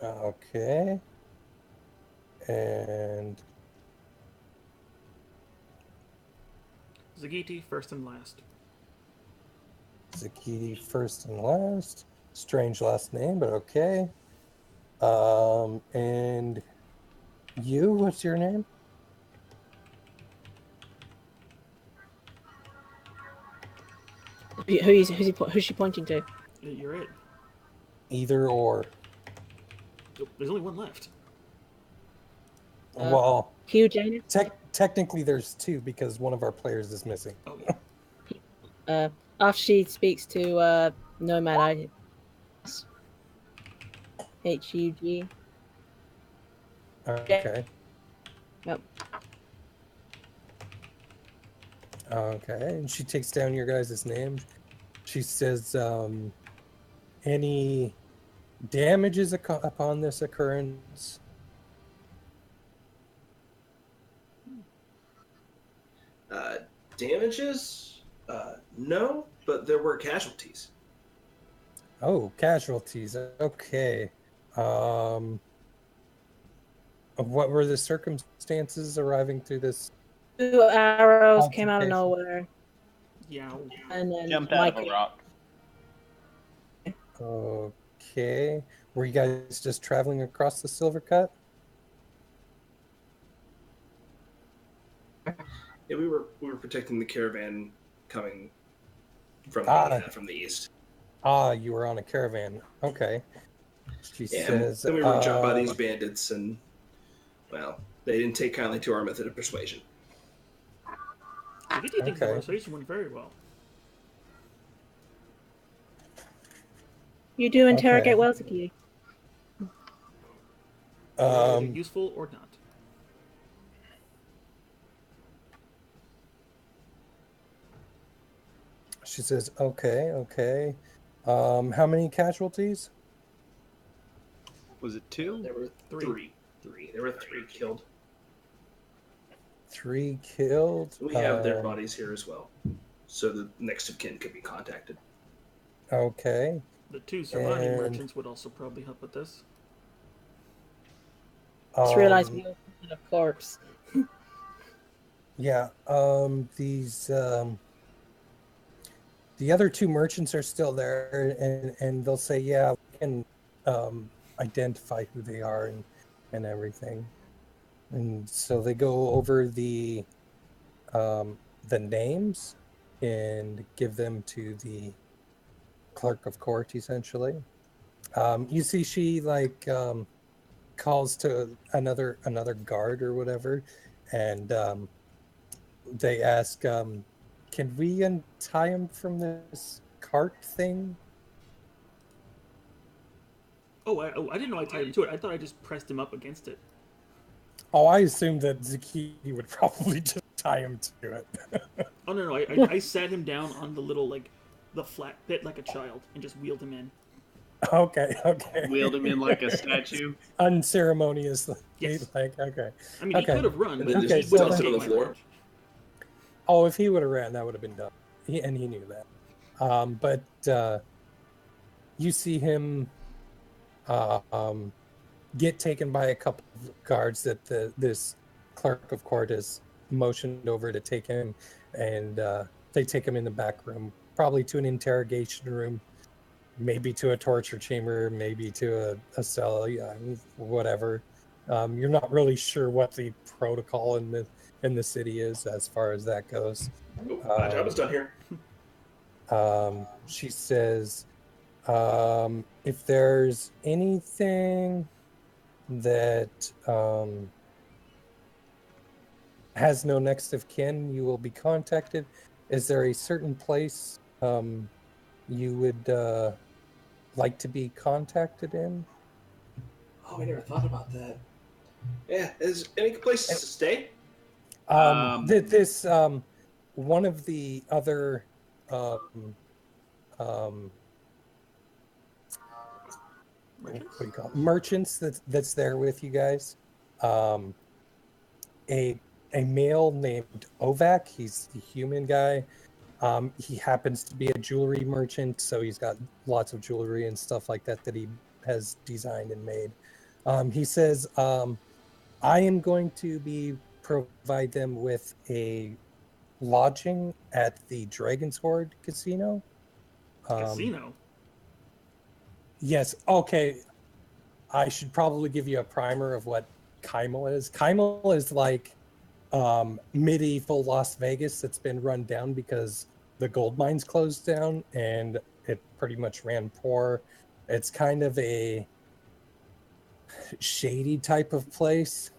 Okay. And Zagiti, first and last. Zakiti, first and last. Strange last name, but okay. And you, what's your name? Who's she pointing to? You're it. Either or. Oh, there's only one left. Well, Hugh Janus. technically there's two because one of our players is missing. Oh, After she speaks to Nomad, HUG. Okay. Yep. Okay. And she takes down your guys' names. She says, any damages upon this occurrence? Damages? No, but there were casualties. Oh, casualties. Okay. What were the circumstances arriving to this? 2 arrows came out of Altercation. nowhere, yeah. and then Jumped out of a rock. Okay. Were you guys just traveling across the Silver Cut? Yeah, we were protecting the caravan coming from the east. You were on a caravan. Okay. She Yeah, says. then we were jumped by these bandits, and well, they didn't take kindly to our method of persuasion. Zagiti thinks the persuasion went very well. you do interrogate well, Zaki. Useful or not? She says, okay. How many casualties? Was it 2? There were three. There were 3 killed. 3 killed. We have their bodies here as well, so the next of kin could be contacted. Okay. The 2 surviving merchants would also probably help with this. Just realized we all had a corpse. Yeah. These the other 2 merchants are still there, and they'll say, yeah, we can identify who they are and everything. And so they go over the names and give them to the clerk of court, essentially. You see, she calls to another guard or whatever, and they ask, can we untie him from this cart thing? Oh, I didn't know I tied him to it. I thought I just pressed him up against it. Oh, I assumed that Zakiti would probably just tie him to it. Oh, no, I sat him down on the little, the flat bit like a child and just wheeled him in. Okay. Wheeled him in like a statue. Unceremoniously. Yes. Okay. I mean, he could have run, And but then he just would tossed have it on the my floor. range. Oh, if he would have ran, that would have been done. He knew that. But you see him get taken by a couple of guards that this clerk of court has motioned over to take him, and they take him in the back room, probably to an interrogation room, maybe to a torture chamber, maybe to a cell, whatever. You're not really sure what the protocol in the city is as far as that goes. Oh, my job is done here. She says, if there's anything that has no next of kin, you will be contacted. Is there a certain place you would like to be contacted in? Oh, I never thought about that. Yeah, is any places to stay? This one of the other um, Merchants? what do you call it? Merchants that's there with you guys. Um, a male named Ovak. He's the human guy. He happens to be a jewelry merchant, so he's got lots of jewelry and stuff like that that he has designed and made. He says, I am going to provide them with a lodging at the Dragon's Hoard Casino. Casino? Yes, okay. I should probably give you a primer of what Kymel is. Kymel is like medieval Las Vegas that's been run down because the gold mines closed down and it pretty much ran poor. It's kind of a shady type of place,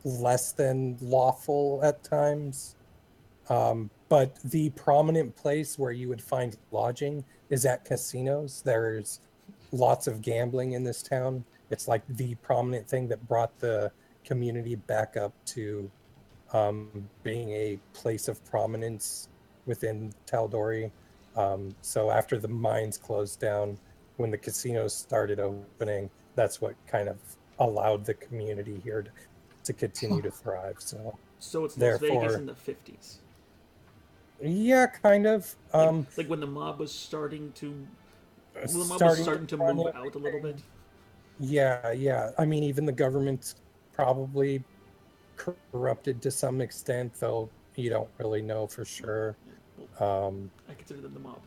less than lawful at times. But the prominent place where you would find lodging is at casinos. There's lots of gambling in this town. It's like the prominent thing that brought the community back up to being a place of prominence within Tal'dorei. So after the mines closed down, when the casinos started opening, that's what kind of allowed the community here to continue to thrive. So it's Las therefore, Vegas in the 50s. Yeah, kind of. Like when the mob was starting to move to out a little bit. Yeah. I mean, even the government's probably corrupted to some extent, though you don't really know for sure. Well, I consider them the mob.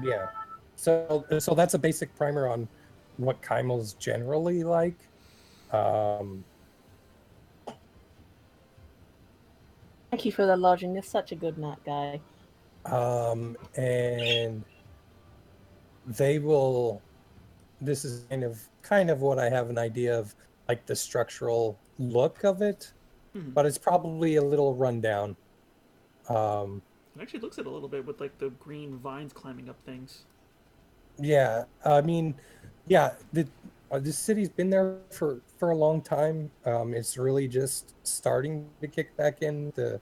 Yeah. So that's a basic primer on what Kymel's generally like. Thank you for the lodging. You're such a good Nat guy. And they will. This is kind of what I have an idea of, like the structural look of it, but it's probably a little rundown. It actually looks it a little bit with like the green vines climbing up things. Yeah, I mean, yeah, the city's been there for a long time. It's really just starting to kick back in. The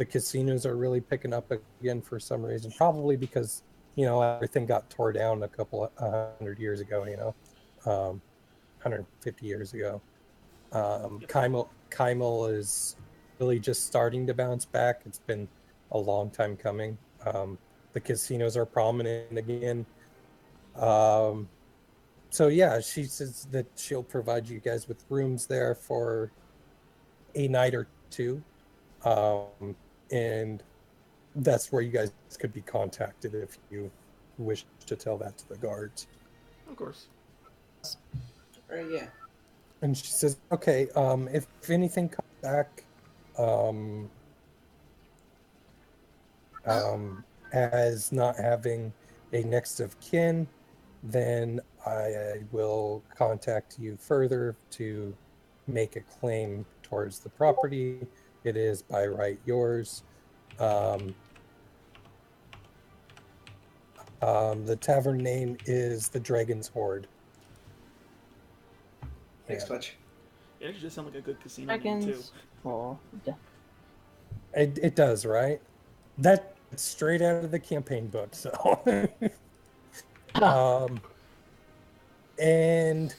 casinos are really picking up again for some reason, probably because everything got tore down a couple 100 years ago. 150 years ago. Kymel is really just starting to bounce back. It's been a long time coming. The casinos are prominent again. So yeah, she says that she'll provide you guys with rooms there for a night or two. And that's where you guys could be contacted if you wish to tell that to the guards. Of course. Yeah. And she says, okay, if anything comes back as not having a next of kin, then I will contact you further to make a claim towards the property. It is by right yours. The tavern name is the Dragon's Hoard. Thanks much. It actually does sound like a good casino name too. Dragons. Hoard. It does, right? That's straight out of the campaign book. So, and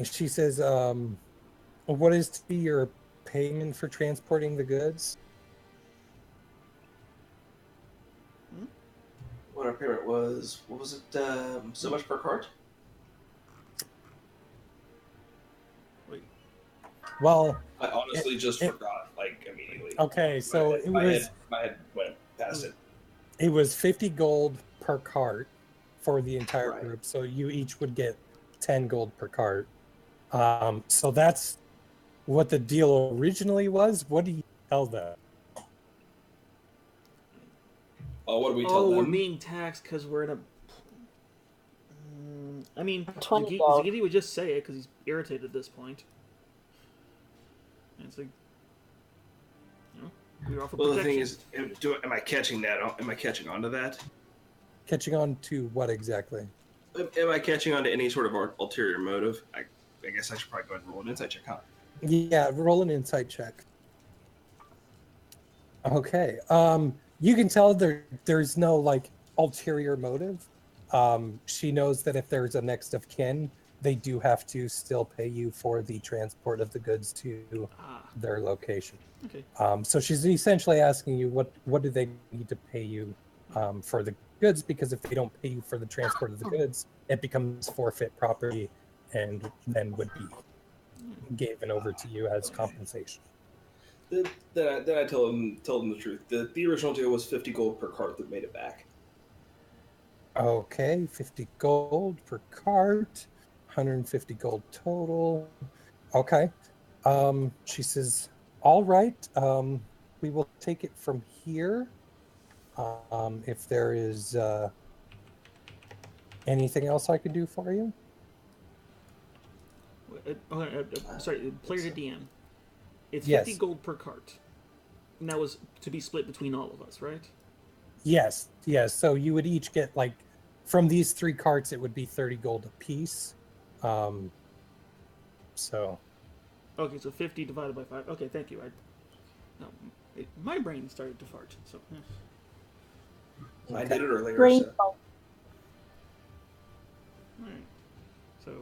she says, "What is to be your payment for transporting the goods?" What our payment was, what was it? So much per cart? Wait. Well, I honestly just forgot, like, immediately. Okay, so my head went past it. It was 50 gold per cart for the entire Right. group, so you each would get 10 gold per cart. So that's what the deal originally was. What do you tell them? What do we tell them? We're being taxed because we're in a. I mean, 20 gold. Zagidi would just say it because he's irritated at this point. And it's like, we offer Well, protection. the thing is, am I catching that? Am I catching on to that? Catching on to what exactly? Am I catching on to any sort of ulterior motive? I guess I should probably go ahead and roll an insight check, huh? Yeah, roll an insight check. Okay. You can tell there's no like ulterior motive. She knows that if there's a next of kin, they do have to still pay you for the transport of the goods to their location. Okay. So she's essentially asking you what do they need to pay you for the goods, because if they don't pay you for the transport of the goods, it becomes forfeit property and then would be given over to you as compensation. Then I tell them the truth. The original deal was 50 gold per cart that made it back. Okay, 50 gold per cart, 150 gold total. Okay. She says, all right, we will take it from here. If there is anything else I could do for you? Sorry, player to DM. It's 50 Yes. gold per cart. And that was to be split between all of us, right? Yes. So you would each get like, from these 3 carts, it would be 30 gold apiece. So. Okay, so 50 divided by 5. Okay, thank you. My brain started to fart. So. I did it earlier. Brain So. fart. All right. So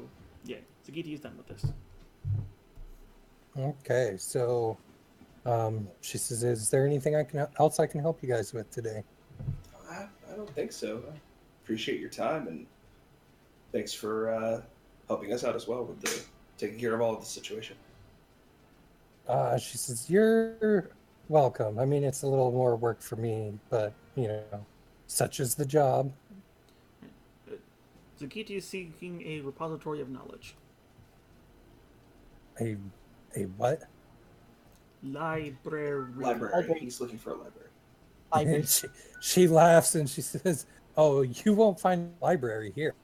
yeah, Zagiti is done with this. Okay, so she says, "Is there anything else I can help you guys with today?" I don't think so. I appreciate your time, and thanks for helping us out as well with taking care of all of the situation. She says, "You're welcome. I mean, it's a little more work for me, but such is the job." Zagiti is seeking a repository of knowledge. A what? Library. He's looking for a library. Library. She laughs and she says, "Oh, you won't find a library here."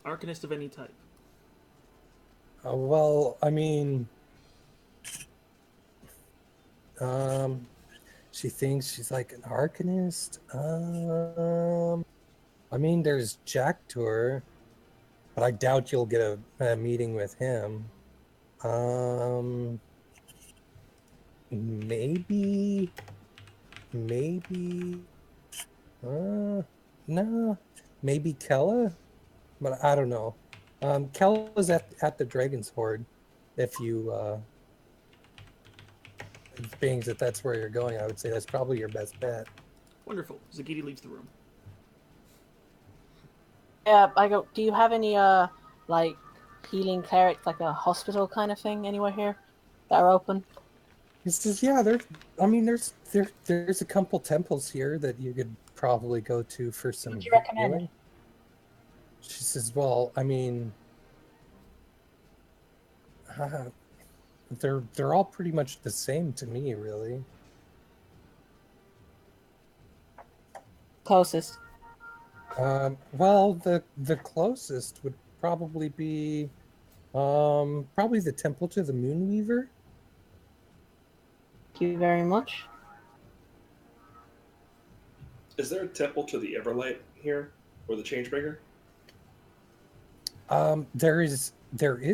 Arcanist of any type. Well, I mean, she thinks she's like an arcanist. I mean, there's Jack Tour, but I doubt you'll get a meeting with him. Maybe. No, maybe Kella, but I don't know. Kella's at the Dragon's Hoard. If you being that that's where you're going, I would say that's probably your best bet. Wonderful. Zagiti leaves the room. Yeah, I go. Do you have any like healing clerics, like a hospital kind of thing, anywhere here that are open? He says, "Yeah, there's a couple temples here that you could probably go to for some Would you recommend? healing." She says, "Well, I mean, they're all pretty much the same to me, really." Closest. Well, the closest would probably be probably the Temple to the Moonweaver. Thank you very much. Is there a temple to the Everlight here, or the Changebringer? There is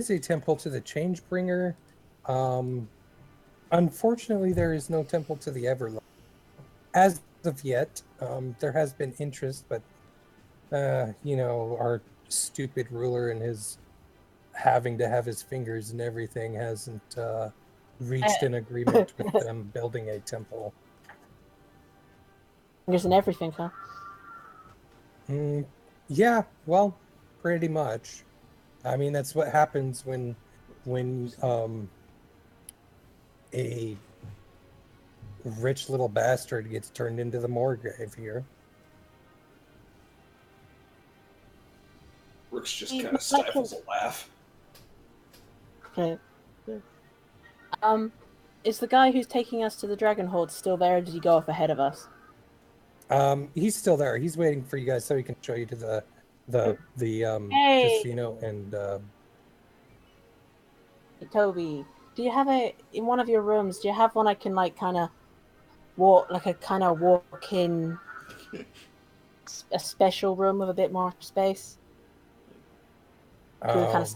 a temple to the Changebringer. Unfortunately, there is no temple to the Everlight as of yet. There has been interest, but our stupid ruler and his having to have his fingers and everything hasn't reached an agreement with them building a temple. Fingers and everything, huh? Yeah, well, pretty much. I mean, that's what happens when a rich little bastard gets turned into the Morgrave here. Rook's just kind of stifles a laugh. Okay. Is the guy who's taking us to the Dragon Horde still there, or did he go off ahead of us? He's still there. He's waiting for you guys so he can show you to the Hey! casino and Hey, Toby, do you have in one of your rooms? Do you have one I can kind of walk in a special room with a bit more space? with kind Um, of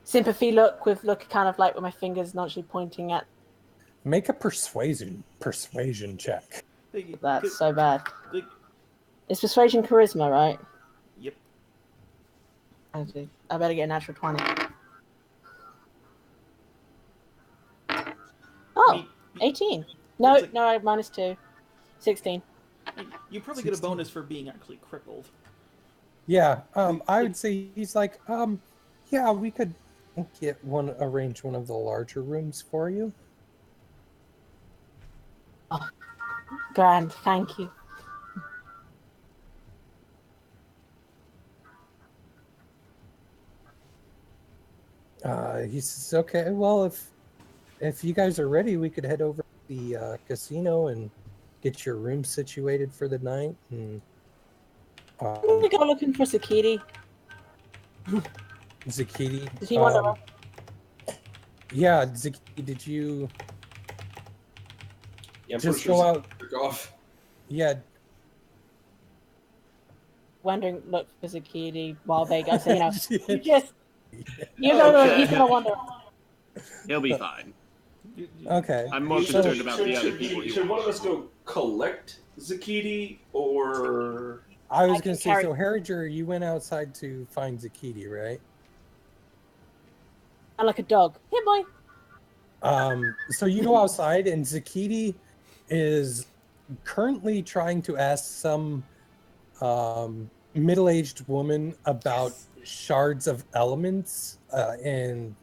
sympathy look, with kind of like with my fingers not actually pointing at. make a persuasion check. That's so bad. Like, It's persuasion charisma, right? yep. I better get a natural 20. Oh, 18. No, like, no, I minus 2. 16. You probably get a bonus for being actually crippled. Yeah, I would say he's like, yeah, we could arrange one of the larger rooms for you. Oh, grand, thank you. He says, okay, well, if you guys are ready, we could head over to the casino and get your room situated for the night. And I'm gonna go looking for Zakiti. Zakiti. Does he want to? Yeah, Zakiti, did you just go out? Off. Yeah. Wondering, look for Zakiti while they go. So, you Okay. gonna wonder. He'll be fine. Okay. I'm more concerned about the other people. Should one of us go collect Zakiti, or I was going to say, so Harringer, you went outside to find Zakiti, right? I'm like a dog. Here, boy. So you go outside, and Zakiti is currently trying to ask some middle-aged woman about shards of elements, and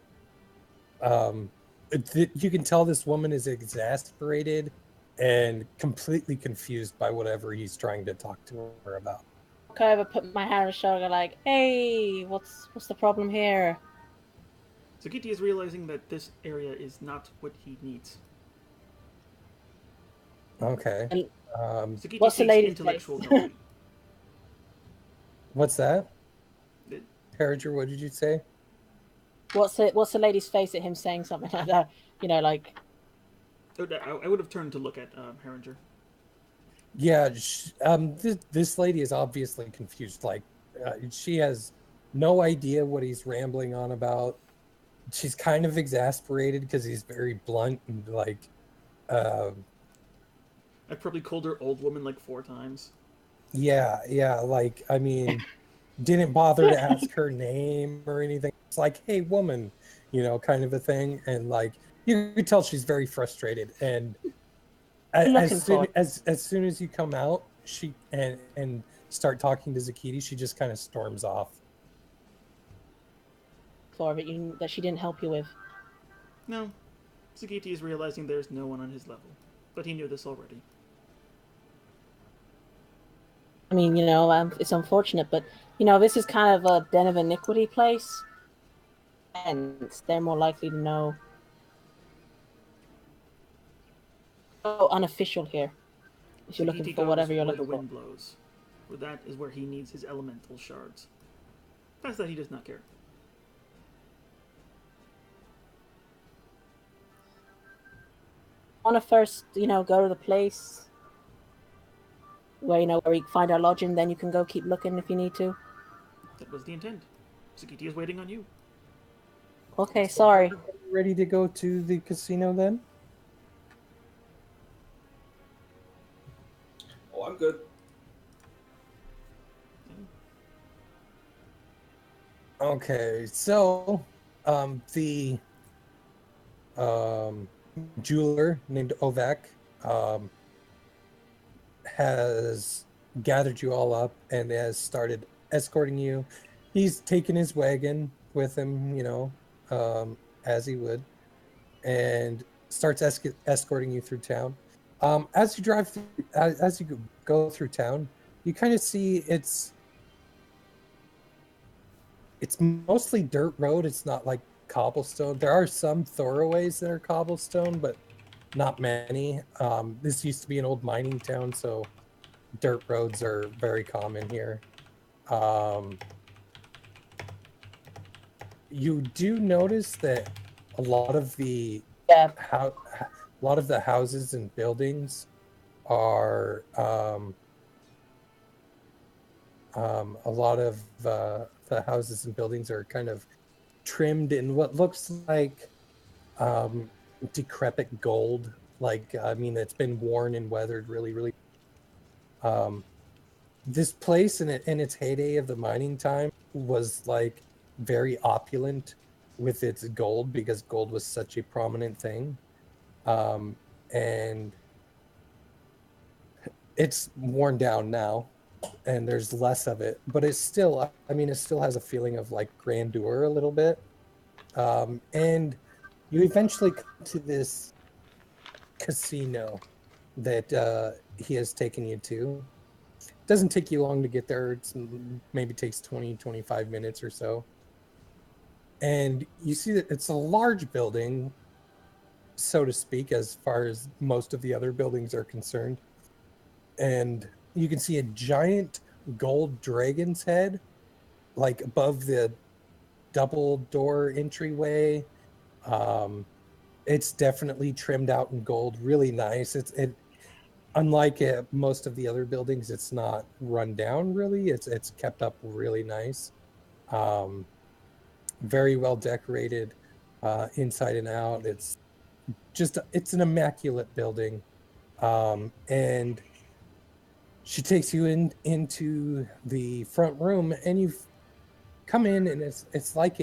you can tell this woman is exasperated and completely confused by whatever he's trying to talk to her about. Okay, I put my hand on his shoulder, like, "Hey, what's the problem here?" Zakiti is realizing that this area is not what he needs. Okay. Zakiti what's the seeks lady's intellectual face? knowledge. What's that? Harringer, what did you say? What's the lady's face at him saying something like that? Like. I would have turned to look at Harringer. Yeah, this lady is obviously confused. Like, she has no idea what he's rambling on about. She's kind of exasperated because he's very blunt and like. I've probably called her old woman like 4 times. Yeah, like, I mean, didn't bother to ask her name or anything. It's like, hey, woman, kind of a thing. And like, you can tell she's very frustrated. And as soon as you come out, she and start talking to Zakiti, she just kind of storms off. That she didn't help you with. No, Zakiti is realizing there's no one on his level, but he knew this already. I mean, it's unfortunate, but this is kind of a den of iniquity place, and they're more likely to know. Oh, unofficial here. If you're looking for whatever you're looking for. Where the wind blows, for that is where he needs his elemental shards. Past that, he does not care. I want to first, go to the place where where we find our lodging. Then you can go keep looking if you need to. That was the intent. Zakiti is waiting on you. Okay, sorry. Ready to go to the casino then? Oh, I'm good. Okay, so the jeweler named Ovak has gathered you all up and has started escorting you. He's taken his wagon with him, as he would, and starts escorting you through town. As you drive through, as you go through town, you kind of see it's mostly dirt road. It's not like cobblestone. There are some thoroughways that are cobblestone, but not many. This used to be an old mining town, so dirt roads are very common here. You do notice that a lot of the houses and buildings are A lot of the houses and buildings are kind of trimmed in what looks like decrepit gold. Like, I mean, it's been worn and weathered really, really. This place in its heyday of the mining time was like very opulent with its gold because gold was such a prominent thing. And it's worn down now and there's less of it, but it's still, I mean, it still has a feeling of like grandeur a little bit. And you eventually come to this casino that he has taken you to. It doesn't take you long to get there. It's maybe takes 20-25 minutes or so. And you see that it's a large building, so to speak, as far as most of the other buildings are concerned. And you can see a giant gold dragon's head, like above the double door entryway. It's definitely trimmed out in gold, really nice. It unlike most of the other buildings, it's not run down really. It's kept up really nice. Um, very well decorated inside and out. It's an immaculate building. And she takes you into the front room, and you come in, and it's like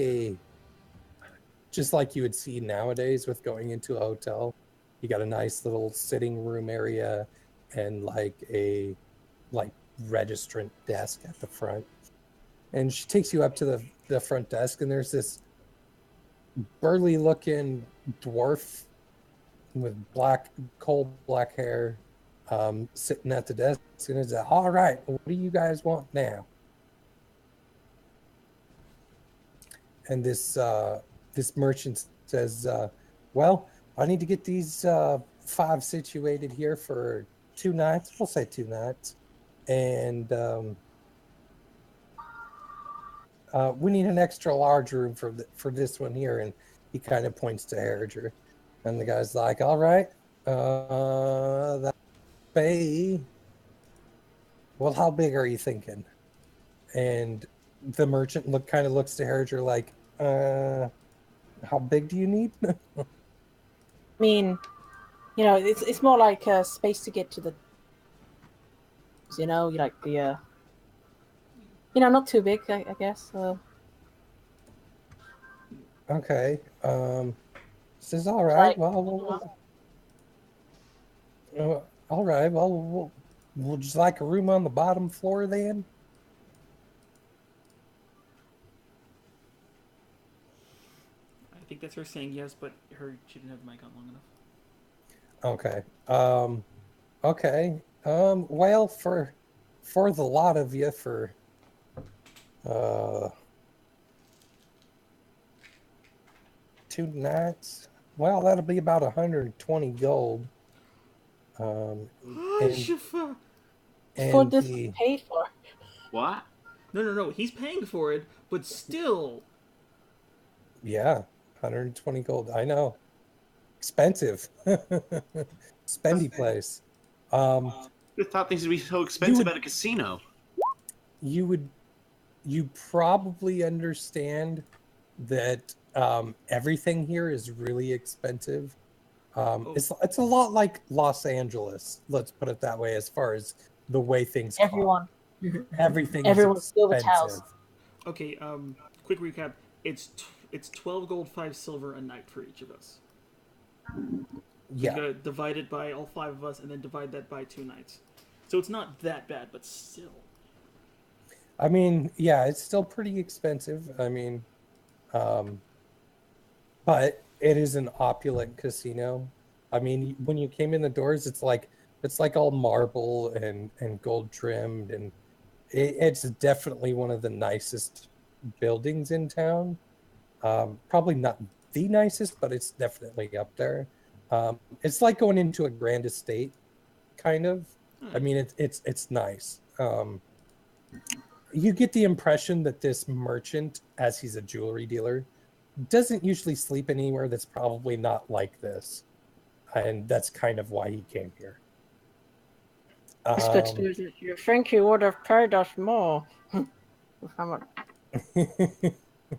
just like you would see nowadays with going into a hotel. You got a nice little sitting room area and like a registrant desk at the front. And she takes you up to the front desk, and there's this burly looking dwarf with coal black hair sitting at the desk, and it's like, all right, what do you guys want now? And this merchant says, well, I need to get these 5 situated here for 2 nights. We'll say 2 nights. And we need an extra large room for this one here. And he kind of points to Harriger. And the guy's like, all right, that pay. Well, how big are you thinking? And the merchant looks to Harriger like, how big do you need? I mean, it's more like space to get to the, like the, not too big, I guess. Okay. Says, all right. Like, Well, all right. Well, we'll just like a room on the bottom floor then. I think that's her saying yes, but she didn't have the mic on long enough. Okay. Okay. Well, for the lot of you, for 2 nights, well, that'll be about 120 gold. For And this paid for. What? No. He's paying for it, but still. Yeah, 120 gold. I know. Expensive. Spendy place. I thought things would be so expensive at a casino. You probably understand that everything here is really expensive. It's a lot like Los Angeles, let's put it that way, as far as the way things Everyone. Everything Everyone's is still the expensive. house. Okay, quick recap. It's 12 gold, 5 silver a night for each of us. Yeah. You gotta divide it by all 5 of us, and then divide that by 2 nights. So it's not that bad, but still. I mean, yeah, it's still pretty expensive. I mean, but it is an opulent casino. I mean, when you came in the doors, it's like all marble and gold trimmed, and it's definitely one of the nicest buildings in town. Probably not the nicest, but it's definitely up there. It's like going into a grand estate, kind of. I mean, it's nice. You get the impression that this merchant, as he's a jewelry dealer, doesn't usually sleep anywhere that's probably not like this, and that's kind of why he came here. You think you would have paid us more? How much?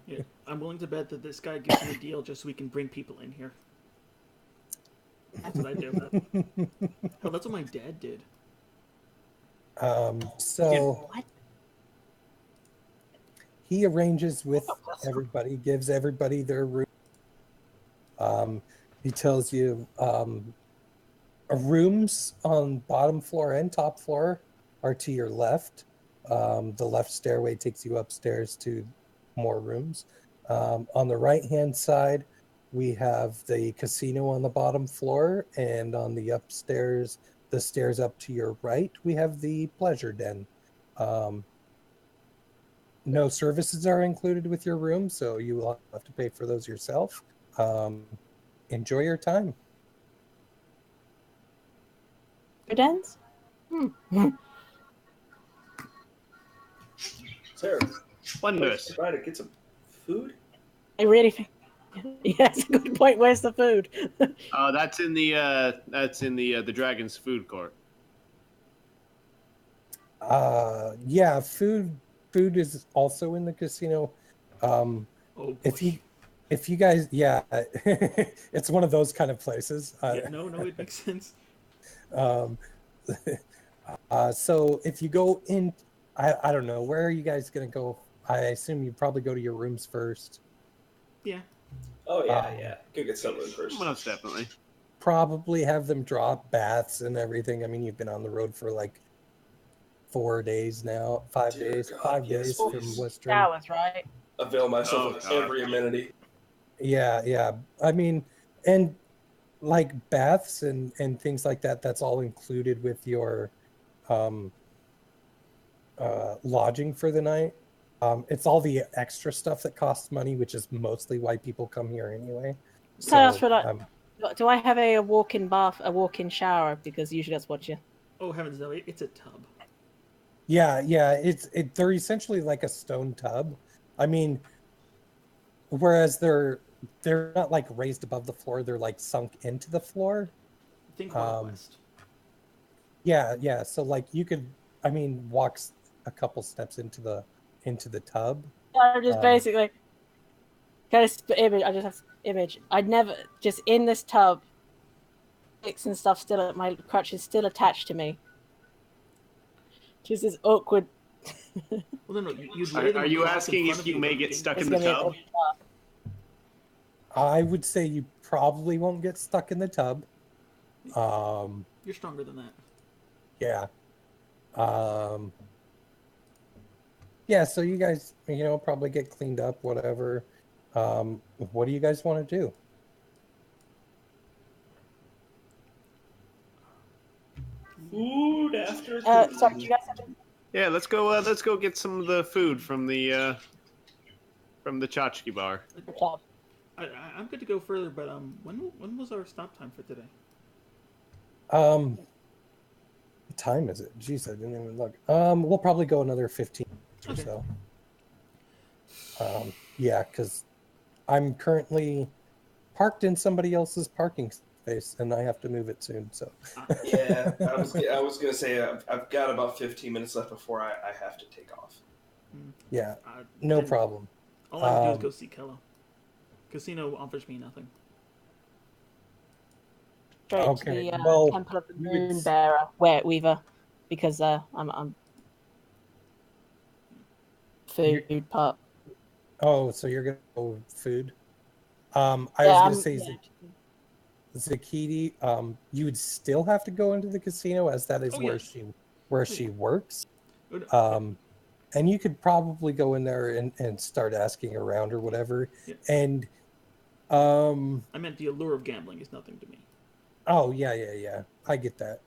Yeah, I'm willing to bet that this guy gives me a deal just so we can bring people in here. That's what I do. Hell, that's what my dad did. So What? he arranges with everybody, gives everybody their room. He tells you rooms on bottom floor and top floor are to your left. The left stairway takes you upstairs to more rooms. On the right-hand side, we have the casino on the bottom floor, and on the upstairs, the stairs up to your right, we have the pleasure den. No services are included with your room, so you will have to pay for those yourself. Enjoy your time. Good ends? Sarah, Wondrous. try to get some food. I really think. Yeah, that's a good point. Where's the food? That's in the Dragon's food court. Yeah, food is also in the casino. Oh, If boy. you guys, yeah, it's one of those kind of places. Yeah, no, it makes sense. Um, so if you go in, I don't know, where are you guys gonna go? I assume you probably go to your rooms first. Yeah. Oh yeah. Go get someone first. Most definitely. Probably have them drop baths and everything. I mean, you've been on the road for like 4 days now, 5 Dear days, God, 5 yes, days please. from Western. Hours, right? Avail myself Oh, of God. every amenity. Yeah. I mean, and like baths and things like that, that's all included with your lodging for the night. It's all the extra stuff that costs money, which is mostly why people come here anyway. Can I ask for like, do I have a walk-in bath, a walk-in shower? Because usually that's what you. Oh heavens, no! It's a tub. yeah, they're essentially like a stone tub. I mean, whereas they're not like raised above the floor, they're like sunk into the floor. Think Wild West. Yeah. So like you could, I mean, walk a couple steps into the tub. I just basically. Can I image? I just have image. I'd never just in this tub. Sticks and stuff still at my crutches still attached to me. Just this awkward. Well, no. You'd lay them Are you across in asking front if of you may but get stuck It's in the gonna be a tub? bit tough. I would say you probably won't get stuck in the tub. You're stronger than that. Yeah. Yeah, so you guys, probably get cleaned up, whatever. What do you guys want to do? Food after Sorry, do you guys have any? Yeah, let's go get some of the food from the tchotchke bar. Club? I'm good to go further, but when was our stop time for today? What time is it? Jeez, I didn't even look. We'll probably go another 15 or so. Yeah, because I'm currently parked in somebody else's parking space, and I have to move it soon. So. Yeah, I was gonna say I've got about 15 minutes left before I have to take off. Yeah, no problem. All I would do is go see Kello. Casino offers me nothing. Straight to the Temple of the Moon Bearer, Weaver, because I'm food part. Oh, so you're gonna go with food? I was gonna say Zakiti, you would still have to go into the casino, as that is where she works. And you could probably go in there and start asking around or whatever. Yeah. And I meant the allure of gambling is nothing to me. Oh yeah. I get that.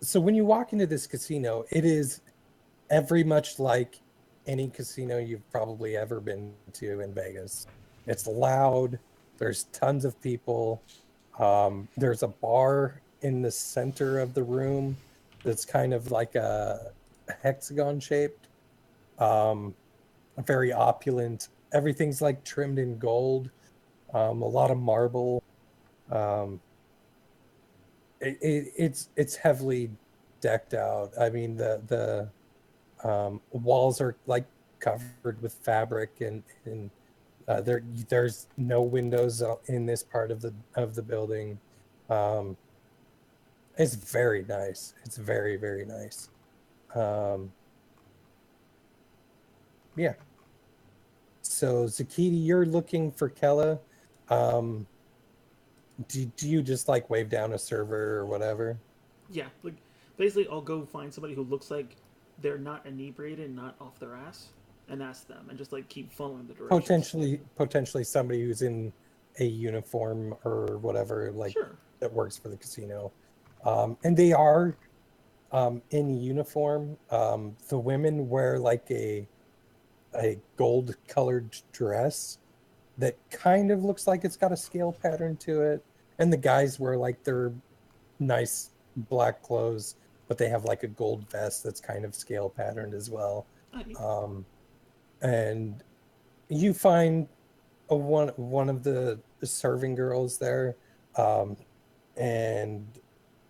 So when you walk into this casino, it is very much like any casino you've probably ever been to in Vegas. It's loud. There's tons of people. There's a bar in the center of the room that's kind of like a hexagon shaped. Very opulent. Everything's like trimmed in gold. A lot of marble. It's heavily decked out. I mean, the Walls are like covered with fabric, and there's no windows in this part of the building. It's very nice. It's very, very nice. Yeah. So Zakiti, you're looking for Kella. Do you just like wave down a server or whatever? Yeah, like basically, I'll go find somebody who looks like they're not inebriated and not off their ass, and ask them, and just like keep following the directions. Potentially somebody who's in a uniform or whatever, like Sure. that works for the casino. And they are in uniform. The women wear like a gold colored dress that kind of looks like it's got a scale pattern to it, and the guys wear like their nice black clothes, but they have like a gold vest that's kind of scale patterned as well. And you find one of the serving girls there, and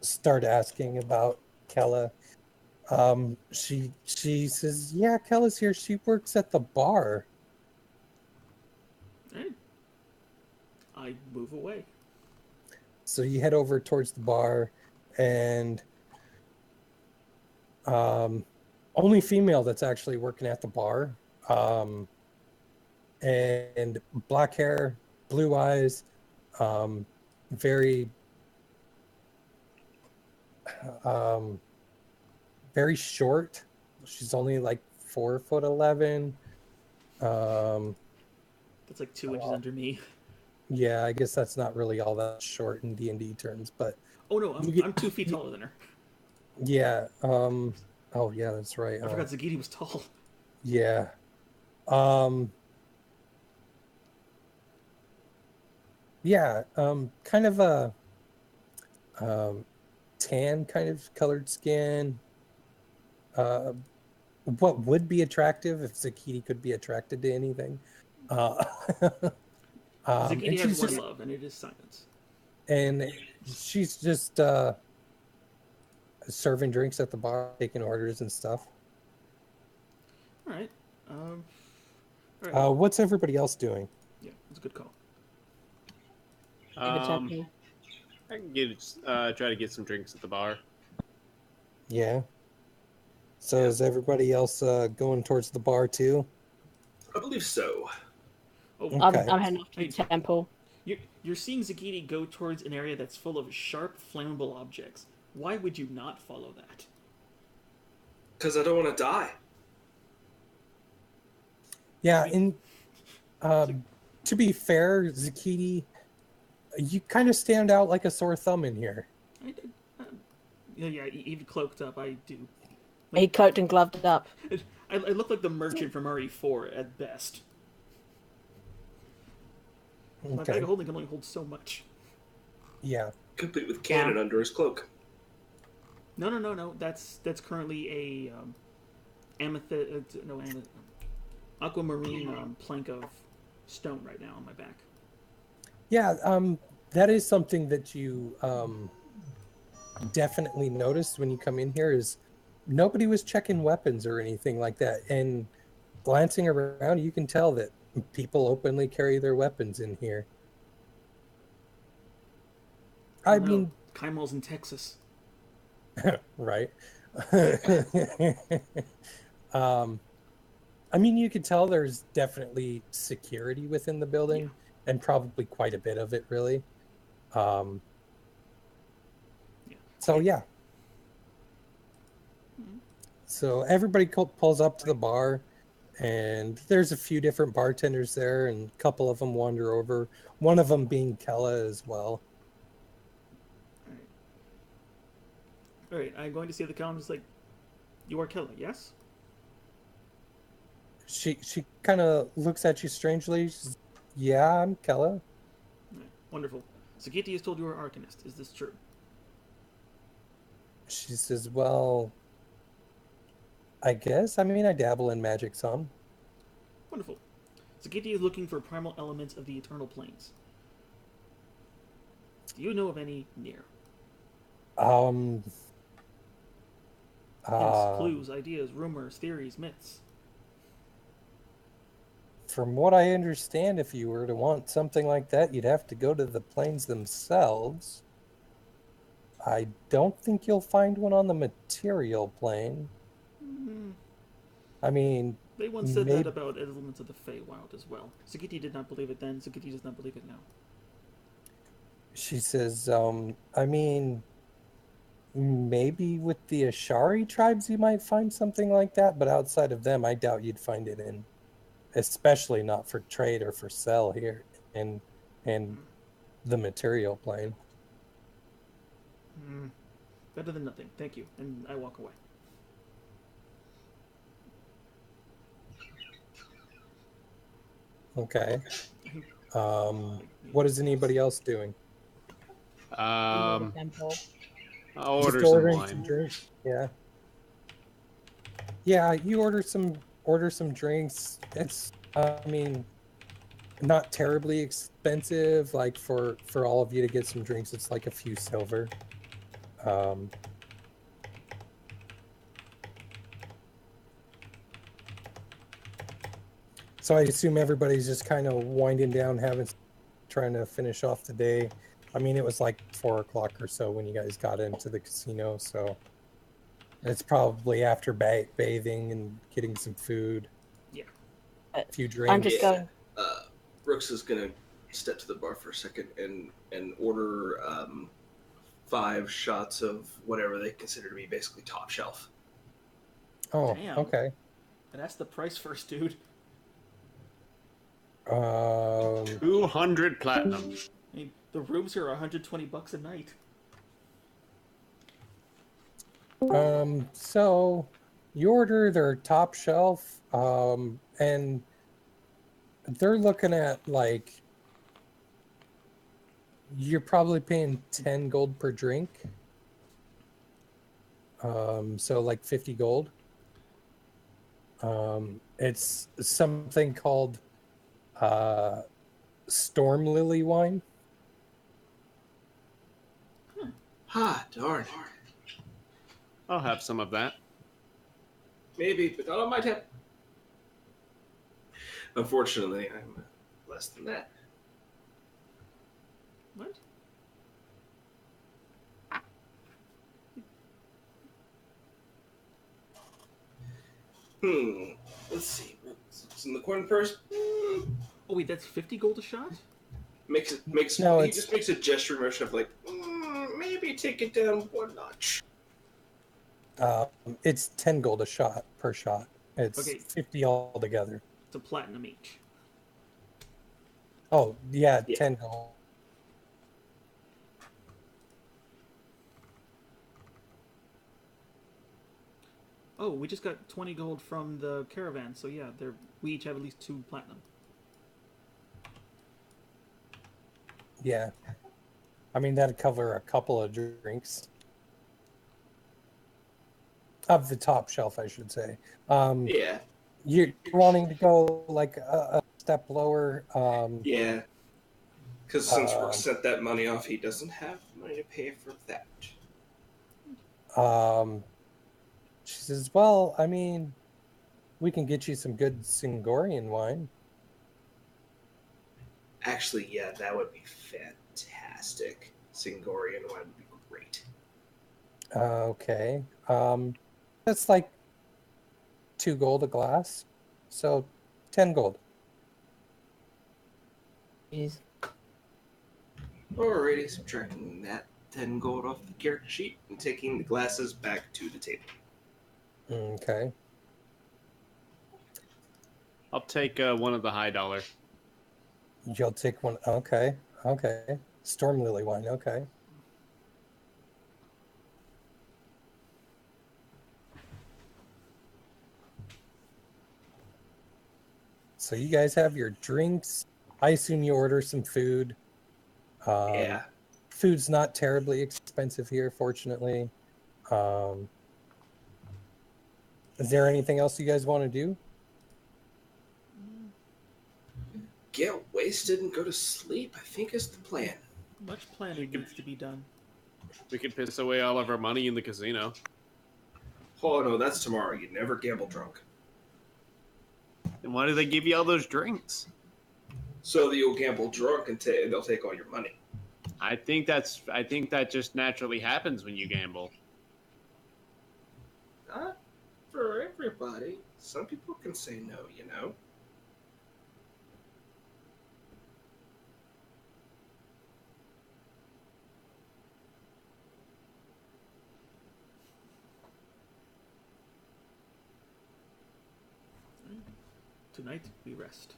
start asking about Kella. She says, "Yeah, Kella's here. She works at the bar." Right. I move away. So you head over towards the bar, and only female that's actually working at the bar. And black hair, blue eyes, very very short. She's only like 4'11". That's like 2 inches under me. Yeah, I guess that's not really all that short in D&D terms, but Oh no, I'm 2 feet taller than her. yeah. Oh yeah, that's right. I forgot Zagiti was tall. Yeah. Yeah. Kind of a tan kind of colored skin. What would be attractive if Zakiti could be attracted to anything? Zagiti has one love, and it is silence. And she's just serving drinks at the bar, taking orders and stuff. All right. What's everybody else doing? Yeah, it's a good call. I can try to get some drinks at the bar. Yeah. So is everybody else going towards the bar too? I believe so. Oh, okay. I'm heading off to the temple. You're seeing Zagiti go towards an area that's full of sharp, flammable objects. Why would you not follow that? Because I don't want to die. Yeah, and to be fair, Zakiti, you kind of stand out like a sore thumb in here. Yeah, even cloaked up, I do. He cloaked and gloved up. I look like the merchant from RE4 at best. Okay. My bag of holding can only hold so much. Yeah. Complete with cannon under his cloak. No. That's currently a aquamarine plank of stone right now on my back. Yeah, that is something that you definitely noticed when you come in here is nobody was checking weapons or anything like that. And glancing around, you can tell that people openly carry their weapons in here. I mean, Kaimal's in Texas. Right. I mean, you could tell there's definitely security within the building, and probably quite a bit of it, really. So yeah. So everybody pulls up to the bar, and there's a few different bartenders there, and a couple of them wander over. One of them being Kella as well. All right, I'm going to see the column. Just like, you are Kella, yes? She kind of looks at you strangely. Says, yeah, I'm Kella. Right, wonderful. Sagiti has told you are Arcanist. Is this true? She says, well, I guess. I mean, I dabble in magic some. Wonderful. Sagiti is looking for primal elements of the eternal planes. Do you know of any near? Hints, clues, ideas, rumors, theories, myths. From what I understand, if you were to want something like that, you'd have to go to the plains themselves. I don't think you'll find one on the material plane. I mean, They once said that about elements of the Feywild as well. Sagiti did not believe it then. Sagiti does not believe it now. She says, I mean, maybe with the Ashari tribes you might find something like that, but outside of them, I doubt you'd find it in, especially not for trade or for sell here in the material plane. Better than nothing. Thank you. And I walk away. Okay. What is anybody else doing? I'll Just order some wine. Some drinks. Yeah. Yeah, you order some drinks. It's I mean, not terribly expensive. Like for all of you to get some drinks, it's like a few silver. So I assume everybody's just kind of winding down, trying to finish off the day. I mean, it was like 4 o'clock or so when you guys got into the casino, so it's probably after bathing and getting some food. Yeah. A few drinks. I'm just going. Brooks is gonna step to the bar for a second and order 5 shots of whatever they consider to be basically top shelf. Oh, damn. Okay. And that's the price first, dude. 200 platinum. I mean, the rooms here are $120 a night. So you order their top shelf, and they're looking at like you're probably paying 10 gold per drink. So like 50 gold. It's something called Storm Lily wine. Ha, darn. I'll have some of that. Maybe, but not on my tip. Unfortunately, I'm less than that. What? Let's see. It's in the corner purse. Oh wait, that's 50 gold a shot? He just makes a gesture motion of like, maybe take it down 1 notch. It's 10 gold a shot per shot. It's Okay. 50 altogether. It's a platinum each. Oh, yeah, 10 gold. Oh, we just got 20 gold from the Caravan, so yeah, we each have at least 2 platinum. Yeah. I mean, that'd cover a couple of drinks. Of the top shelf, I should say. Yeah. You're wanting to go like a step lower. Yeah. Because since Brooks sent that money off, he doesn't have money to pay for that. She says, well, I mean, we can get you some good Singorian wine. Actually, yeah, that would be fantastic. Singorian wine would be great. Okay. That's like 2 gold a glass. So 10 gold. Jeez. Alrighty, subtracting that 10 gold off the character sheet and taking the glasses back to the table. Okay. I'll take one of the high dollar. You'll take one. Okay. Okay. Storm Lily wine. Okay. So you guys have your drinks. I assume you order some food. Yeah. Food's not terribly expensive here, fortunately. Is there anything else you guys want to do? Get wasted and go to sleep, I think is the plan. Much planning needs to be done. We could piss away all of our money in the casino. Oh no, that's tomorrow. You never gamble drunk. Then why do they give you all those drinks? So that you'll gamble drunk and they'll take all your money. I think that just naturally happens when you gamble. Not for everybody. Some people can say no, you know. Tonight we rest.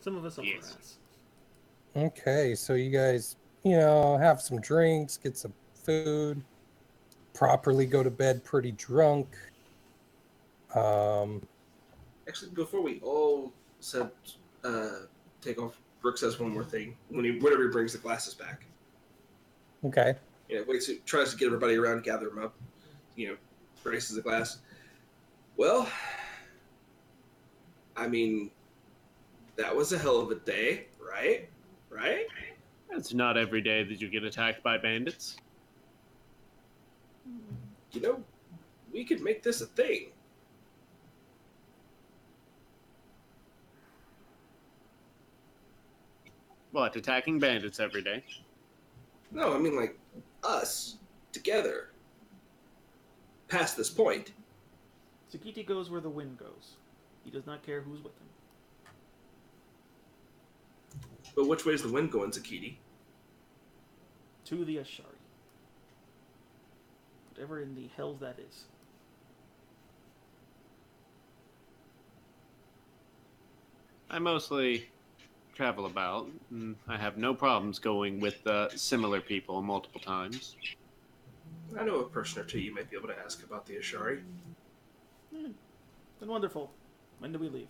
Some of us off Yes. our ass. Okay, so you guys, have some drinks, get some food, properly go to bed pretty drunk. Actually, before we all said take off, Brooke says one more thing whenever he brings the glasses back. Okay. Tries to get everybody around, gather them up. Braces the glass. Well, I mean, that was a hell of a day, right? Right? It's not every day that you get attacked by bandits. We could make this a thing. What, attacking bandits every day? No, I mean like us together. Past this point. Sakiti goes where the wind goes. He does not care who's with him. But which way is the wind going, Zakiti? To the Ashari. Whatever in the hells that is. I mostly travel about. And I have no problems going with similar people multiple times. I know a person or two you might be able to ask about the Ashari. Then wonderful. When do we leave?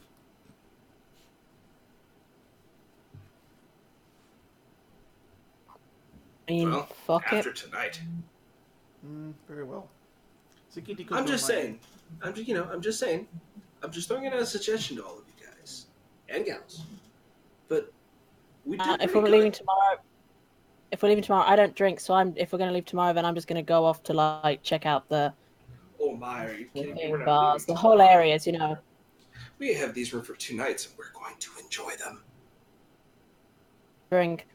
Well, fuck after it. tonight. Very well. Sakiti could I'm go just my- saying. I'm just saying. I'm just throwing it as a suggestion to all of you guys and gals. But we did If pretty we're good. leaving tomorrow, I don't drink. So if we're going to leave tomorrow, then I'm just going to go off to check out the Oh my, are you kidding me? We're not bars, the leaving whole tomorrow. areas. We have these rooms for 2 nights, and we're going to enjoy them. Drink.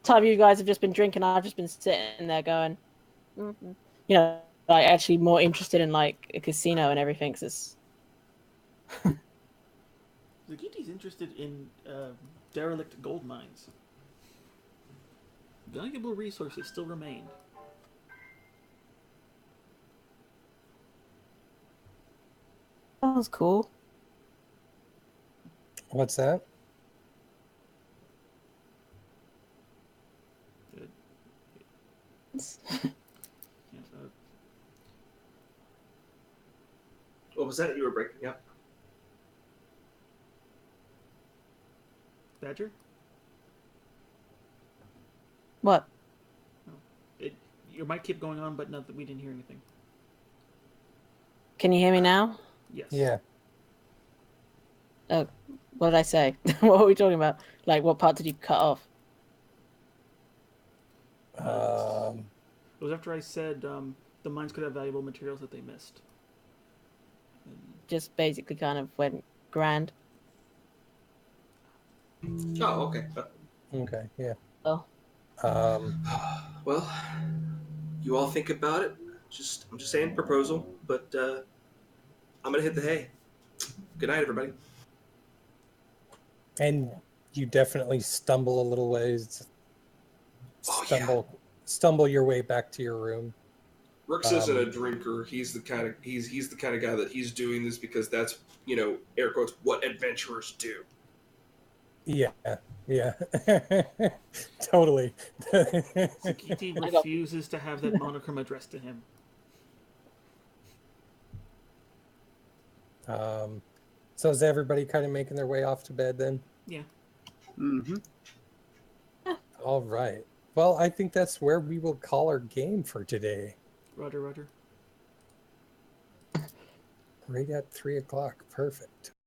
Time you guys have just been drinking, I've just been sitting there going, actually more interested in a casino and everything. Cause it's... Zakiti's interested in derelict gold mines. Valuable resources still remain. Sounds cool. What's that? Good. Yes, What was that you were breaking up? Badger? What? Your mic kept going on, but not that we didn't hear anything. Can you hear me now? Yes. Yeah. Oh, what did I say? What were we talking about? What part did you cut off? It was after I said the mines could have valuable materials that they missed. Just basically kind of went grand. Oh, okay. Okay, yeah. Oh. Well, you all think about it. I'm just saying proposal, but I'm gonna hit the hay. Good night, everybody. And you definitely stumble a little ways. Stumble your way back to your room. Rooks isn't a drinker. He's the kind of guy that he's doing this because that's air quotes what adventurers do. Yeah. Totally. Sakiti refuses to have that monochrome addressed to him. So is everybody kind of making their way off to bed then? Yeah. Mm-hmm. All right. Well, I think that's where we will call our game for today. Roger. Right at 3:00. Perfect.